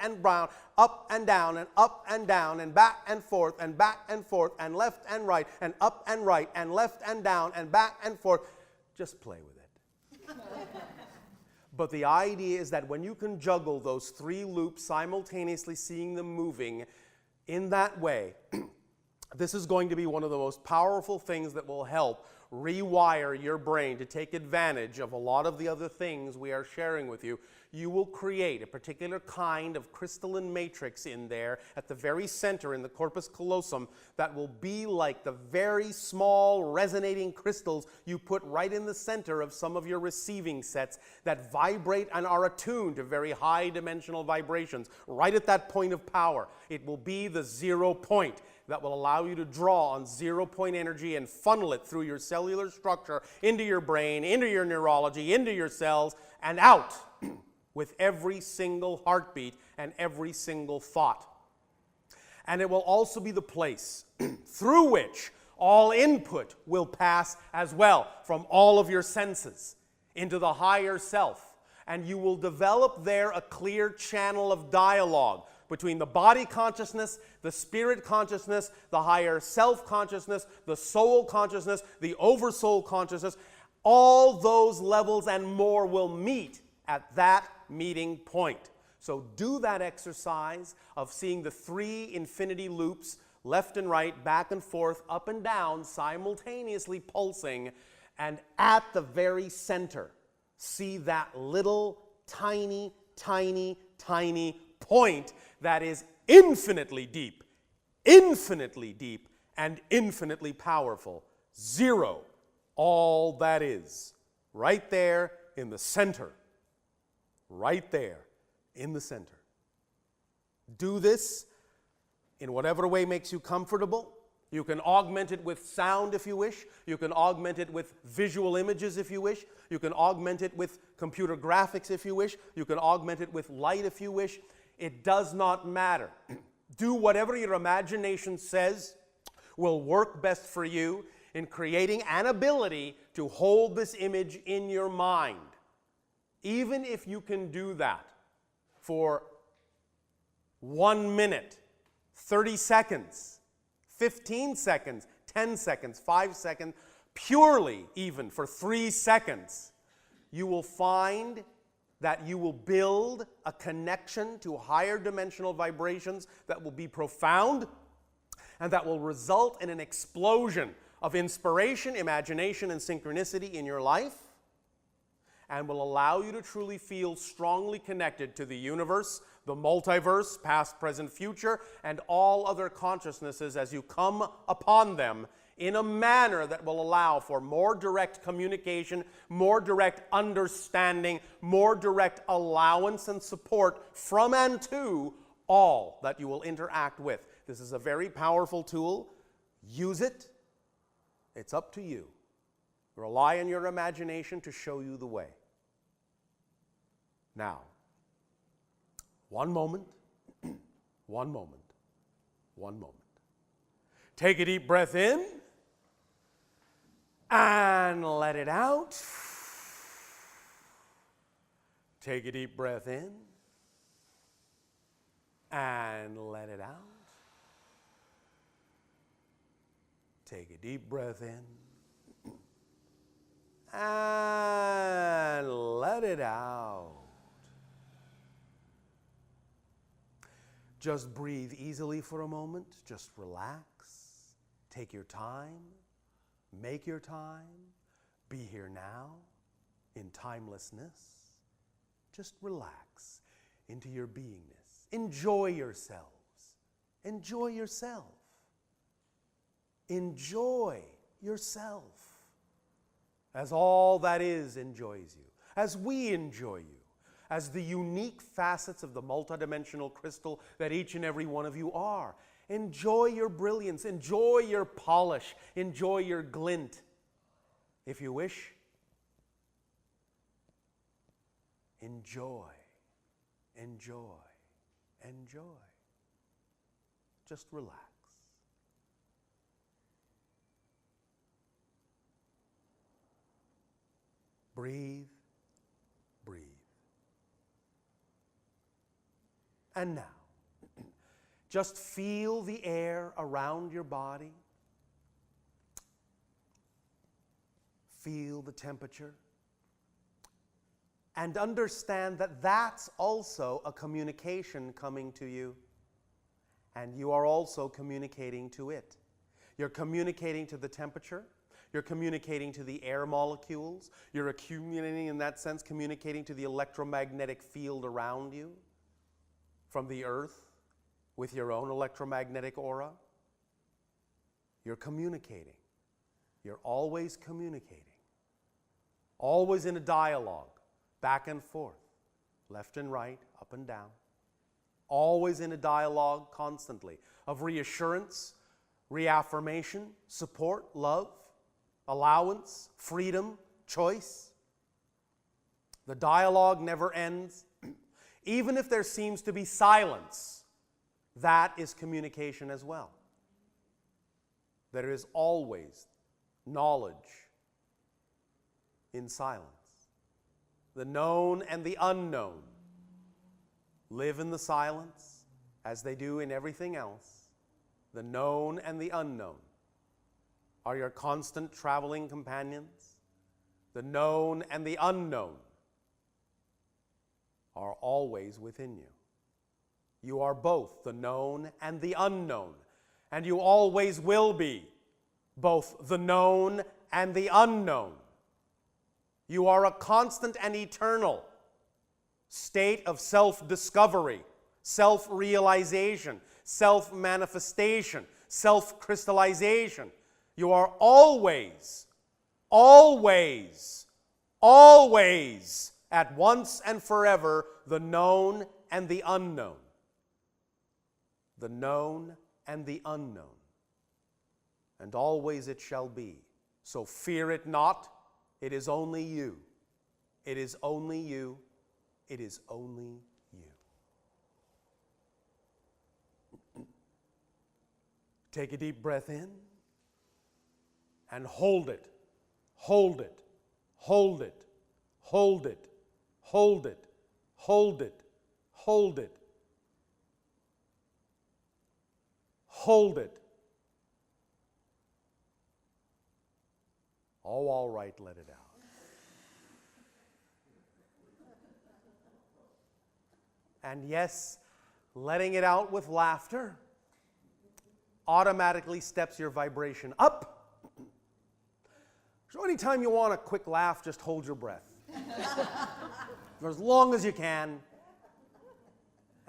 and brown, up and down and back and forth and left and right and up and right and left and down and back and forth. Just play with it. But the idea is that when you can juggle those three loops simultaneously, seeing them moving in that way, this is going to be one of the most powerful things that will help rewire your brain to take advantage of a lot of the other things we are sharing with you. You will create a particular kind of crystalline matrix in there at the very center in the corpus callosum that will be like the very small resonating crystals you put right in the center of some of your receiving sets that vibrate and are attuned to very high dimensional vibrations right at that point of power. It will be the 0 point that will allow you to draw on 0 point energy and funnel it through your cellular structure into your brain, into your neurology, into your cells, and out with every single heartbeat and every single thought. And it will also be the place through which all input will pass as well from all of your senses into the higher self. And you will develop there a clear channel of dialogue between the body consciousness, the spirit consciousness, the higher self consciousness, the soul consciousness, the oversoul consciousness. All those levels and more will meet at that meeting point. So do that exercise of seeing the 3 infinity loops, left and right, back and forth, up and down, simultaneously pulsing, and at the very center, see that little tiny, tiny, tiny point that is infinitely deep, and infinitely powerful. 0, all that is, right there in the center. Right there in the center. Do this in whatever way makes you comfortable. You can augment it with sound if you wish. You can augment it with visual images if you wish. You can augment it with computer graphics if you wish. You can augment it with light if you wish. It does not matter. Do whatever your imagination says will work best for you in creating an ability to hold this image in your mind. Even if you can do that for 1 minute, 30 seconds, 15 seconds, 10 seconds, 5 seconds, purely even for 3 seconds, you will find that you will build a connection to higher dimensional vibrations that will be profound and that will result in an explosion of inspiration, imagination, and synchronicity in your life, and will allow you to truly feel strongly connected to the universe, the multiverse, past, present, future, and all other consciousnesses as you come upon them in a manner that will allow for more direct communication, more direct understanding, more direct allowance and support from and to all that you will interact with. This is a very powerful tool. Use it. It's up to you. Rely on your imagination to show you the way. Now, one moment. Take a deep breath in and let it out. Take a deep breath in and let it out. Take a deep breath in and let it out. Just breathe easily for a moment. Just relax. Take your time. Make your time. Be here now in timelessness. Just relax into your beingness. Enjoy yourselves. Enjoy yourself. Enjoy yourself as all that is enjoys you, as we enjoy you, as the unique facets of the multidimensional crystal that each and every one of you are. Enjoy your brilliance, enjoy your polish, enjoy your glint. If you wish, enjoy, enjoy, enjoy. Just relax. Breathe, breathe. And now, just feel the air around your body. Feel the temperature. And understand that that's also a communication coming to you. And you are also communicating to it. You're communicating to the temperature. You're communicating to the air molecules. You're accumulating, in that sense, communicating to the electromagnetic field around you from the earth with your own electromagnetic aura. You're communicating. You're always communicating. Always in a dialogue, back and forth, left and right, up and down. Always in a dialogue constantly of reassurance, reaffirmation, support, love, allowance, freedom, choice. The dialogue never ends. Even if there seems to be silence, that is communication as well. There is always knowledge in silence. The known and the unknown live in the silence as they do in everything else, the known and the unknown are your constant traveling companions. The known and the unknown are always within you. You are both the known and the unknown, and you always will be both the known and the unknown. You are a constant and eternal state of self-discovery, self-realization, self-manifestation, self-crystallization. You are always, always, always, at once and forever, the known and the unknown. The known and the unknown. And always it shall be. So fear it not. It is only you. It is only you. It is only you. Take a deep breath in and hold it. Hold it. Hold it. Hold it. Hold it. Hold it. Hold it. Hold it. Oh, all right, let it out. And yes, letting it out with laughter automatically steps your vibration up. So anytime you want a quick laugh, just hold your breath. For as long as you can.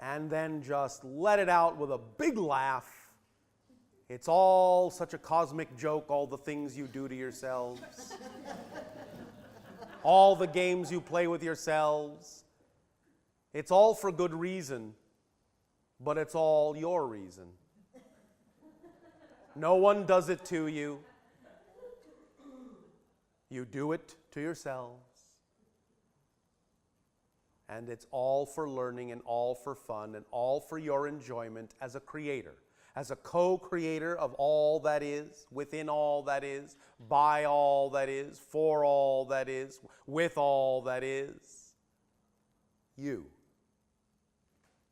And then just let it out with a big laugh. It's all such a cosmic joke, all the things you do to yourselves. All the games you play with yourselves. It's all for good reason, but it's all your reason. No one does it to you. You do it to yourselves. And it's all for learning and all for fun and all for your enjoyment as a creator, as a co-creator of all that is, within all that is, by all that is, for all that is, with all that is. You.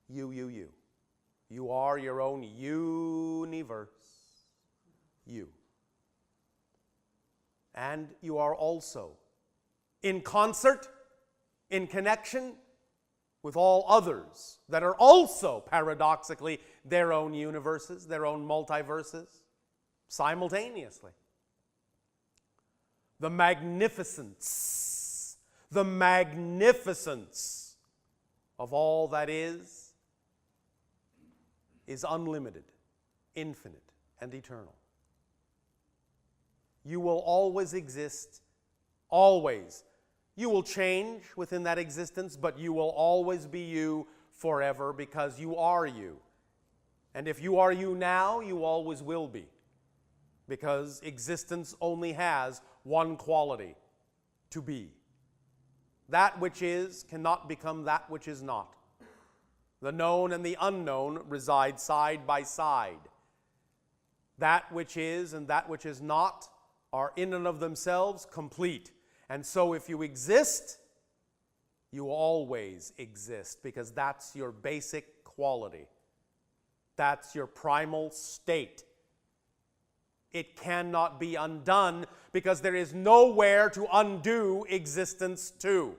You, you, you. You are your own universe. You. And you are also in concert, in connection with all others that are also paradoxically their own universes, their own multiverses, simultaneously. The magnificence of all that is unlimited, infinite, and eternal. You will always exist, always. You will change within that existence, but you will always be you forever because you are you. And if you are you now, you always will be. Because existence only has one quality, to be. That which is cannot become that which is not. The known and the unknown reside side by side. That which is and that which is not are in and of themselves complete. And so if you exist, you always exist because that's your basic quality. That's your primal state. It cannot be undone because there is nowhere to undo existence to.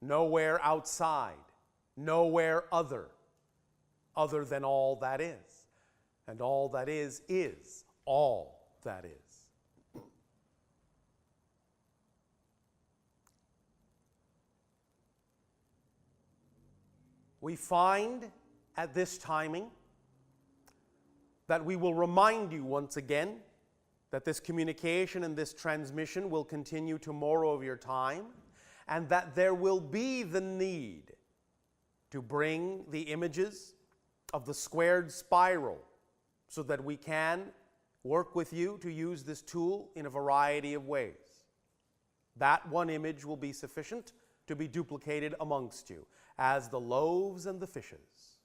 Nowhere outside, nowhere other than all that is. And all that is all that is. We find at this timing that we will remind you once again that this communication and this transmission will continue tomorrow of your time, and that there will be the need to bring the images of the squared spiral so that we can work with you to use this tool in a variety of ways. That one image will be sufficient to be duplicated amongst you as the loaves and the fishes.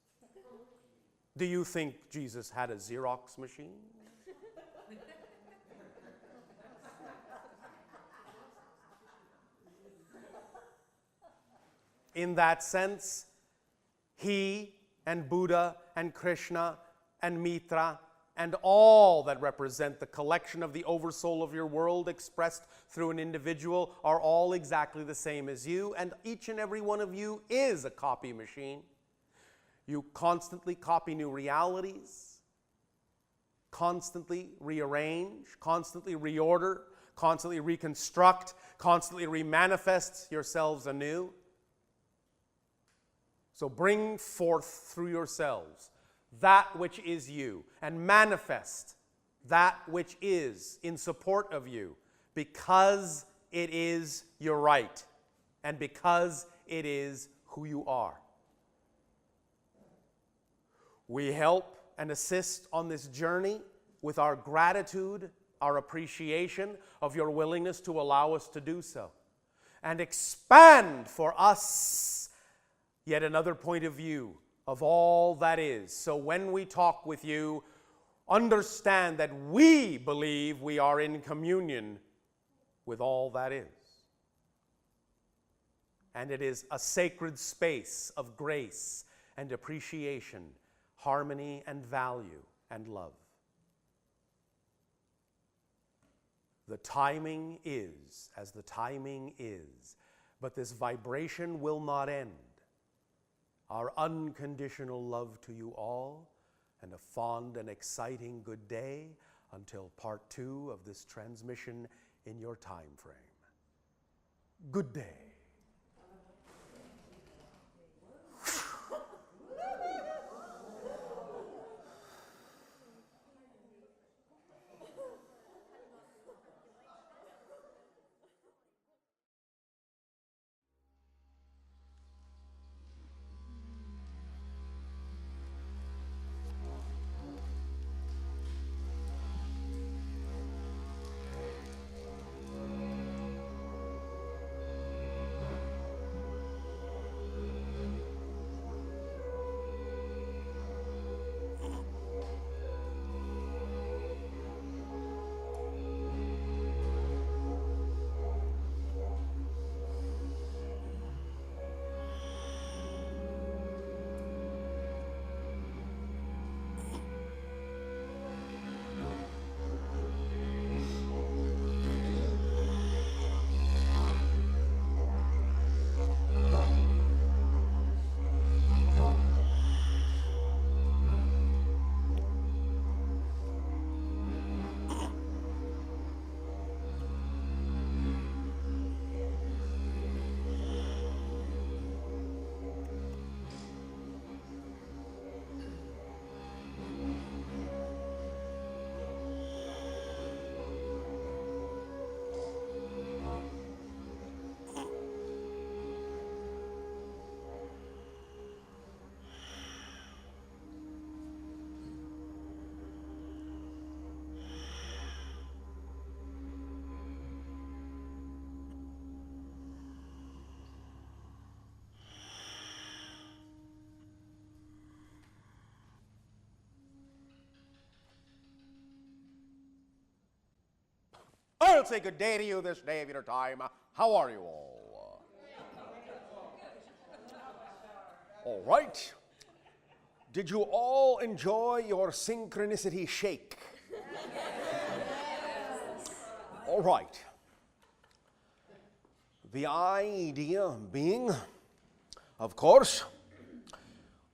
Do you think Jesus had a Xerox machine? in that sense, he and Buddha and Krishna and Mitra and all that represent the collection of the oversoul of your world expressed through an individual are all exactly the same as you, and each and every one of you is a copy machine. You constantly copy new realities, constantly rearrange, constantly reorder, constantly reconstruct, constantly remanifest yourselves anew. So bring forth through yourselves that which is you, and manifest that which is in support of you, because it is your right, and because it is who you are. We help and assist on this journey with our gratitude, our appreciation of your willingness to allow us to do so, and expand for us yet another point of view of all that is. So when we talk with you, understand that we believe we are in communion with all that is. And it is a sacred space of grace and appreciation, harmony and value and love. The timing is as the timing is, but this vibration will not end. Our unconditional love to you all, and a fond and exciting good day until part 2 of this transmission in your time frame. Good day. I'll say good day to you this day of your time. How are you all? All right. Did you all enjoy your synchronicity shake? All right. The idea being, of course,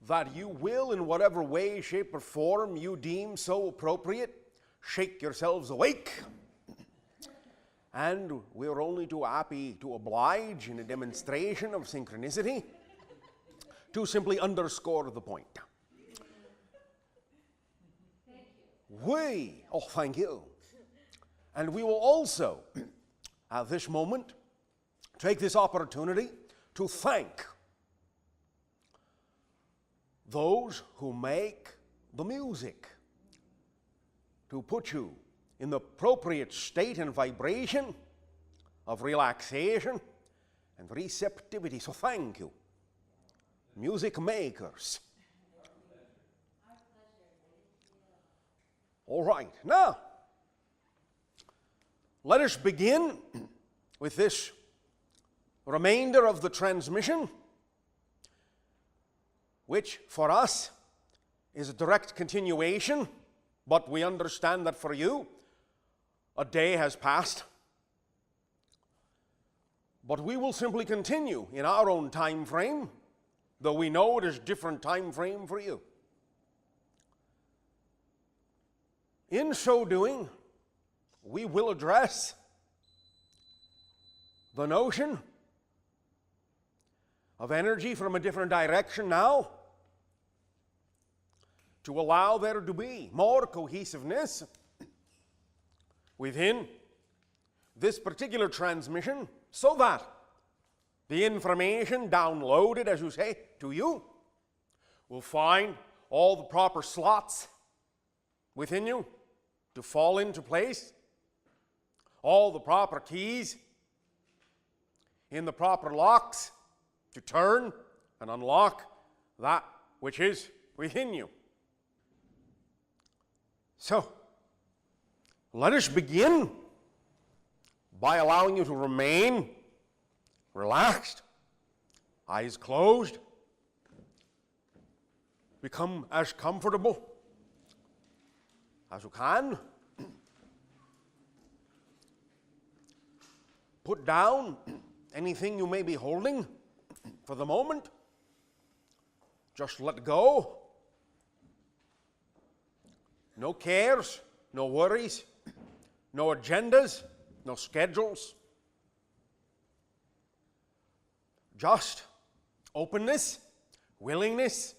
that you will, in whatever way, shape, or form you deem so appropriate, shake yourselves awake. And we're only too happy to oblige in a demonstration of synchronicity to simply underscore the point. Thank you. And we will also, at this moment, take this opportunity to thank those who make the music, to put you in the appropriate state and vibration of relaxation and receptivity. So thank you, music makers. All right, now, let us begin with this remainder of the transmission which for us is a direct continuation, but we understand that for you, a day has passed. But we will simply continue in our own time frame, though we know it is a different time frame for you. In so doing, we will address the notion of energy from a different direction now, to allow there to be more cohesiveness within this particular transmission, so that the information downloaded, as you say, to you will find all the proper slots within you to fall into place, all the proper keys in the proper locks to turn and unlock that which is within you. So, let us begin by allowing you to remain relaxed, eyes closed, become as comfortable as you can. Put down anything you may be holding for the moment. Just let go. No cares, no worries, no agendas, no schedules. Just openness, willingness,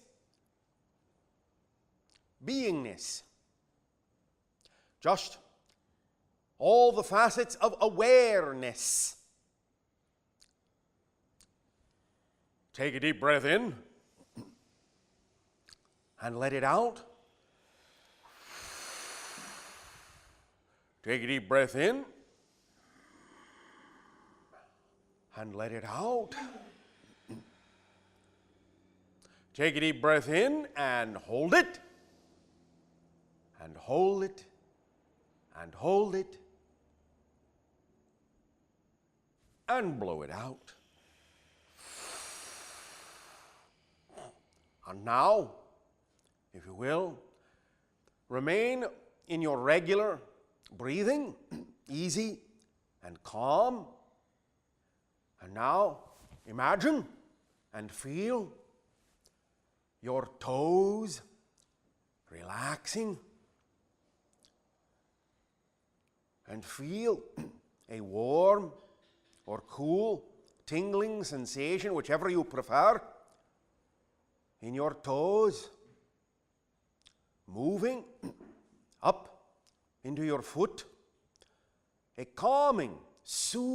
beingness. Just all the facets of awareness. Take a deep breath in and let it out. Take a deep breath in and let it out. Take a deep breath in and hold it, and hold it, and hold it, and blow it out. And now, if you will, remain in your regular breathing, easy and calm. And now, imagine and feel your toes relaxing, and feel a warm or cool, tingling sensation, whichever you prefer, in your toes, moving up into your foot, a calming, soothing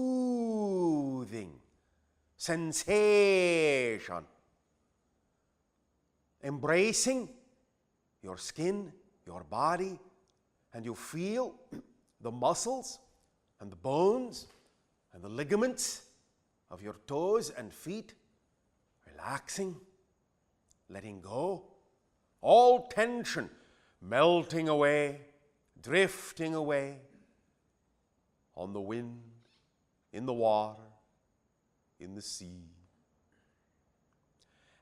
sensation, embracing your skin, your body, and you feel the muscles and the bones and the ligaments of your toes and feet relaxing, letting go, all tension melting away, drifting away on the wind, in the water, in the sea.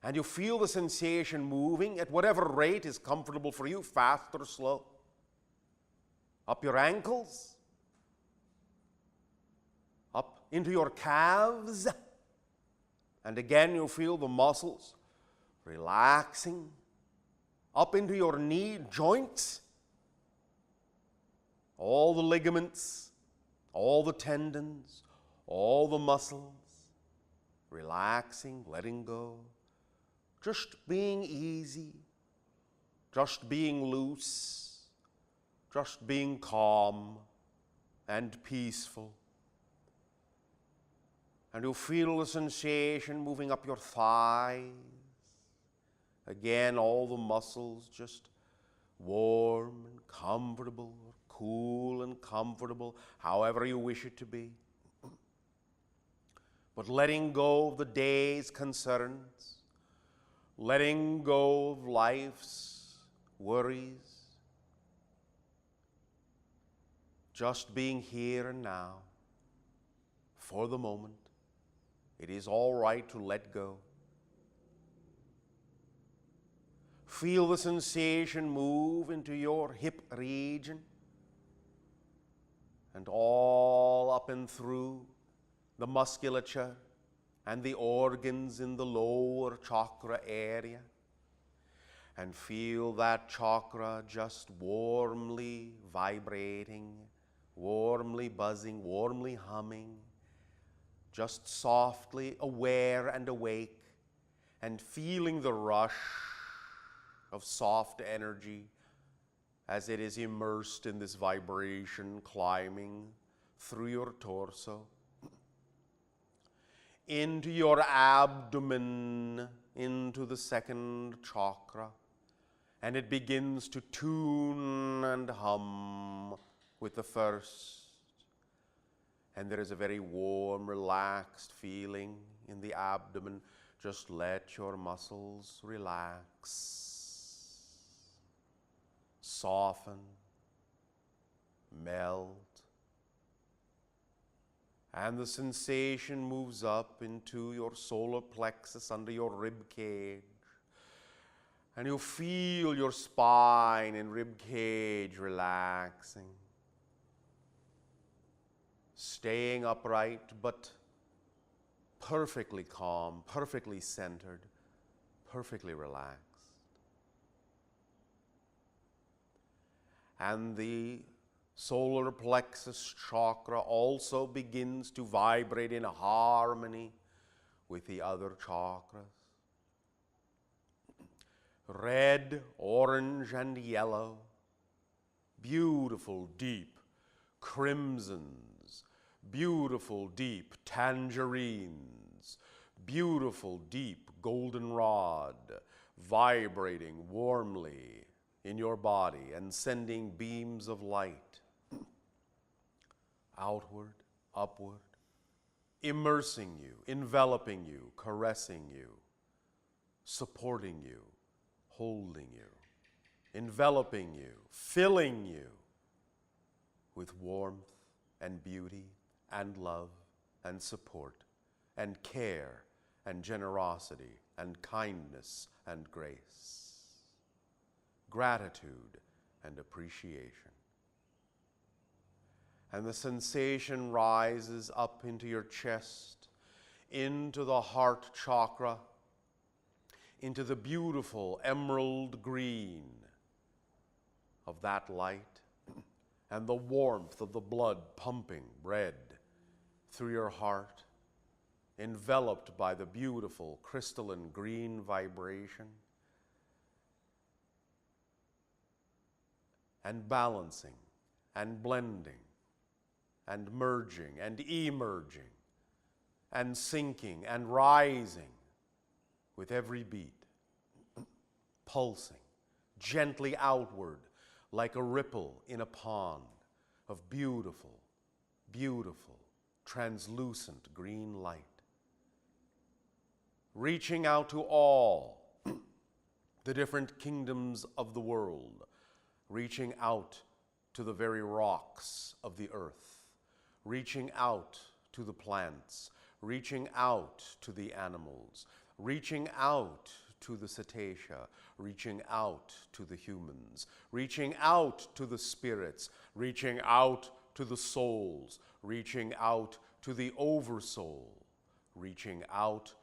And you feel the sensation moving at whatever rate is comfortable for you, fast or slow, up your ankles, up into your calves, and again you feel the muscles relaxing, up into your knee joints, all the ligaments, all the tendons, all the muscles, relaxing, letting go, just being easy, just being loose, just being calm and peaceful. And you feel the sensation moving up your thighs. Again, all the muscles just warm and comfortable, or cool and comfortable, however you wish it to be. But letting go of the day's concerns, letting go of life's worries, just being here and now, for the moment. It is all right to let go. Feel the sensation move into your hip region and all up and through the musculature and the organs in the lower chakra area. And feel that chakra just warmly vibrating, warmly buzzing, warmly humming, just softly aware and awake, and feeling the rush of soft energy as it is immersed in this vibration climbing through your torso, into your abdomen, into the second chakra, and it begins to tune and hum with the first. And there is a very warm, relaxed feeling in the abdomen. Just let your muscles relax, soften, melt. And the sensation moves up into your solar plexus under your rib cage. And you feel your spine and rib cage relaxing, staying upright, but perfectly calm, perfectly centered, perfectly relaxed. And the solar plexus chakra also begins to vibrate in harmony with the other chakras. Red, orange, and yellow, beautiful, deep crimsons, beautiful, deep tangerines, beautiful, deep goldenrod, vibrating warmly in your body and sending beams of light outward, upward, immersing you, enveloping you, caressing you, supporting you, holding you, enveloping you, filling you with warmth and beauty and love and support and care and generosity and kindness and grace, gratitude and appreciation. And the sensation rises up into your chest, into the heart chakra, into the beautiful emerald green of that light, and the warmth of the blood pumping red through your heart, enveloped by the beautiful crystalline green vibration, and balancing and blending and merging and emerging and sinking and rising with every beat, pulsing gently outward like a ripple in a pond of beautiful, beautiful, translucent green light, reaching out to all the different kingdoms of the world, reaching out to the very rocks of the earth, reaching out to the plants, reaching out to the animals, reaching out to the cetacea, reaching out to the humans, reaching out to the spirits, reaching out to the souls, reaching out to the oversoul, reaching out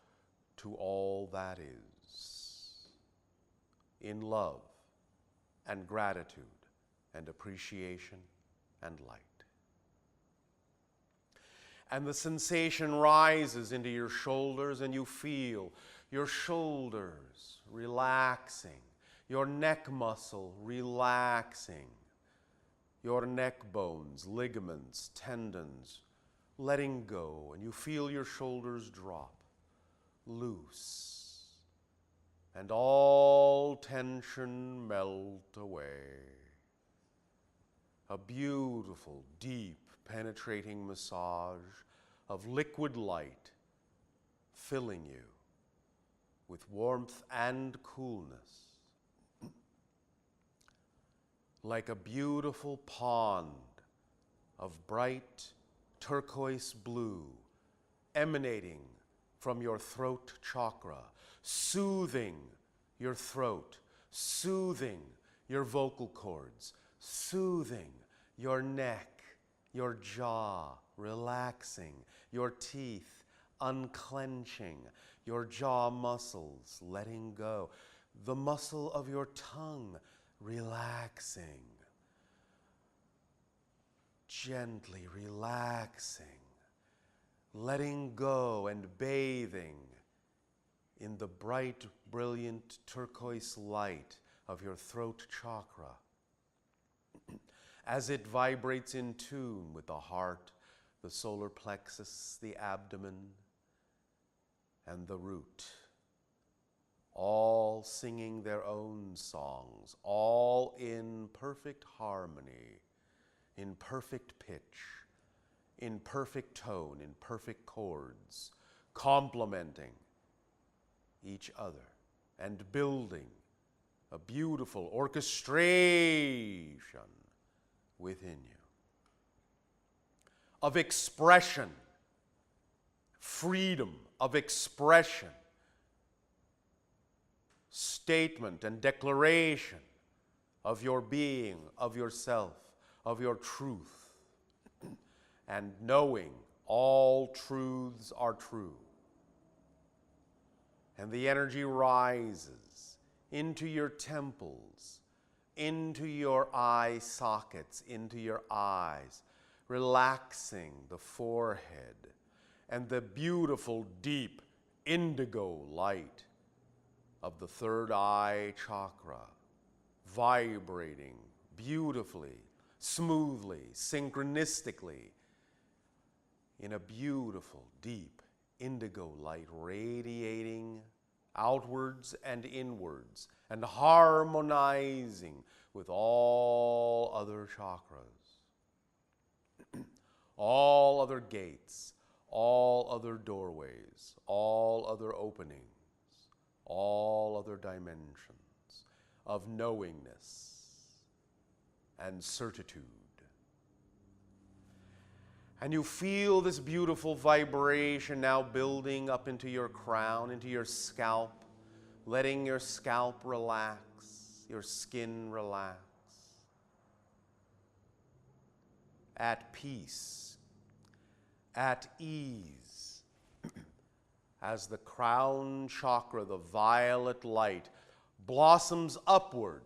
to all that is, in love and gratitude and appreciation and light. And the sensation rises into your shoulders, and you feel your shoulders relaxing, your neck muscle relaxing, your neck bones, ligaments, tendons letting go, and you feel your shoulders drop, loose, and all tension melt away. A beautiful, deep, penetrating massage of liquid light filling you with warmth and coolness, like a beautiful pond of bright turquoise blue emanating from your throat chakra, soothing your throat, soothing your vocal cords, soothing your neck, your jaw, relaxing your teeth, unclenching your jaw muscles, letting go, the muscle of your tongue, relaxing, gently relaxing, letting go and bathing in the bright, brilliant turquoise light of your throat chakra as it vibrates in tune with the heart, the solar plexus, the abdomen, and the root, all singing their own songs, all in perfect harmony, in perfect pitch, in perfect tone, in perfect chords, complementing each other and building a beautiful orchestration within you of expression, freedom of expression, statement and declaration of your being, of yourself, of your truth, and knowing all truths are true. And the energy rises into your temples, into your eye sockets, into your eyes, relaxing the forehead and the beautiful, deep indigo light of the third eye chakra, vibrating beautifully, smoothly, synchronistically, in a beautiful, deep indigo light radiating outwards and inwards and harmonizing with all other chakras, all other gates, all other doorways, all other openings, all other dimensions of knowingness and certitude. And you feel this beautiful vibration now building up into your crown, into your scalp, letting your scalp relax, your skin relax. At peace, at ease, as the crown chakra, the violet light, blossoms upward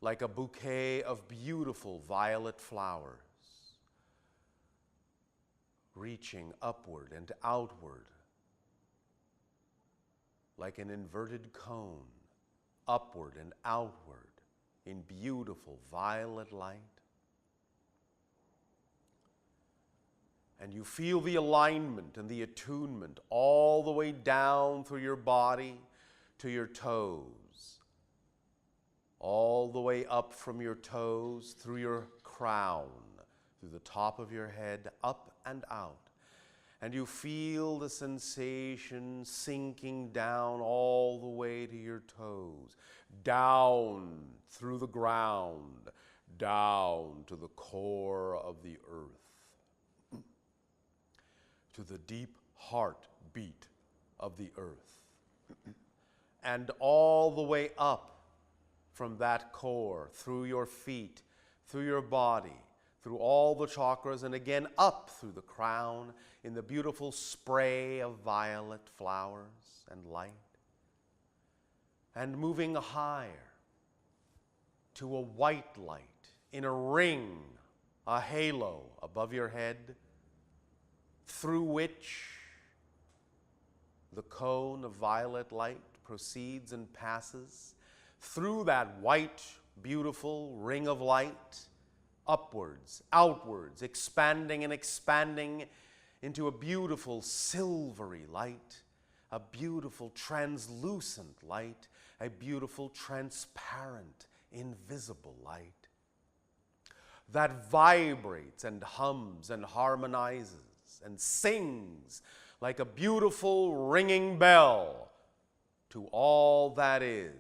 like a bouquet of beautiful violet flowers, reaching upward and outward like an inverted cone, upward and outward in beautiful violet light. And you feel the alignment and the attunement all the way down through your body to your toes, all the way up from your toes through your crown, through the top of your head, up and out. And you feel the sensation sinking down all the way to your toes, down through the ground, down to the core of the earth, to the deep heartbeat of the earth, and all the way up from that core, through your feet, through your body, through all the chakras, and again up through the crown in the beautiful spray of violet flowers and light, and moving higher to a white light in a ring, a halo above your head, through which the cone of violet light proceeds and passes through that white, beautiful ring of light, upwards, outwards, expanding and expanding into a beautiful silvery light, a beautiful translucent light, a beautiful transparent, invisible light that vibrates and hums and harmonizes and sings like a beautiful ringing bell to all that is,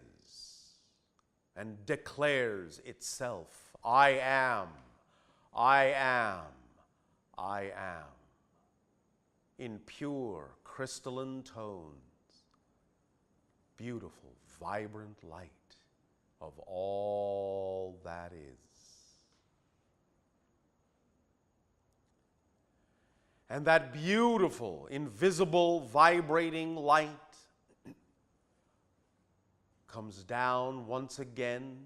and declares itself, I am, I am, I am, in pure crystalline tones, beautiful, vibrant light of all that is. And that beautiful, invisible, vibrating light comes down once again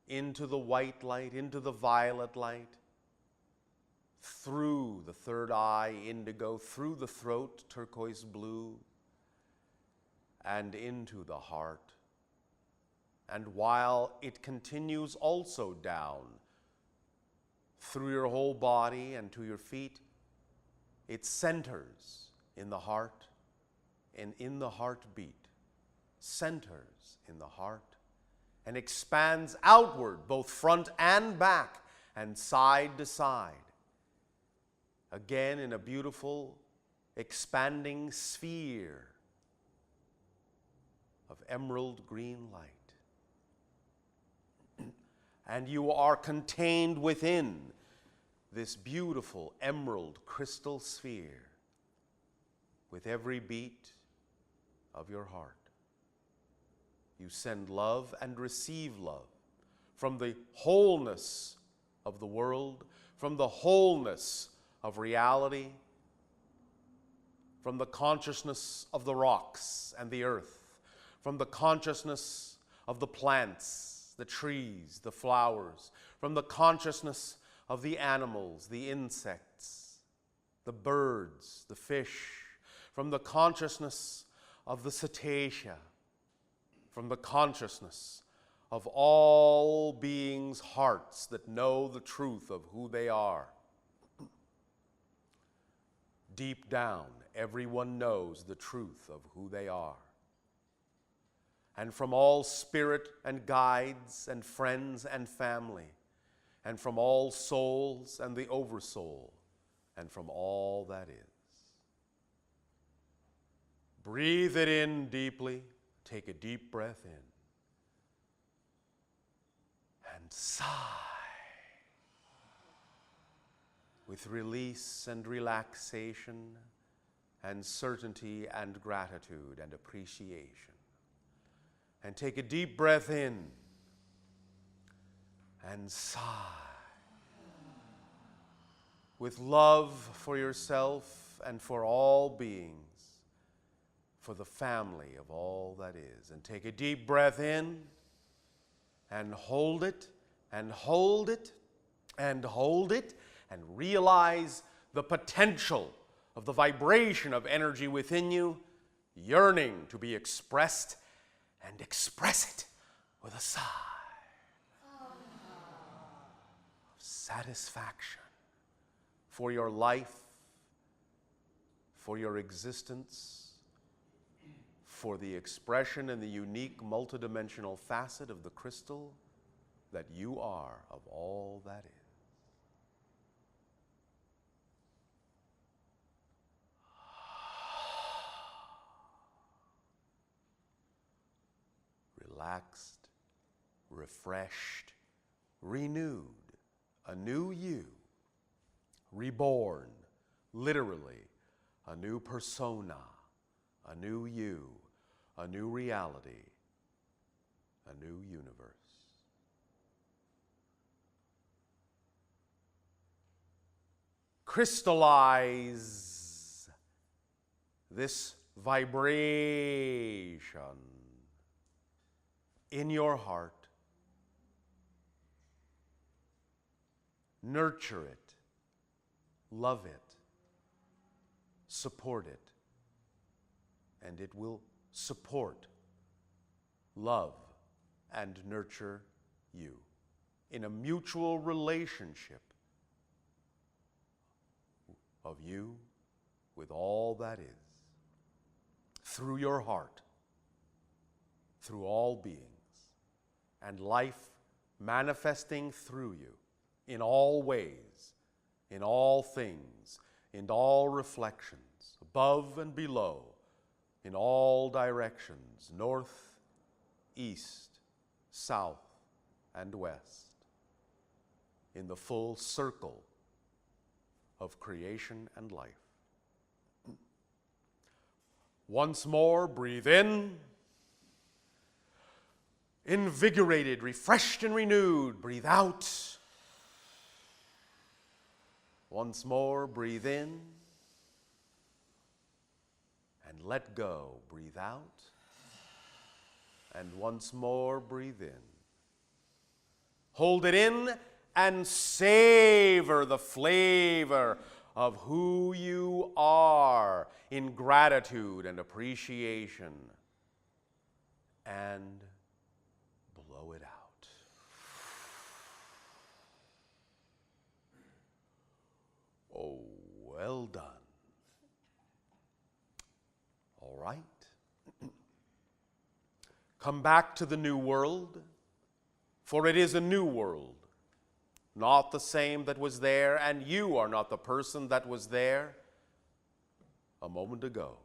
into the white light, into the violet light, through the third eye, indigo, through the throat, turquoise blue, and into the heart. And while it continues also down through your whole body and to your feet, it centers in the heart and in the heartbeat, centers in the heart, and expands outward, both front and back, and side to side. Again, in a beautiful, expanding sphere of emerald green light. And you are contained within this beautiful emerald crystal sphere with every beat of your heart. You send love and receive love from the wholeness of the world, from the wholeness of reality, from the consciousness of the rocks and the earth, from the consciousness of the plants, the trees, the flowers, from the consciousness of the animals, the insects, the birds, the fish, from the consciousness of the cetacea, from the consciousness of all beings' hearts that know the truth of who they are. Deep down, everyone knows the truth of who they are. And from all spirit and guides and friends and family, and from all souls and the oversoul, and from all that is. Breathe it in deeply. Take a deep breath in. And sigh. With release and relaxation and certainty and gratitude and appreciation. And take a deep breath in and sigh. With love for yourself and for all beings, for the family of all that is. And take a deep breath in and hold it and hold it and hold it and realize the potential of the vibration of energy within you, yearning to be expressed, and express it with a sigh of satisfaction for your life, for your existence, for the expression and the unique multidimensional facet of the crystal that you are of all that is. Relaxed, refreshed, renewed, a new you, reborn, literally, a new persona, a new you, a new reality, a new universe. Crystallize this vibration in your heart. Nurture it, love it, support it, and it will support, love, and nurture you in a mutual relationship of you with all that is, through your heart, through all beings, and life manifesting through you in all ways, in all things, in all reflections, above and below, in all directions, north, east, south, and west, in the full circle of creation and life. Once more, breathe in. invigorated, refreshed, and renewed. Breathe out. Once more, breathe in. And let go. Breathe out. And once more, breathe in. Hold it in and savor the flavor of who you are in gratitude and appreciation. And blow it out. Oh, well done. All right. Come back to the new world, for it is a new world, not the same that was there, and you are not the person that was there a moment ago.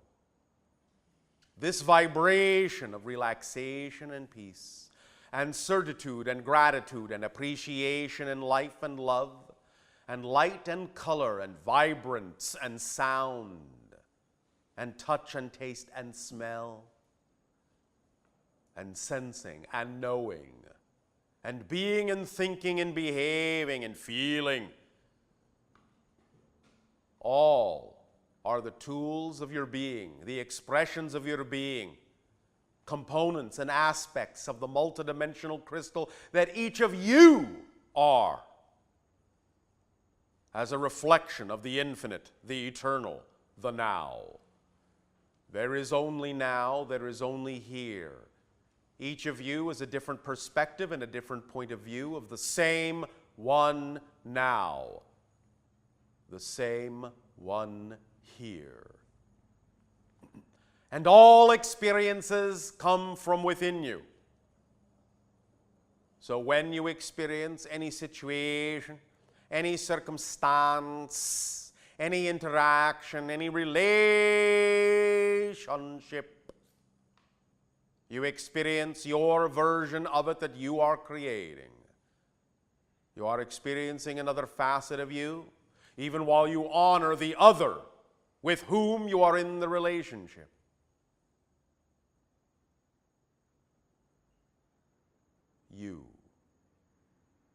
This vibration of relaxation and peace, and certitude and gratitude and appreciation and life and love, and light and color and vibrance and sound, and touch and taste and smell, and sensing and knowing, and being and thinking and behaving and feeling. All are the tools of your being, the expressions of your being, components and aspects of the multidimensional crystal that each of you are, as a reflection of the infinite, the eternal, the now. There is only now, there is only here. Each of you is a different perspective and a different point of view of the same one now, the same one here. And all experiences come from within you. So when you experience any situation, any circumstance, any interaction, any relationship, you experience your version of it that you are creating. You are experiencing another facet of you, even while you honor the other with whom you are in the relationship. You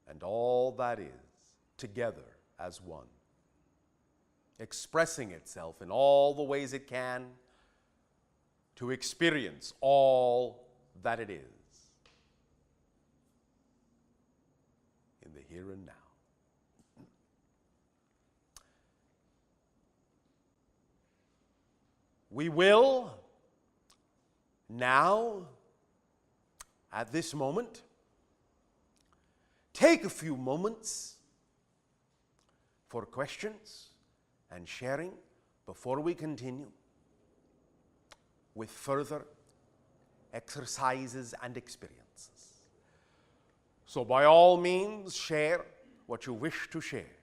and all that is together as one, expressing itself in all the ways it can to experience all that it is in the here and now. We will now, at this moment, take a few moments for questions and sharing before we continue with further exercises and experiences. So by all means, share what you wish to share.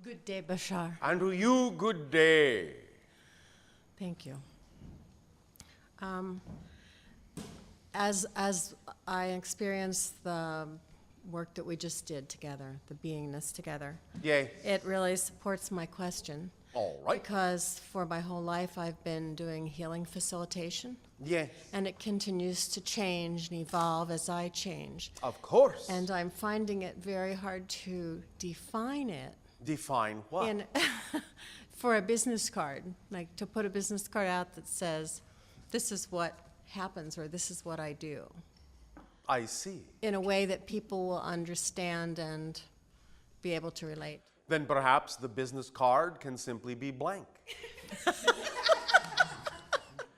Good day, Bashar. And to you, good day. Thank you. As I experience the work that we just did together, the beingness together, Yay. it really supports my question. All right. Because for my whole life, I've been doing healing facilitation, Yes. and it continues to change and evolve as I change. Of course. And I'm finding it very hard to define it Define what? in for a business card, like to put a business card out that says, this is what happens, or this is what I do, I see. in a way that people will understand and be able to relate. Then perhaps the business card can simply be blank.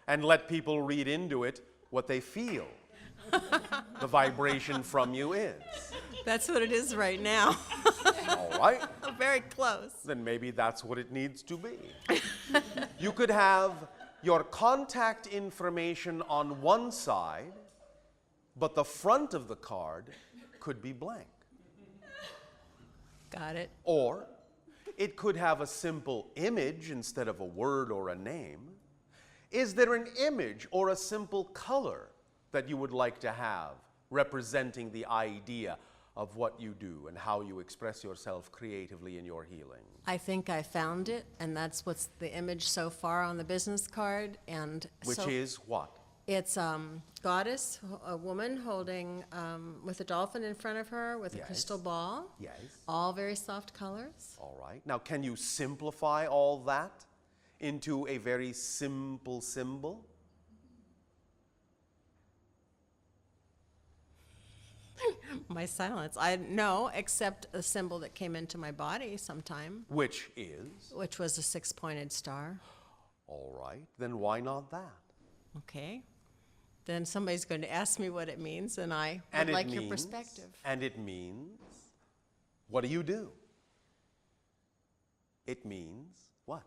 And let people read into it what they feel the vibration from you is. That's what it is right now. All right? Very close. Then maybe that's what it needs to be. You could have your contact information on one side, but the front of the card could be blank. Got it. Or it could have a simple image instead of a word or a name. Is there an image or a simple color that you would like to have representing the idea of what you do and how you express yourself creatively in your healing? I think I found it, and that's what's the image so far on the business card. And Which so is what? it's goddess, a woman holding with a dolphin in front of her with Yes. a crystal ball. Yes. All very soft colors. All right. Now, can you simplify all that into a very simple symbol? My silence. I know, except a symbol that came into my body sometime, Which is? which was a 6-pointed star. All right. Then why not that? Okay. Then somebody's going to ask me what it means, and I would And it like means, your perspective. And it means, what do? It means what?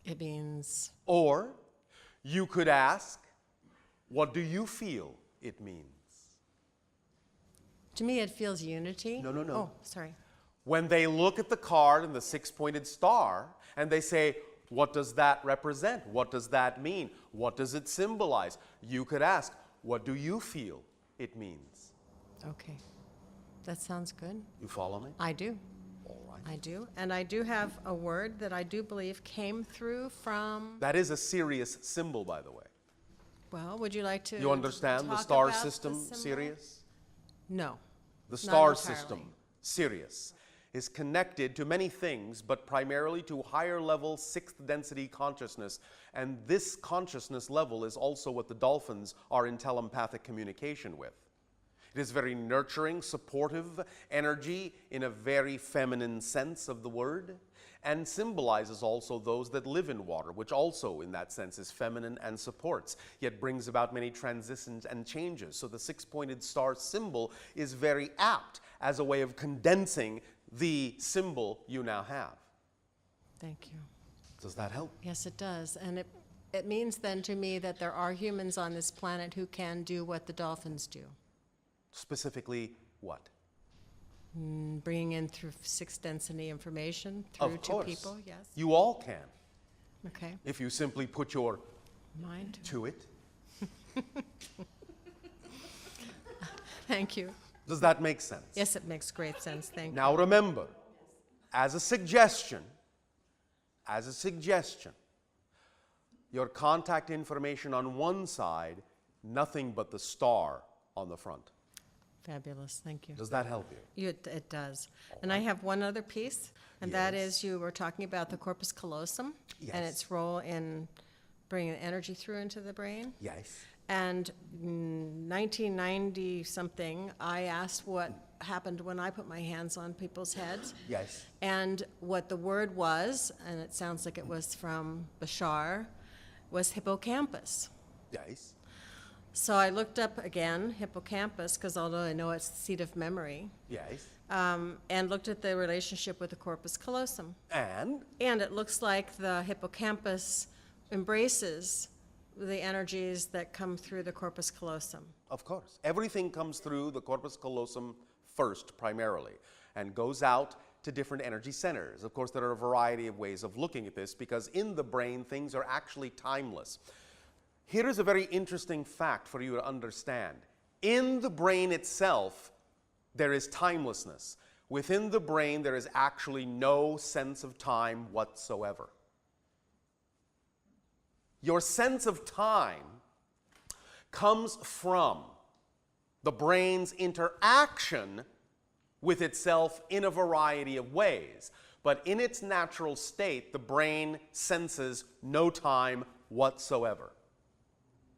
It means Or you could ask, what do you feel it means? to me, it feels unity. No, no, no. Oh, sorry. When they look at the card and the 6-pointed star and they say, what does that represent? What does that mean? What does it symbolize? You could ask, what do you feel it means? Okay. That sounds good. You follow me? I do. All right. I do. And I do have a word that I do believe came through from, That is a serious symbol, by the way. well, would you like to You understand the talk star about the system, symbol? Sirius? No. The Not star entirely. system, Sirius, is connected to many things, but primarily to higher level 6th density consciousness. And this consciousness level is also what the dolphins are in telepathic communication with. It is very nurturing, supportive energy in a very feminine sense of the word, and symbolizes also those that live in water, which also in that sense is feminine and supports, yet brings about many transitions and changes. So the 6-pointed star symbol is very apt as a way of condensing the symbol you now have. Thank you. Does that help? Yes, it does. And it means then to me that there are humans on this planet who can do what the dolphins do. Specifically, what? Bringing in through 6th density information through Of to course. people, yes. You all can, Okay. if you simply put your Mind. to it. Thank you. Does that make sense? Yes, it makes great sense. Thank you. Now remember, as a suggestion, your contact information on one side, nothing but the star on the front. Fabulous. Thank you. Does that help you? It does. And I have one other piece, and that Yes. is you were talking about the corpus callosum and Yes. its role in bringing energy through into the brain. Yes. And 1990 something, I asked what happened when I put my hands on people's heads. Yes. And what the word was, and it sounds like it was from Bashar, was hippocampus. Yes. So I looked up again, hippocampus, because although I know it's the seat of memory, Yes. and looked at the relationship with the corpus callosum. And And it looks like the hippocampus embraces the energies that come through the corpus callosum. of course, everything comes through the corpus callosum first, primarily, and goes out to different energy centers. Of course, there are a variety of ways of looking at this because in the brain, things are actually timeless. Here is a very interesting fact for you to understand. In the brain itself, there is timelessness. Within the brain, there is actually no sense of time whatsoever. Your sense of time comes from the brain's interaction with itself in a variety of ways. But in its natural state, the brain senses no time whatsoever.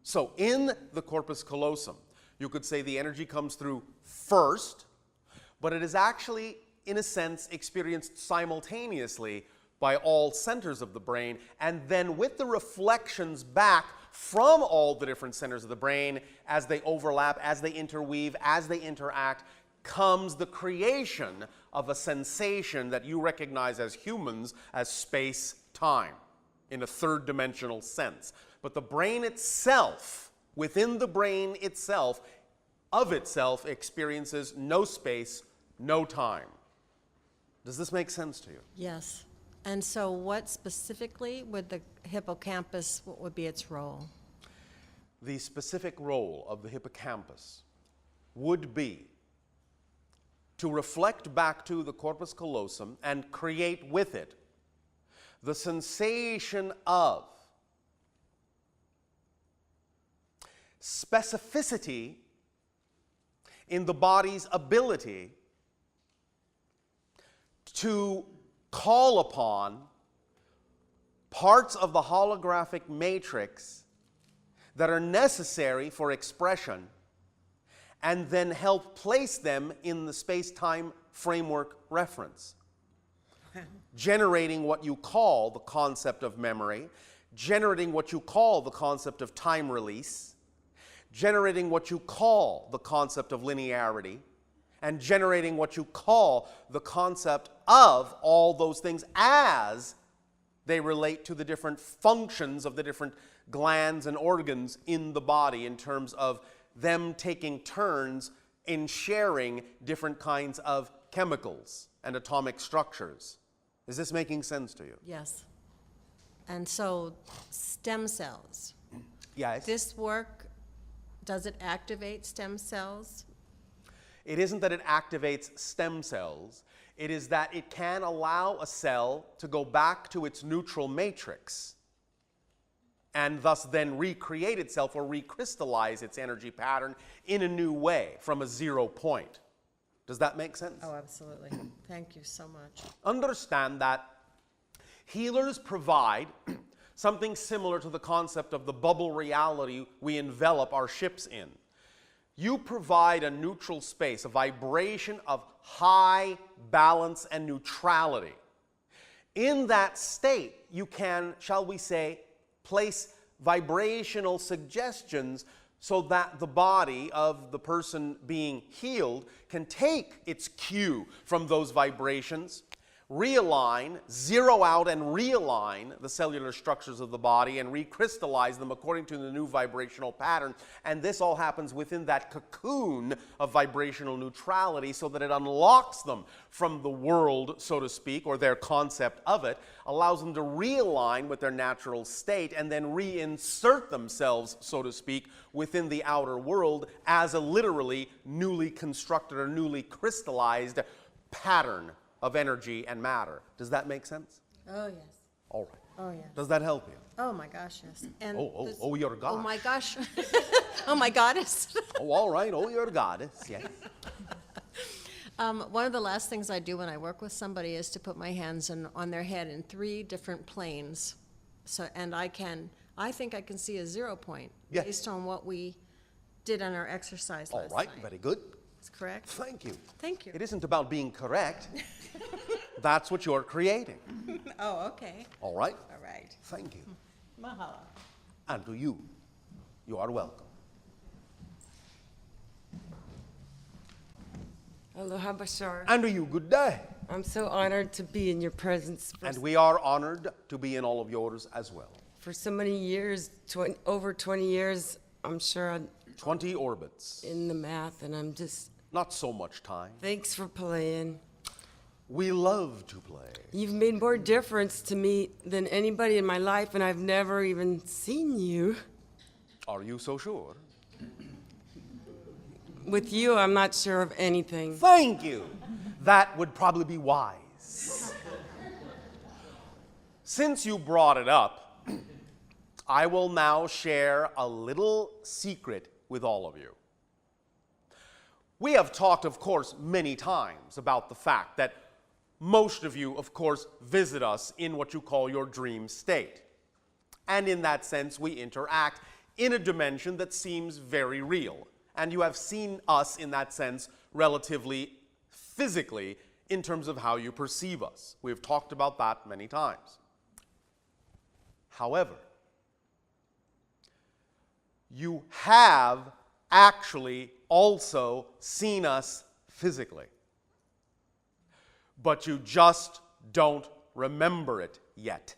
So in the corpus callosum, you could say the energy comes through first, but it is actually, in a sense, experienced simultaneously by all centers of the brain, and then with the reflections back from all the different centers of the brain, as they overlap, as they interweave, as they interact, comes the creation of a sensation that you recognize as humans as space-time, in a third-dimensional sense. But the brain itself, within the brain itself, of itself, experiences no space, no time. Does this make sense to you? Yes. And so what specifically would the hippocampus, what would be its role? The specific role of the hippocampus would be to reflect back to the corpus callosum and create with it the sensation of specificity in the body's ability to call upon parts of the holographic matrix that are necessary for expression and then help place them in the space-time framework reference, generating what you call the concept of memory, generating what you call the concept of time release, generating what you call the concept of linearity, and generating what you call the concept of all those things as they relate to the different functions of the different glands and organs in the body in terms of them taking turns in sharing different kinds of chemicals and atomic structures. Is this making sense to you? Yes. And so stem cells. Yes. This work, does it activate stem cells? It isn't that it activates stem cells. It is that it can allow a cell to go back to its neutral matrix and thus then recreate itself or recrystallize its energy pattern in a new way from a 0 point. Does that make sense? Oh, absolutely. Thank you so much. Understand that healers provide something similar to the concept of the bubble reality we envelop our ships in. You provide a neutral space, a vibration of high balance and neutrality. In that state, you can, shall we say, place vibrational suggestions so that the body of the person being healed can take its cue from those vibrations, realign, zero out and realign the cellular structures of the body and recrystallize them according to the new vibrational pattern. And this all happens within that cocoon of vibrational neutrality so that it unlocks them from the world, so to speak, or their concept of it, allows them to realign with their natural state and then reinsert themselves, so to speak, within the outer world as a literally newly constructed or newly crystallized pattern of energy and matter. Does that make sense? Oh, yes. All right. Oh, yes. Does that help you? Oh, my gosh, yes. And this- Your gosh. Oh, my gosh. Oh, my goddess. Oh, all right. Oh, your goddess. Yes. One of the last things I do when I work with somebody is to put my hands on their head in 3 different planes. So, and I think I can see a 0 point Yes. based on what we did on our exercise All last right. night. Very good. That's correct? Thank you. Thank you. It isn't about being correct. That's what you're creating. Oh, okay. All right. All right. Thank you. Mahalo. And to you, you are welcome. Aloha, Bashar. And to you, good day. I'm so honored to be in your presence And we are honored to be in all of yours as well. for so many years, over 20 years. I'm sure I'm 20 orbits. in the math, and I'm just, Not so much time. thanks for playing. We love to play. You've made more difference to me than anybody in my life, and I've never even seen you. Are you so sure? With you, I'm not sure of anything. Thank you. That would probably be wise. Since you brought it up, I will now share a little secret with all of you. We have talked, of course, many times about the fact that most of you, of course, visit us in what you call your dream state. And in that sense, we interact in a dimension that seems very real. And you have seen us in that sense relatively physically in terms of how you perceive us. We've talked about that many times. However, you have actually also seen us physically, but you just don't remember it yet.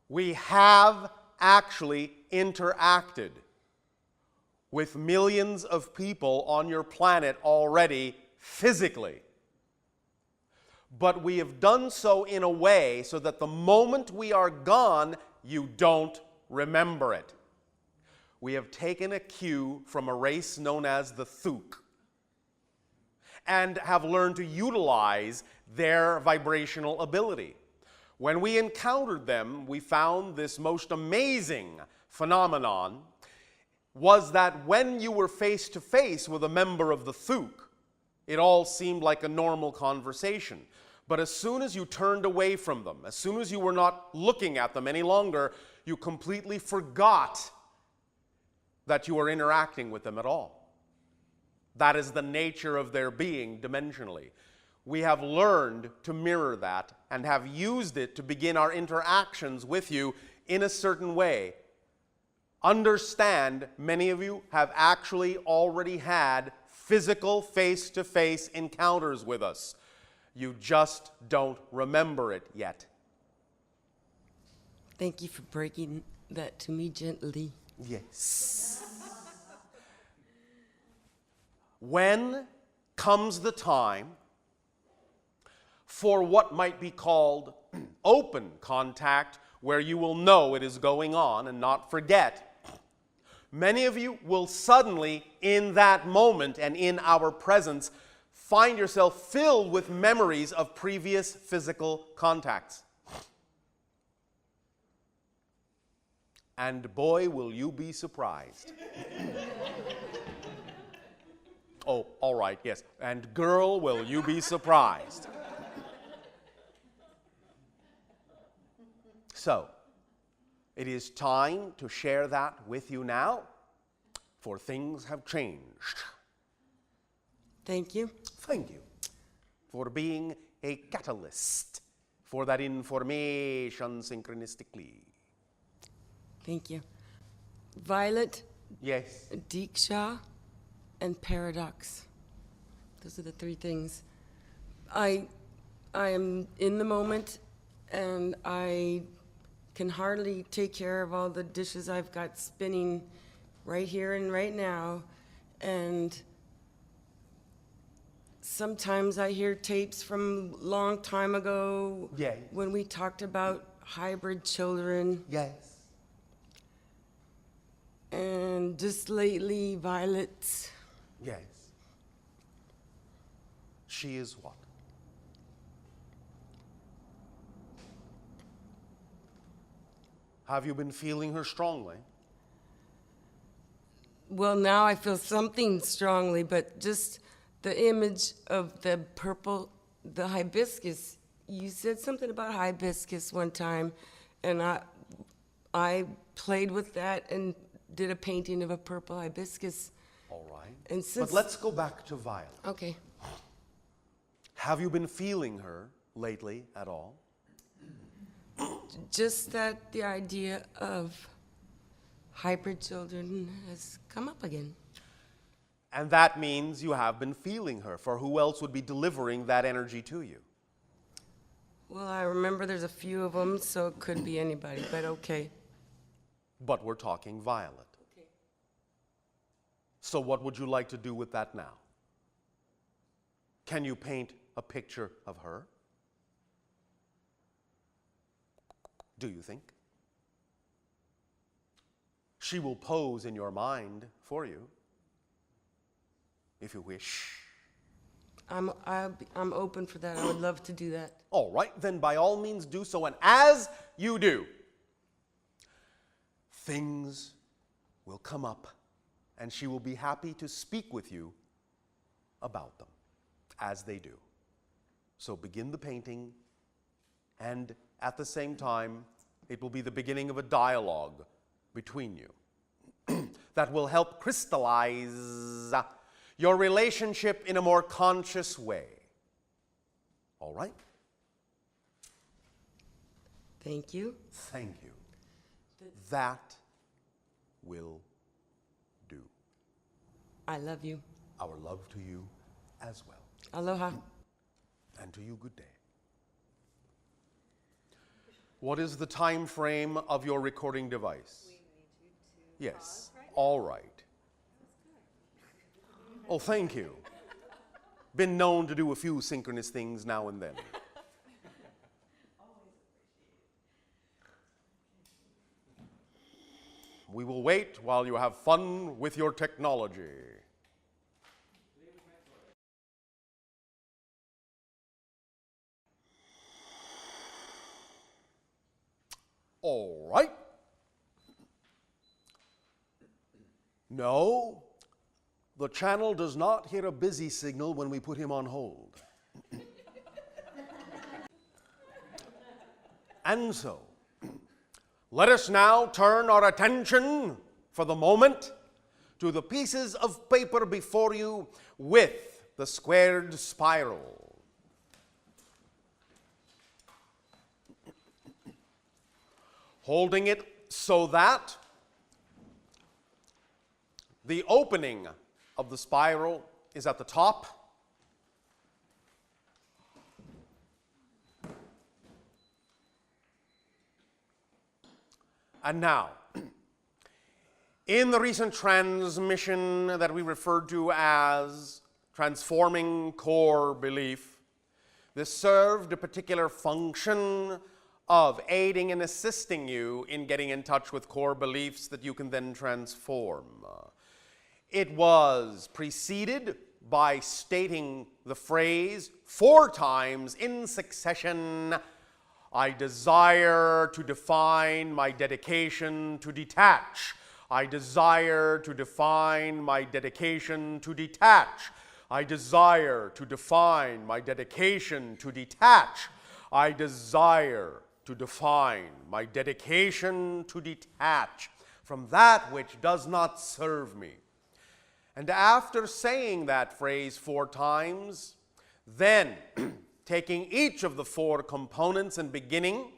We have actually interacted with millions of people on your planet already physically. But we have done so in a way so that the moment we are gone, you don't remember it. We have taken a cue from a race known as the Thuk and have learned to utilize their vibrational ability. When we encountered them, we found this most amazing phenomenon was that when you were face to face with a member of the Thuk, it all seemed like a normal conversation. But as soon as you turned away from them, as soon as you were not looking at them any longer, you completely forgot that you were interacting with them at all. That is the nature of their being dimensionally. We have learned to mirror that and have used it to begin our interactions with you in a certain way. Understand, many of you have actually already had physical face-to-face encounters with us. You just don't remember it yet. Thank you for breaking that to me gently. Yes. When comes the time for what might be called open contact, where you will know it is going on and not forget, many of you will suddenly, in that moment and in our presence, find yourself filled with memories of previous physical contacts. And boy, will you be surprised. Oh, all right, yes. And girl, will you be surprised. So, it is time to share that with you now, for things have changed. Thank you. Thank you for being a catalyst for that information synchronistically. Thank you. Violet, Yes. Diksha, and Paradox. Those are the three things. I am in the moment, and I can hardly take care of all the dishes I've got spinning right here and right now. And sometimes I hear tapes from a long time ago Yes. when we talked about hybrid children. Yes. And just lately, Violet. Yes. She is what? Have you been feeling her strongly? Well, now I feel something strongly, but just the image of the purple, the hibiscus. You said something about hibiscus one time, and I played with that and did a painting of a purple hibiscus. All right. And since But let's go back to Violet. Okay. Have you been feeling her lately at all? Just that the idea of hybrid children has come up again. And that means you have been feeling her, for who else would be delivering that energy to you? Well, I remember there's a few of them, so it could be anybody, but okay. But we're talking Violet. Okay. So what would you like to do with that now? Can you paint a picture of her? Do you think? She will pose in your mind for you, if you wish. I'm open for that. I would love to do that. All right, then by all means do so. And as you do, things will come up, and she will be happy to speak with you about them, as they do. So begin the painting, and at the same time, it will be the beginning of a dialogue between you that will help crystallize your relationship in a more conscious way. All right? Thank you. Thank you. That will do. I love you. Our love to you as well. Aloha. And to you, good day. What is the time frame of your recording device? Yes. All right. Oh, thank you. Been known to do a few synchronous things now and then. We will wait while you have fun with your technology. All right. No, the channel does not hear a busy signal when we put him on hold. And so, let us now turn our attention for the moment to the pieces of paper before you with the squared spiral. Holding it so that the opening of the spiral is at the top. And now, in the recent transmission that we referred to as transforming core belief, this served a particular function of aiding and assisting you in getting in touch with core beliefs that you can then transform. It was preceded by stating the phrase 4 times in succession, I desire to define my dedication to detach. I desire to define my dedication to detach. I desire to define my dedication to detach. I desire to define my dedication to detach from that which does not serve me. And after saying that phrase 4 times, then taking each of the 4 components and beginning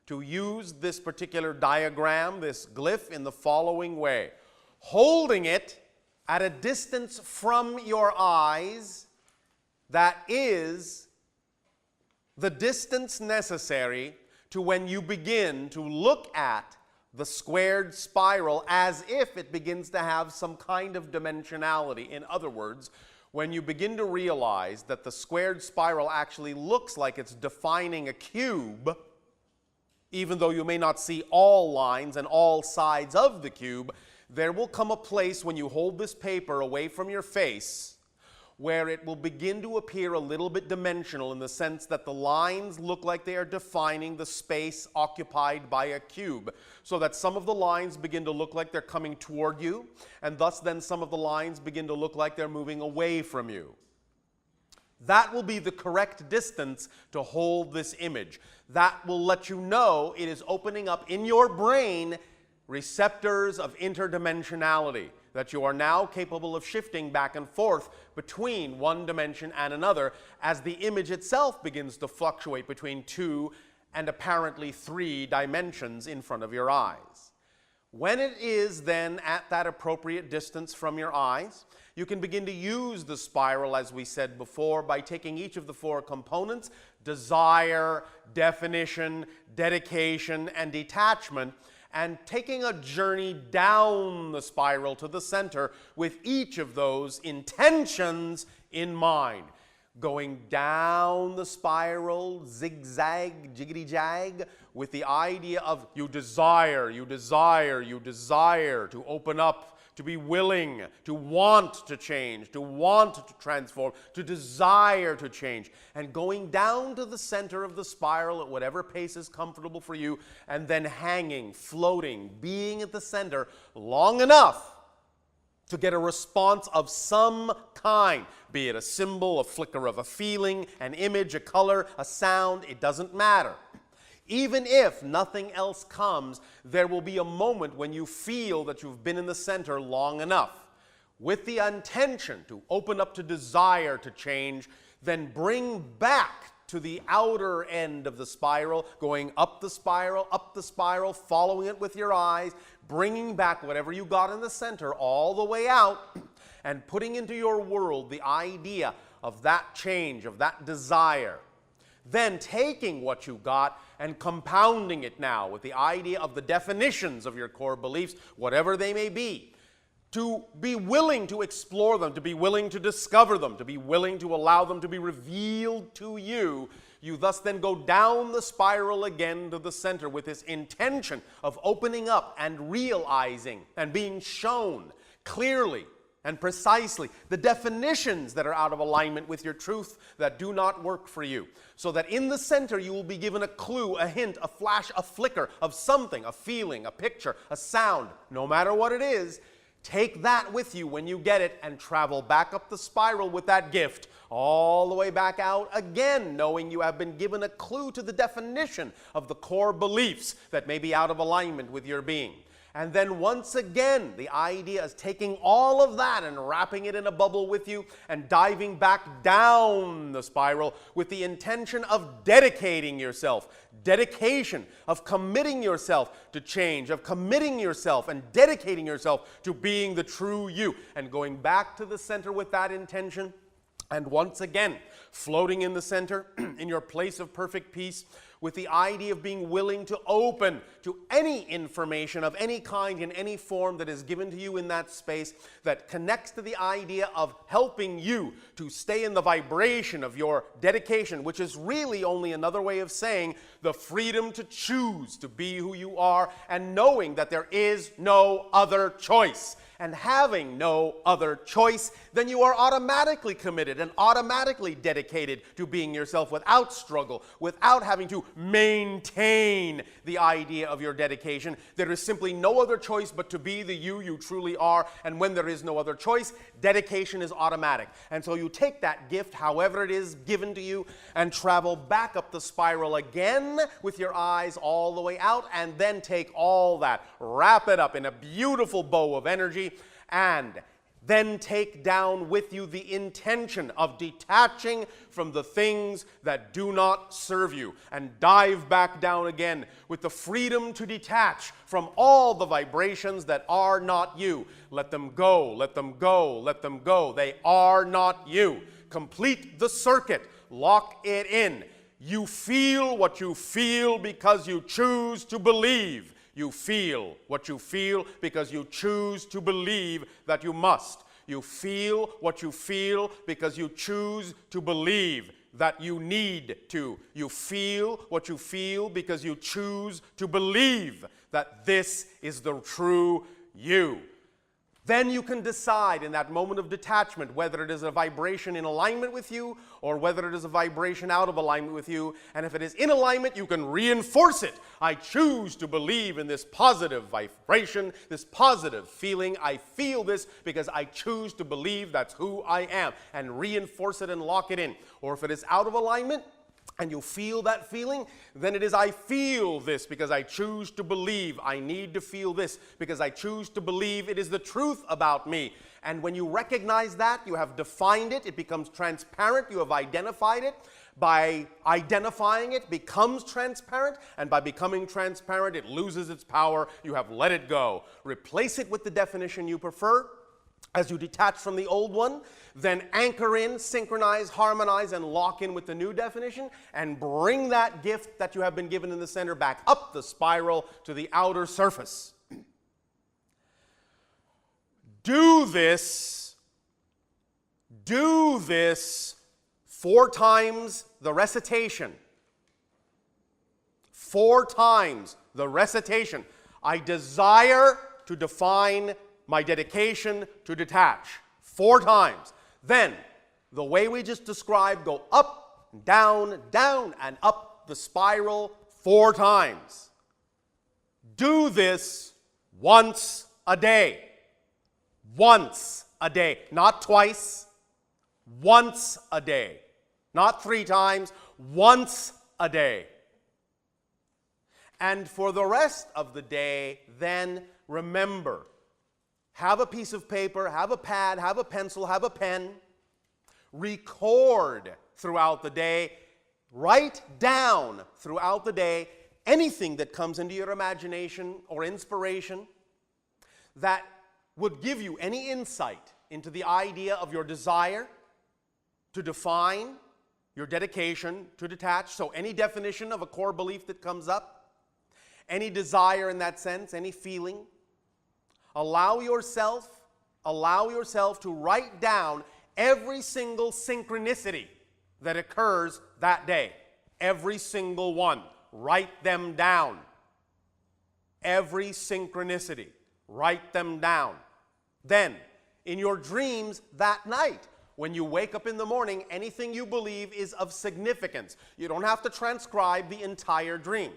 to use this particular diagram, this glyph, in the following way. Holding it at a distance from your eyes that is the distance necessary to when you begin to look at the squared spiral as if it begins to have some kind of dimensionality. In other words, when you begin to realize that the squared spiral actually looks like it's defining a cube, even though you may not see all lines and all sides of the cube, there will come a place when you hold this paper away from your face where it will begin to appear a little bit dimensional in the sense that the lines look like they are defining the space occupied by a cube, so that some of the lines begin to look like they're coming toward you, and thus then some of the lines begin to look like they're moving away from you. That will be the correct distance to hold this image. That will let you know it is opening up in your brain receptors of interdimensionality, that you are now capable of shifting back and forth between one dimension and another as the image itself begins to fluctuate between 2 and apparently 3 dimensions in front of your eyes. When it is then at that appropriate distance from your eyes, you can begin to use the spiral, as we said before, by taking each of the 4 components, desire, definition, dedication, and detachment, and taking a journey down the spiral to the center with each of those intentions in mind. Going down the spiral, zigzag, jiggity-jag, with the idea of you desire to open up, to be willing, to want to change, to want to transform, to desire to change. And going down to the center of the spiral at whatever pace is comfortable for you, and then hanging, floating, being at the center long enough to get a response of some kind, be it a symbol, a flicker of a feeling, an image, a color, a sound, it doesn't matter. Even if nothing else comes, there will be a moment when you feel that you've been in the center long enough. With the intention to open up to desire to change, then bring back to the outer end of the spiral, going up the spiral, following it with your eyes, bringing back whatever you got in the center all the way out, and putting into your world the idea of that change, of that desire. Then taking what you got and compounding it now with the idea of the definitions of your core beliefs, whatever they may be, to be willing to explore them, to be willing to discover them, to be willing to allow them to be revealed to you. You thus then go down the spiral again to the center with this intention of opening up and realizing and being shown clearly and precisely the definitions that are out of alignment with your truth that do not work for you. So that in the center you will be given a clue, a hint, a flash, a flicker of something, a feeling, a picture, a sound, no matter what it is. Take that with you when you get it and travel back up the spiral with that gift, all the way back out again, knowing you have been given a clue to the definition of the core beliefs that may be out of alignment with your being. And then once again, the idea is taking all of that and wrapping it in a bubble with you and diving back down the spiral with the intention of dedicating yourself, dedication, of committing yourself to change, of committing yourself and dedicating yourself to being the true you, and going back to the center with that intention. And once again, floating in the center, in your place of perfect peace, with the idea of being willing to open to any information of any kind in any form that is given to you in that space that connects to the idea of helping you to stay in the vibration of your dedication, which is really only another way of saying the freedom to choose to be who you are, and knowing that there is no other choice. And having no other choice, then you are automatically committed and automatically dedicated to being yourself without struggle, without having to maintain the idea of your dedication. There is simply no other choice but to be the you truly are. And when there is no other choice, dedication is automatic. And so you take that gift, however it is given to you, and travel back up the spiral again with your eyes all the way out, and then take all that, wrap it up in a beautiful bow of energy, and then take down with you the intention of detaching from the things that do not serve you, and dive back down again with the freedom to detach from all the vibrations that are not you. Let them go, let them go, let them go. They are not you. Complete the circuit. Lock it in. You feel what you feel because you choose to believe. You feel what you feel because you choose to believe that you must. You feel what you feel because you choose to believe that you need to. You feel what you feel because you choose to believe that this is the true you. Then you can decide in that moment of detachment whether it is a vibration in alignment with you or whether it is a vibration out of alignment with you. And if it is in alignment, you can reinforce it. I choose to believe in this positive vibration, this positive feeling. I feel this because I choose to believe that's who I am, and reinforce it and lock it in. Or if it is out of alignment, and you feel that feeling, then it is I feel this because I choose to believe. I need to feel this because I choose to believe it is the truth about me. And when you recognize that, you have defined it, it becomes transparent, you have identified it. By identifying it, becomes transparent, and by becoming transparent, it loses its power. You have let it go. Replace it with the definition you prefer. As you detach from the old one, then anchor in, synchronize, harmonize, and lock in with the new definition, and bring that gift that you have been given in the center back up the spiral to the outer surface. Do this Do this 4 times the recitation. 4 times the recitation. I desire to define my dedication to detach. 4 times. Then, the way we just described, go up, down, down, and up the spiral 4 times. Do this once a day. Once a day. Not twice. Once a day. Not 3 times. Once a day. And for the rest of the day, then remember, have a piece of paper, have a pad, have a pencil, have a pen. Record throughout the day. Write down throughout the day anything that comes into your imagination or inspiration that would give you any insight into the idea of your desire to define your dedication to detach. So any definition of a core belief that comes up, any desire in that sense, any feeling, allow yourself to write down every single synchronicity that occurs that day. Every single one. Write them down. Every synchronicity. Write them down. Then, in your dreams that night, when you wake up in the morning, anything you believe is of significance. You don't have to transcribe the entire dream.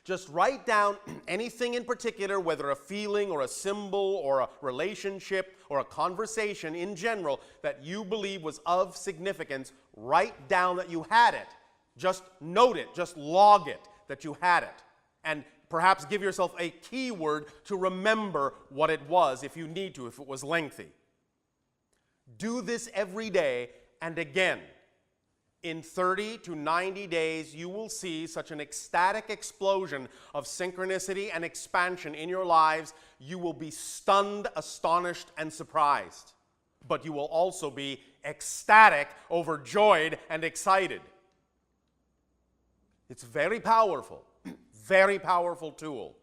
Just write down anything in particular, whether a feeling or a symbol or a relationship or a conversation in general that you believe was of significance. Write down that you had it. Just note it. Just log it that you had it. And perhaps give yourself a keyword to remember what it was if you need to, if it was lengthy. Do this every day, and again, in 30 to 90 days, you will see such an ecstatic explosion of synchronicity and expansion in your lives. You will be stunned, astonished, and surprised. But you will also be ecstatic, overjoyed, and excited. It's very powerful tool.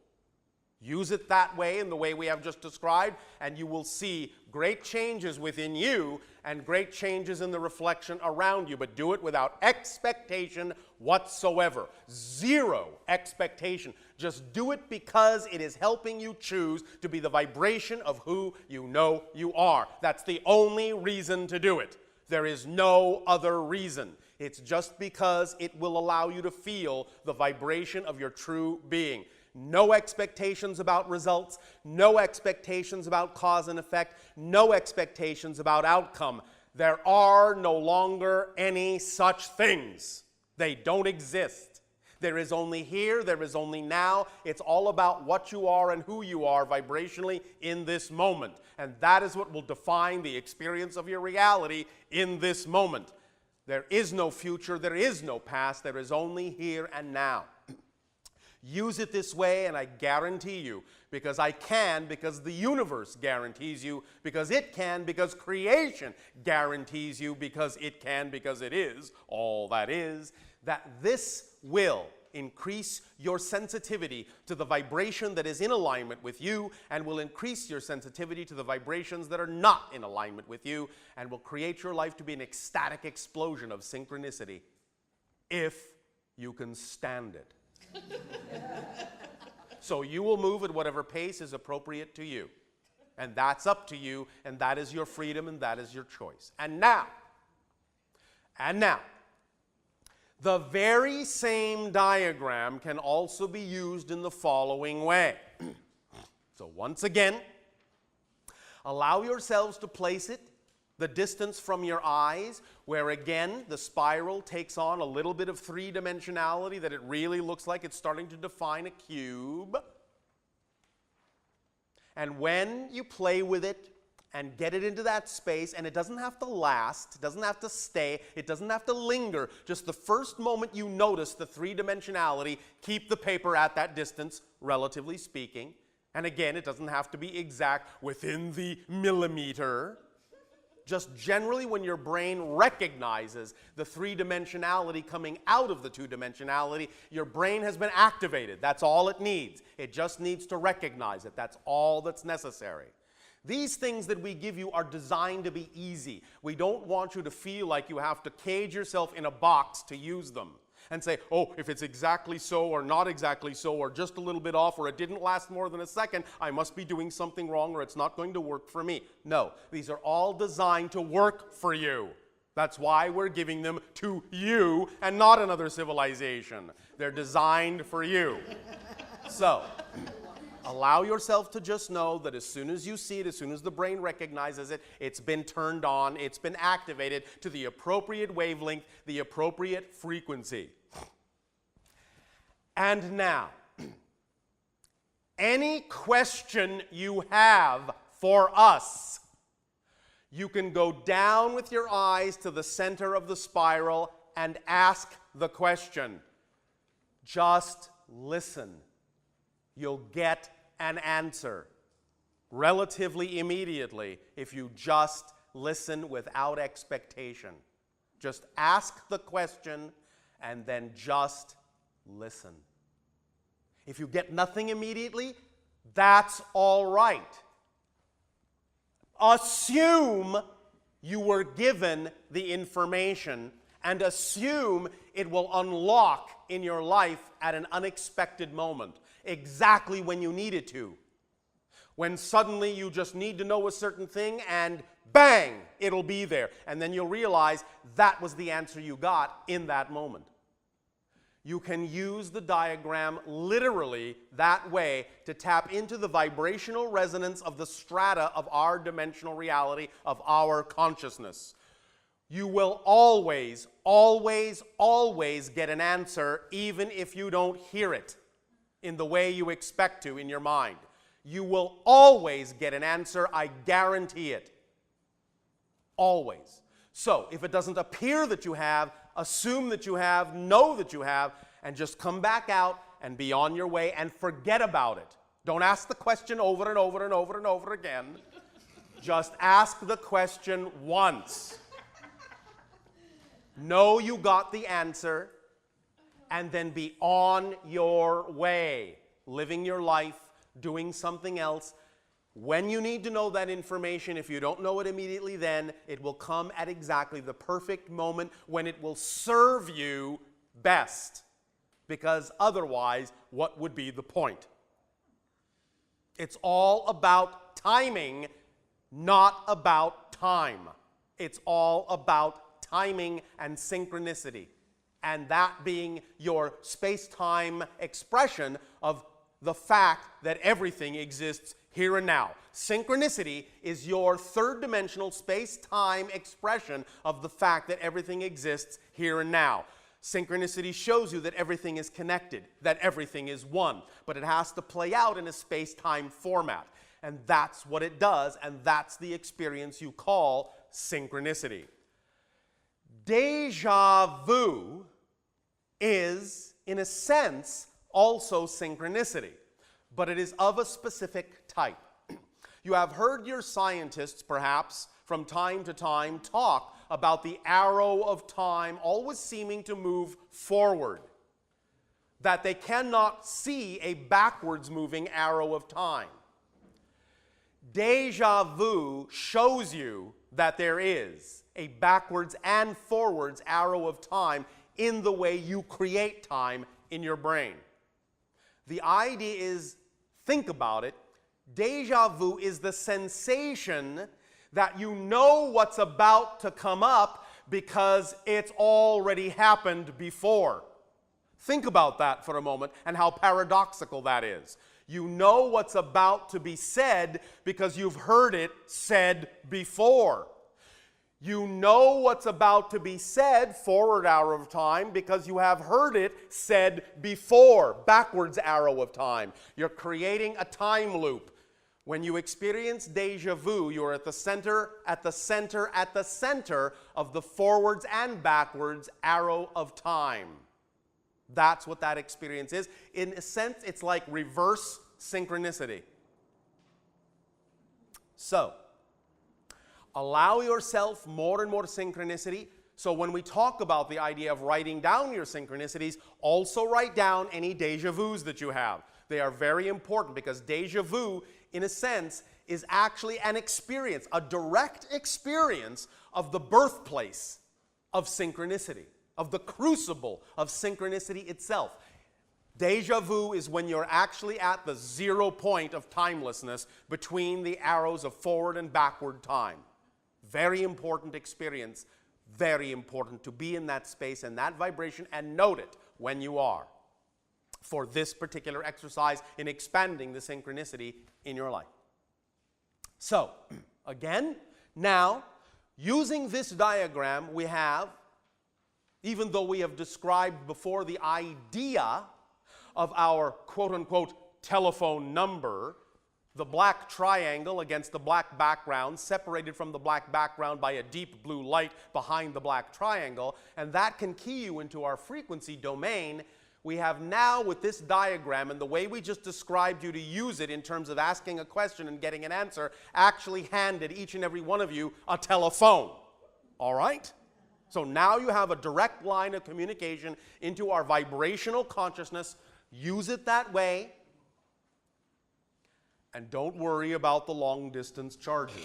Use it that way, in the way we have just described, and you will see great changes within you and great changes in the reflection around you. But do it without expectation whatsoever. 0 expectation. Just do it because it is helping you choose to be the vibration of who you know you are. That's the only reason to do it. There is no other reason. It's just because it will allow you to feel the vibration of your true being. No expectations about results, no expectations about cause and effect, no expectations about outcome. There are no longer any such things. They don't exist. There is only here, there is only now. It's all about what you are and who you are vibrationally in this moment. And that is what will define the experience of your reality in this moment. There is no future, there is no past, there is only here and now. Use it this way, and I guarantee you, because I can, because the universe guarantees you, because it can, because creation guarantees you, because it can, because it is all that is, that this will increase your sensitivity to the vibration that is in alignment with you, and will increase your sensitivity to the vibrations that are not in alignment with you, and will create your life to be an ecstatic explosion of synchronicity, if you can stand it. So you will move at whatever pace is appropriate to you. And that's up to you, and that is your freedom, and that is your choice. And now, the very same diagram can also be used in the following way. So once again, allow yourselves to place it the distance from your eyes, where again the spiral takes on a little bit of 3-dimensionality, that it really looks like it's starting to define a cube. And when you play with it and get it into that space, and it doesn't have to last, it doesn't have to stay, it doesn't have to linger, just the first moment you notice the 3-dimensionality, keep the paper at that distance, relatively speaking. And again, it doesn't have to be exact, within the millimeter. Just generally, when your brain recognizes the 3-dimensionality coming out of the 2-dimensionality, your brain has been activated. That's all it needs. It just needs to recognize it. That's all that's necessary. These things that we give you are designed to be easy. We don't want you to feel like you have to cage yourself in a box to use them and say, oh, if it's exactly so or not exactly so or just a little bit off or it didn't last more than a second, I must be doing something wrong or it's not going to work for me. No, these are all designed to work for you. That's why we're giving them to you and not another civilization. They're designed for you. So, allow yourself to just know that as soon as you see it, as soon as the brain recognizes it, it's been turned on, it's been activated to the appropriate wavelength, the appropriate frequency. And now, any question you have for us, you can go down with your eyes to the center of the spiral and ask the question. Just listen. You'll get an answer relatively immediately if you just listen without expectation. Just ask the question and then just listen. If you get nothing immediately, that's all right. Assume you were given the information and assume it will unlock in your life at an unexpected moment, exactly when you need it to. When suddenly you just need to know a certain thing and bang, it'll be there. And then you'll realize that was the answer you got in that moment. You can use the diagram literally that way to tap into the vibrational resonance of the strata of our dimensional reality, of our consciousness. You will always, always, always get an answer even if you don't hear it in the way you expect to in your mind. You will always get an answer, I guarantee it. Always. So, if it doesn't appear that you have, assume that you have, know that you have, and just come back out and be on your way and forget about it. Don't ask the question over and over and over and over again. Just ask the question once. Know you got the answer, and then be on your way, living your life, doing something else. When you need to know that information, if you don't know it immediately then, it will come at exactly the perfect moment when it will serve you best. Because otherwise, what would be the point? It's all about timing, not about time. It's all about timing and synchronicity. And that being your space-time expression of the fact that everything exists here and now. Synchronicity is your third-dimensional space-time expression of the fact that everything exists here and now. Synchronicity shows you that everything is connected, that everything is one, but it has to play out in a space-time format. And that's what it does, and that's the experience you call synchronicity. Déjà vu is, in a sense, also synchronicity, but it is of a specific type. You have heard your scientists, perhaps, from time to time, talk about the arrow of time always seeming to move forward, that they cannot see a backwards moving arrow of time. Déjà vu shows you that there is a backwards and forwards arrow of time in the way you create time in your brain. The idea is, think about it, déjà vu is the sensation that you know what's about to come up because it's already happened before. Think about that for a moment and how paradoxical that is. You know what's about to be said because you've heard it said before. You know what's about to be said, forward arrow of time, because you have heard it said before, backwards arrow of time. You're creating a time loop. When you experience déjà vu, you're at the center, at the center, at the center of the forwards and backwards arrow of time. That's what that experience is. In a sense, it's like reverse synchronicity. So, allow yourself more and more synchronicity. So when we talk about the idea of writing down your synchronicities, also write down any déjà vus that you have. They are very important because déjà vu in a sense, is actually an experience, a direct experience of the birthplace of synchronicity, of the crucible of synchronicity itself. Deja vu is when you're actually at the 0 point of timelessness between the arrows of forward and backward time. Very important experience, very important to be in that space and that vibration and note it when you are, for this particular exercise in expanding the synchronicity in your life. So, again, now, using this diagram, we have, even though we have described before the idea of our quote-unquote telephone number, the black triangle against the black background, separated from the black background by a deep blue light behind the black triangle, and that can key you into our frequency domain. We have now, with this diagram and the way we just described you to use it in terms of asking a question and getting an answer, actually handed each and every one of you a telephone. All right? So now you have a direct line of communication into our vibrational consciousness. Use it that way. And don't worry about the long distance charges.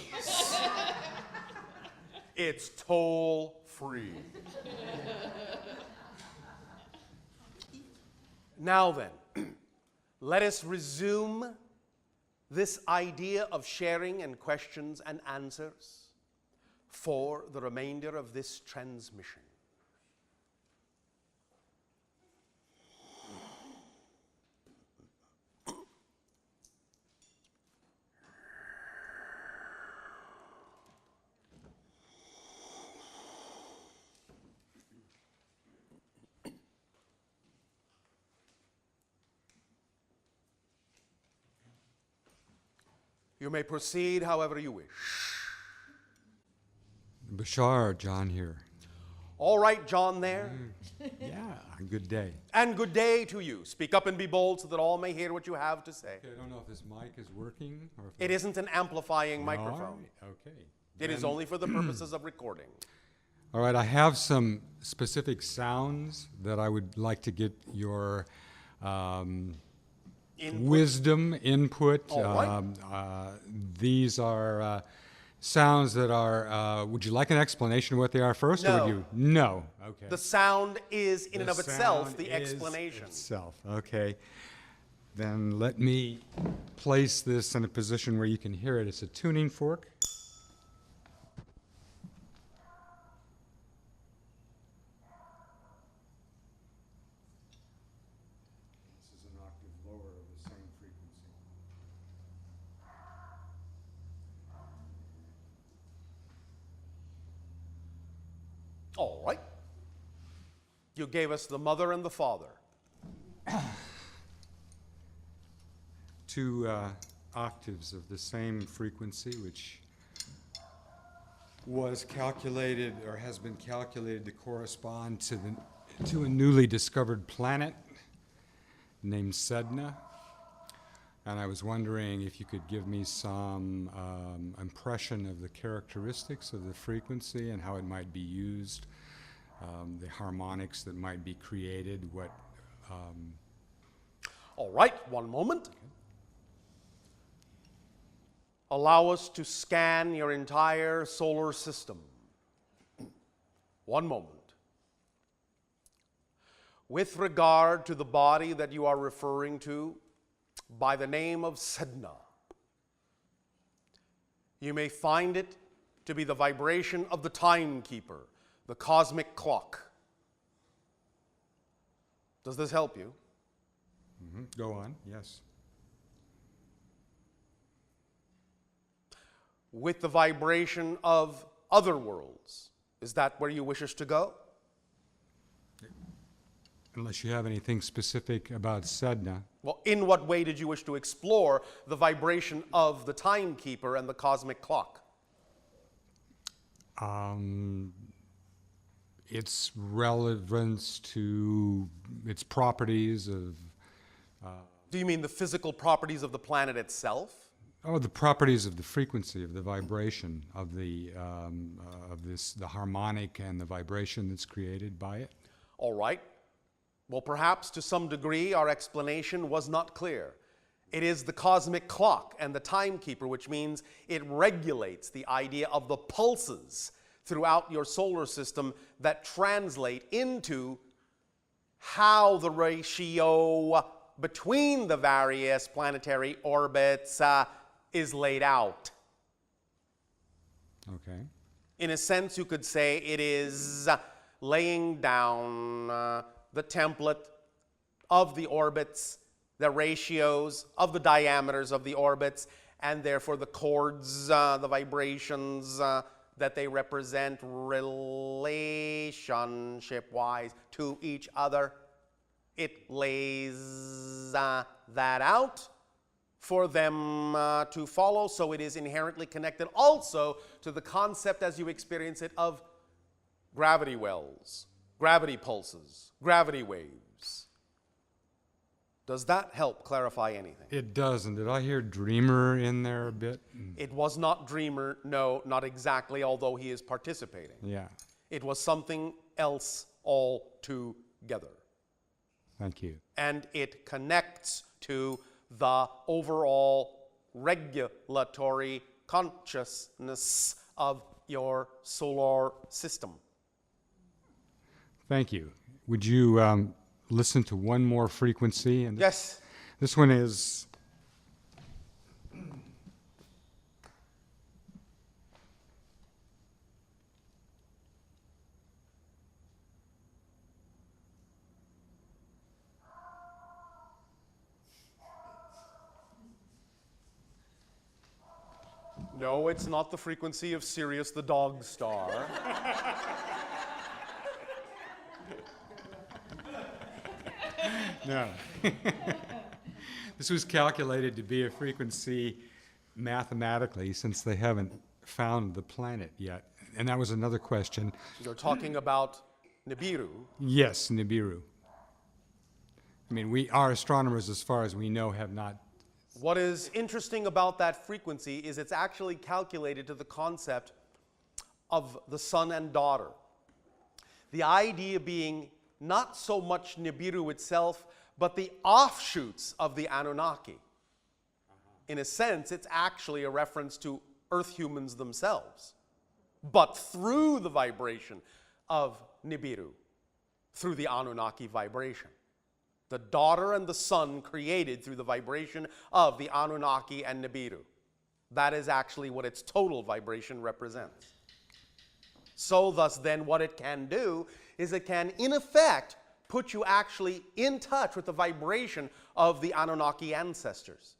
It's toll free. Now then, let us resume this idea of sharing and questions and answers for the remainder of this transmission. You may proceed however you wish. Bashar, John here. All right, John there. Yeah, good day. And good day to you. Speak up and be bold so that all may hear what you have to say. Okay, I don't know if this mic is working or if It isn't an amplifying microphone. All right, okay. It is only for the purposes of recording. All right, I have some specific sounds that I would like to get your wisdom, input. All right. These are sounds that are, would you like an explanation of what they are first? No. Or would you? No. Okay. The sound is, in and of itself, sound the is explanation. Itself. Okay. Then let me place this in a position where you can hear it. It's a tuning fork. This is an octave lower of the same frequency. All right. You gave us the mother and the father. Two octaves of the same frequency, which was calculated or has been calculated to correspond to a newly discovered planet named Sedna. And I was wondering if you could give me some impression of the characteristics of the frequency and how it might be used, the harmonics that might be created, what... All right, one moment. Allow us to scan your entire solar system. One moment. With regard to the body that you are referring to, by the name of Sedna, you may find it to be the vibration of the timekeeper, the cosmic clock. Does this help you? Mm-hmm. Go on, yes. With the vibration of other worlds. Is that where you wish us to go? Unless you have anything specific about Sedna. Well, in what way did you wish to explore the vibration of the timekeeper and the cosmic clock? Its relevance to its properties of... Do you mean the physical properties of the planet itself? Oh, the properties of the frequency, of the vibration, of the harmonic and the vibration that's created by it. All right. Well, perhaps to some degree our explanation was not clear. It is the cosmic clock and the timekeeper, which means it regulates the idea of the pulses throughout your solar system that translate into how the ratio between the various planetary orbits is laid out. Okay. In a sense, you could say it is laying down the template of the orbits, the ratios of the diameters of the orbits, and therefore the chords, the vibrations that they represent relationship-wise to each other. It lays that out for them to follow, so it is inherently connected also to the concept as you experience it of gravity wells, gravity pulses, gravity waves. Does that help clarify anything? It does, and did I hear dreamer in there a bit? It was not dreamer, no, not exactly, although he is participating. Yeah, It was something else altogether. thank you. And it connects to the overall regulatory consciousness of your solar system. Thank you. Would you listen to one more frequency? And Yes. This one is... No, it's not the frequency of Sirius the dog star. No. This was calculated to be a frequency mathematically, since they haven't found the planet yet. And that was another question. You're talking about Nibiru. Yes, Nibiru. I mean, our astronomers, as far as we know, have not... What is interesting about that frequency is it's actually calculated to the concept of the son and daughter. The idea being not so much Nibiru itself, but the offshoots of the Anunnaki. In a sense, it's actually a reference to Earth humans themselves, but through the vibration of Nibiru, through the Anunnaki vibration. The daughter and the son created through the vibration of the Anunnaki and Nibiru. That is actually what its total vibration represents. So thus then what it can do is it can in effect put you actually in touch with the vibration of the Anunnaki ancestors.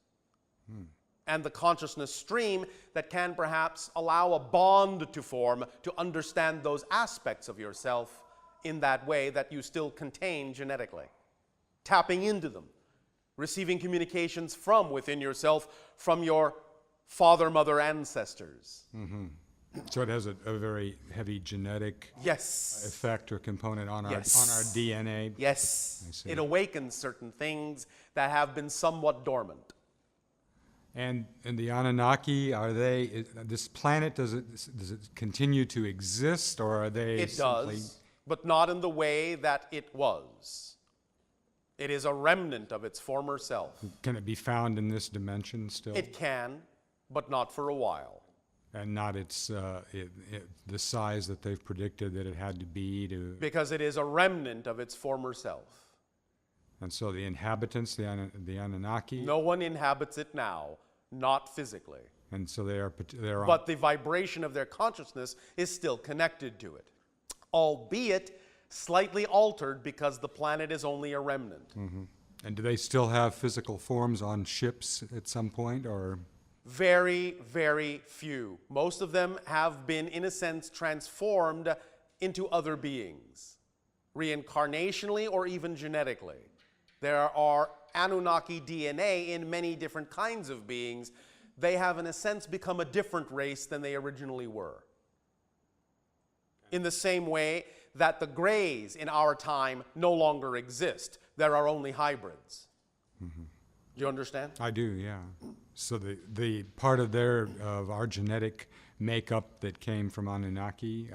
And the consciousness stream that can perhaps allow a bond to form to understand those aspects of yourself in that way that you still contain genetically. Tapping into them, receiving communications from within yourself, from your father, mother, ancestors. Mm-hmm. So it has a very heavy genetic Yes. effect or component on Yes. our DNA. Yes. I see. It awakens certain things that have been somewhat dormant. And the Anunnaki, are they, this planet, does it continue to exist, or are they It simply... does, but not in the way that it was. It is a remnant of its former self. Can it be found in this dimension still? It can, but not for a while. And not its, the size that they've predicted that it had to be to... Because it is a remnant of its former self. And so the inhabitants, the Anunnaki... No one inhabits it now, not physically. And so they are on... But the vibration of their consciousness is still connected to it, albeit slightly altered because the planet is only a remnant. Mm-hmm. And do they still have physical forms on ships at some point, or...? Very, very few. Most of them have been, in a sense, transformed into other beings, reincarnationally or even genetically. There are Anunnaki DNA in many different kinds of beings. They have, in a sense, become a different race than they originally were. In the same way that the Greys in our time no longer exist. There are only hybrids. Mm-hmm. Do you understand? I do, yeah. So the part of our genetic makeup that came from Anunnaki,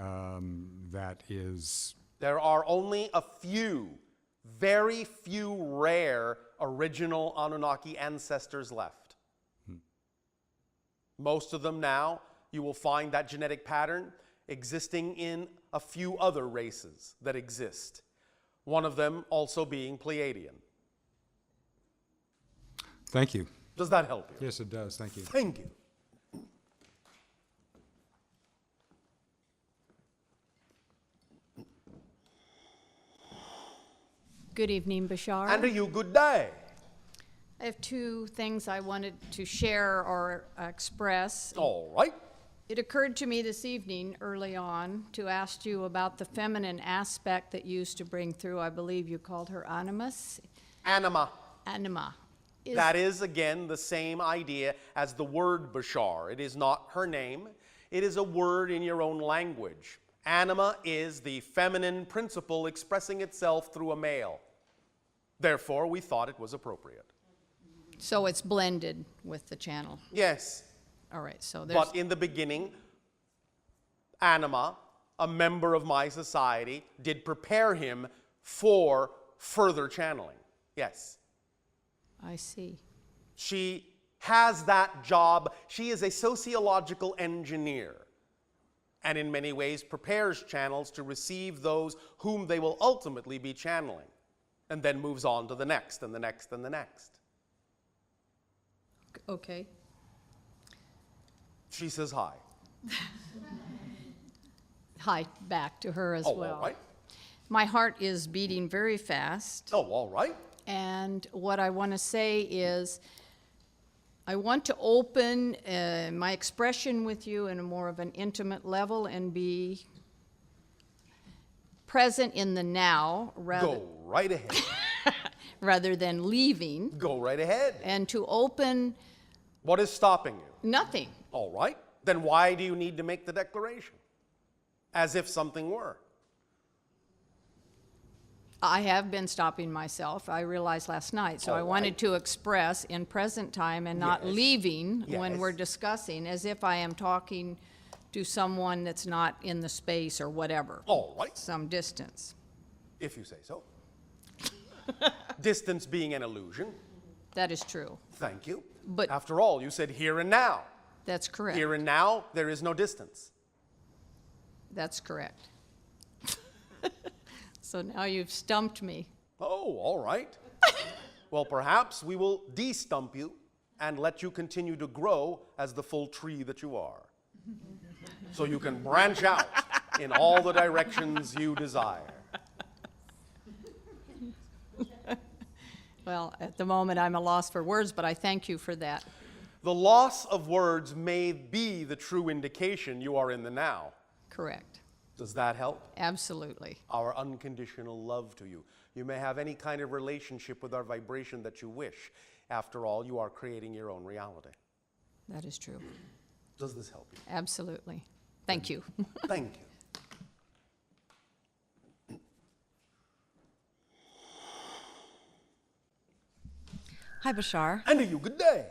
that is... There are only a few Very few rare original Anunnaki ancestors left. Most of them now, you will find that genetic pattern existing in a few other races that exist. One of them also being Pleiadian. Thank you. Does that help you? Yes, it does. Thank you. Thank you. Good evening, Bashar. And to you, good day. I have two things I wanted to share or express. All right. It occurred to me this evening, early on, to ask you about the feminine aspect that you used to bring through. I believe you called her animus. Anima. Anima. That is, again, the same idea as the word Bashar. It is not her name. It is a word in your own language. Anima is the feminine principle expressing itself through a male. Therefore, we thought it was appropriate. So it's blended with the channel. Yes. All right, so there's... But in the beginning, Anima, a member of my society, did prepare him for further channeling. Yes. I see. She has that job. She is a sociological engineer, and in many ways prepares channels to receive those whom they will ultimately be channeling, and then moves on to the next, and the next, and the next. Okay. She says hi. Hi back to her as well. All right. My heart is beating very fast. Oh, all right. And what I want to say is, I want to open my expression with you in a more of an intimate level and be present in the now Go right ahead. rather than leaving. Go right ahead. And to open What is stopping you? nothing. All right. Then why do you need to make the declaration? As if something were. I have been stopping myself, I realized last night, so I wanted to express in present time and not Yes. leaving when Yes. we're discussing, as if I am talking to someone that's not in the space or whatever. All right. Some distance. If you say so. Distance being an illusion. That is true. Thank you. But- after all, you said here and now. That's correct. Here and now, there is no distance. That's correct. So now you've stumped me. Oh, all right. Well, perhaps we will de-stump you and let you continue to grow as the full tree that you are. So you can branch out in all the directions you desire. Well, at the moment, I'm a loss for words, but I thank you for that. The loss of words may be the true indication you are in the now. Correct. Does that help? Absolutely. Our unconditional love to you. You may have any kind of relationship with our vibration that you wish. After all, you are creating your own reality. That is true. Does this help you? Absolutely. Thank you. Thank you. Hi, Bashar. And to you, good day.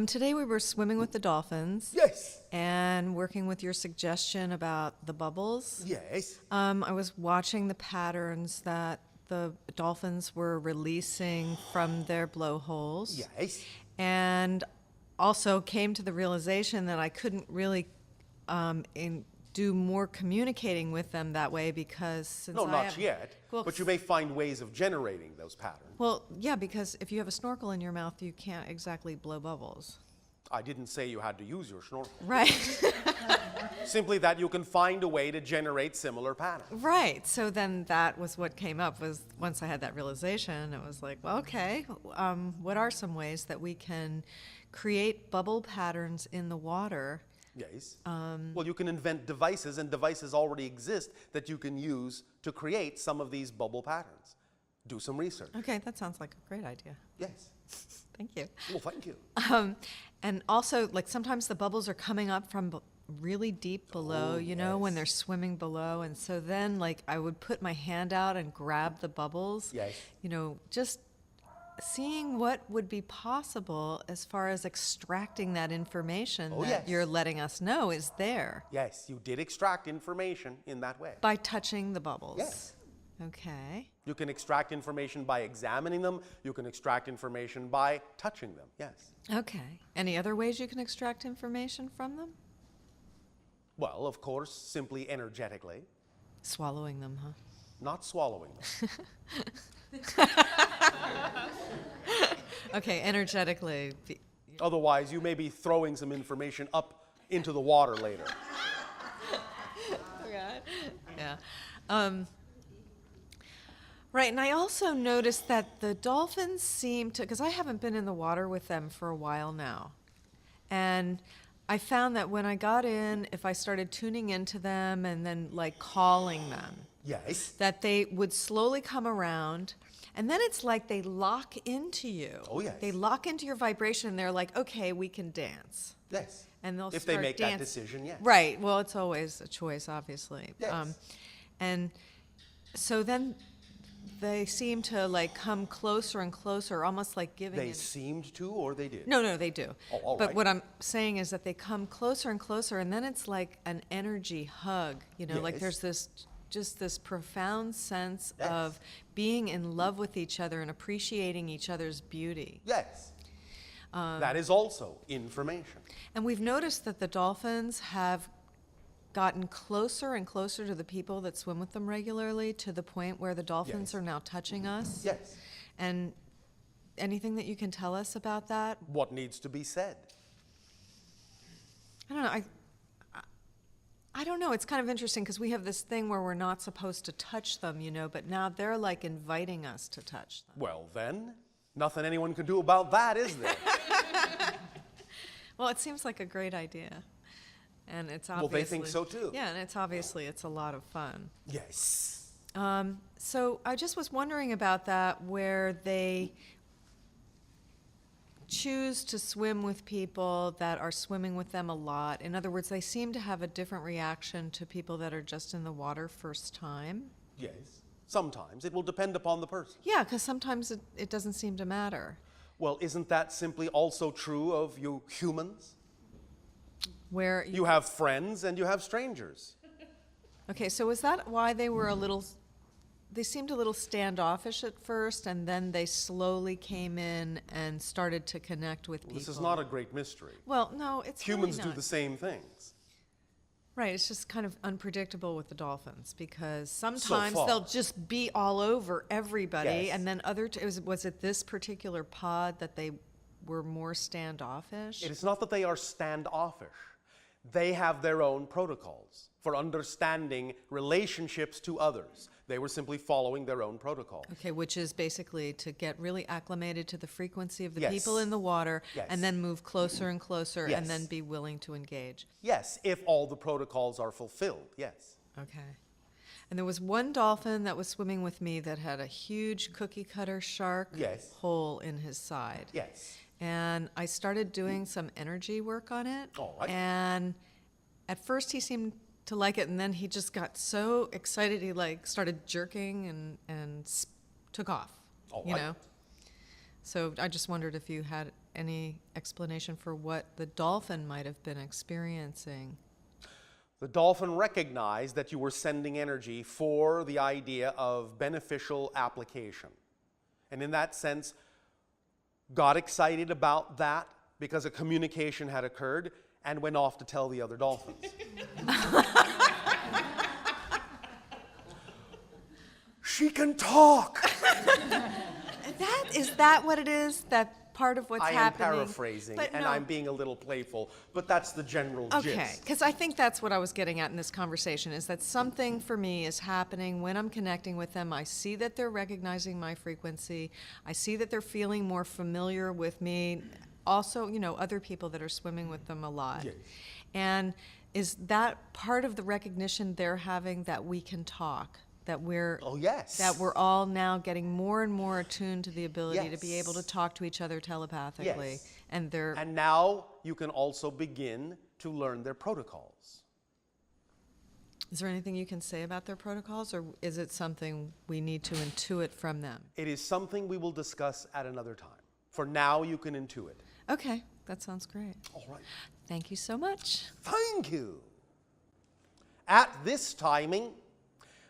Today we were swimming with the dolphins. Yes. And working with your suggestion about the bubbles. Yes. I was watching the patterns that the dolphins were releasing from their blowholes. Yes. And also came to the realization that I couldn't really do more communicating with them that way because since No, I not have- yet. Well, But you may find ways of generating those patterns. Well, yeah, because if you have a snorkel in your mouth, you can't exactly blow bubbles. I didn't say you had to use your snorkel. Right. Simply that you can find a way to generate similar patterns. Right. So then that was what came up was once I had that realization, it was like, well, okay, what are some ways that we can create bubble patterns in the water? Yes. Well, you can invent devices, and devices already exist that you can use to create some of these bubble patterns. Do some research. Okay, that sounds like a great idea. Yes. Thank you. Well, thank you. And also, like sometimes the bubbles are coming up from really deep below, you know, when they're swimming below. And so then, like, I would put my hand out and grab the bubbles. Yes. You know, just seeing what would be possible as far as extracting that information that yes. you're letting us know is there Yes, you did extract information in that way. by touching the bubbles. Yes. Okay. You can extract information by examining them. You can extract information by touching them, yes. Okay. Any other ways you can extract information from them? Well, of course, simply energetically, Swallowing them, huh? not swallowing them. Okay, energetically. Otherwise, you may be throwing some information up into the water later. Yeah. Right, and I also noticed that the dolphins seem to, because I haven't been in the water with them for a while now, and I found that when I got in, if I started tuning into them and then like calling them, Yes. that they would slowly come around, and then it's like they lock into you. Oh, yes. They lock into your vibration, and they're like, okay, we can dance. Yes. And they'll If they start make that dance- decision, yes. Right. Well, it's always a choice, obviously. Yes. And so then they seem to like come closer and closer, almost like giving. They in- seemed to, or they did? No, they do. Oh, all but right. what I'm saying is that they come closer and closer, and then it's like an energy hug. You know, like Yes. there's this profound sense Yes. of being in love with each other and appreciating each other's beauty. Yes. That is also information. And we've noticed that the dolphins have gotten closer and closer to the people that swim with them regularly, to the point where the dolphins Yes. are now touching us. Yes. And anything that you can tell us about that? What needs to be said? I don't know. I don't know. It's kind of interesting because we have this thing where we're not supposed to touch them, you know, but now they're like inviting us to touch them. Well, then, nothing anyone can do about that, is there? Well, it seems like a great idea. And it's obviously... Well, they think so too. Yeah, and it's a lot of fun. Yes. So I just was wondering about that, where they choose to swim with people that are swimming with them a lot. In other words, they seem to have a different reaction to people that are just in the water first time. Yes. Sometimes. It will depend upon the person. Yeah, because sometimes it doesn't seem to matter. Well, isn't that simply also true of you humans? Where You have friends and you have strangers. Okay, so is that why they were they seemed a little standoffish at first, and then they slowly came in and started to connect with people? This is not a great mystery. Well, no, it's Humans really do not. the same things. Right, it's just kind of unpredictable with the dolphins, because sometimes far. they'll just be all over everybody, Yes. and then was it this particular pod that they were more standoffish? It is not that they are standoffish. They have their own protocols for understanding relationships to others. They were simply following their own protocol. Okay, which is basically to get really acclimated to the frequency of the Yes. people in the water, Yes. and then move closer and closer, Yes. and then be willing to engage. Yes, if all the protocols are fulfilled, yes. Okay. And there was one dolphin that was swimming with me that had a huge cookie cutter shark Yes. hole in his side. Yes. And I started doing some energy work on it. All right. And at first he seemed to like it, and then he just got so excited he like started jerking and took off. All you right. know? So I just wondered if you had any explanation for what the dolphin might have been experiencing. The dolphin recognized that you were sending energy for the idea of beneficial application. And in that sense, got excited about that because a communication had occurred and went off to tell the other dolphins. She can talk! Is that what it is? That part of what's I am happening? paraphrasing, But and no. I'm being a little playful, but that's the general Okay, gist. because I think that's what I was getting at in this conversation, is that something for me is happening when I'm connecting with them. I see that they're recognizing my frequency. I see that they're feeling more familiar with me. Also, you know, other people that are swimming with them a lot. Yes. And is that part of the recognition they're having, that we can talk? That we're Oh, yes. that we're all now getting more and more attuned to the ability to be able to Yes. talk to each other telepathically. Yes. And they're And now you can also begin to learn their protocols. Is there anything you can say about their protocols, or is it something we need to intuit from them? It is something we will discuss at another time. For now, you can intuit. Okay, that sounds great. All right. Thank you so much. Thank you. At this timing,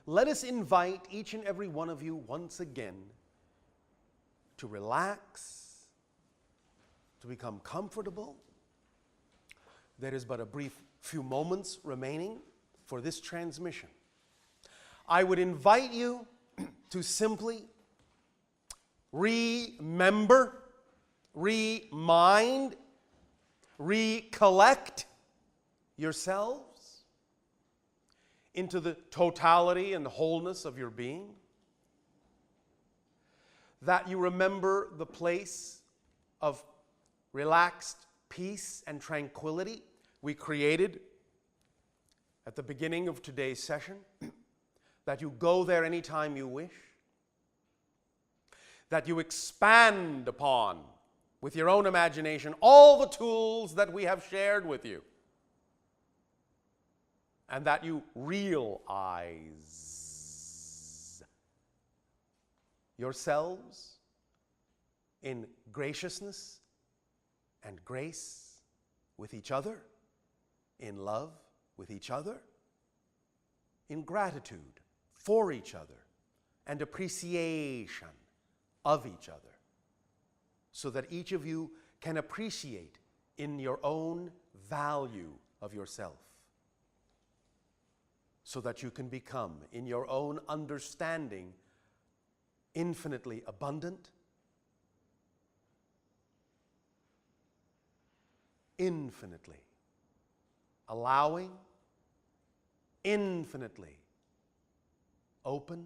let us invite each and every one of you once again to relax, to become comfortable. There is but a brief few moments remaining for this transmission. I would invite you to simply remember, remind, recollect yourselves into the totality and wholeness of your being. That you remember the place of relaxed peace and tranquility we created at the beginning of today's session. That you go there anytime you wish. That you expand upon, with your own imagination, all the tools that we have shared with you. And that you realize yourselves in graciousness and grace with each other, in love with each other, in gratitude for each other, and appreciation of each other, so that each of you can appreciate in your own value of yourself, so that you can become, in your own understanding, infinitely abundant, infinitely allowing, infinitely open,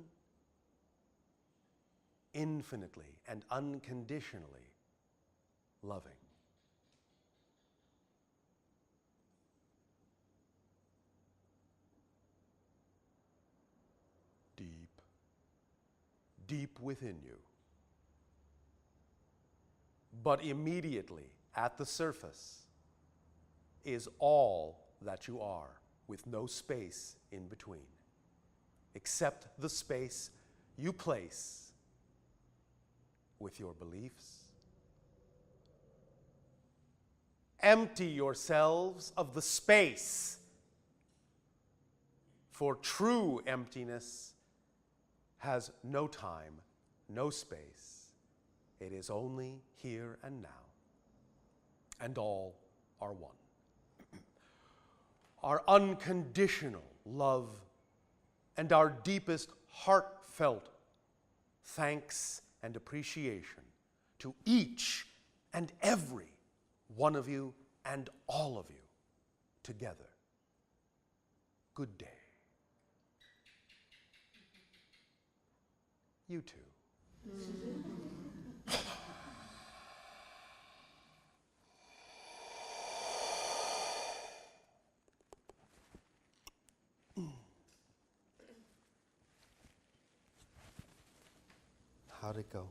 infinitely and unconditionally loving. Deep, deep within you. But immediately at the surface is all that you are, with no space in between, except the space you place with your beliefs. Empty yourselves of the space, for true emptiness has no time, no space. It is only here and now, and all are one. Our unconditional love and our deepest heartfelt thanks and appreciation to each and every one of you and all of you together. Good day. You too. How'd it go?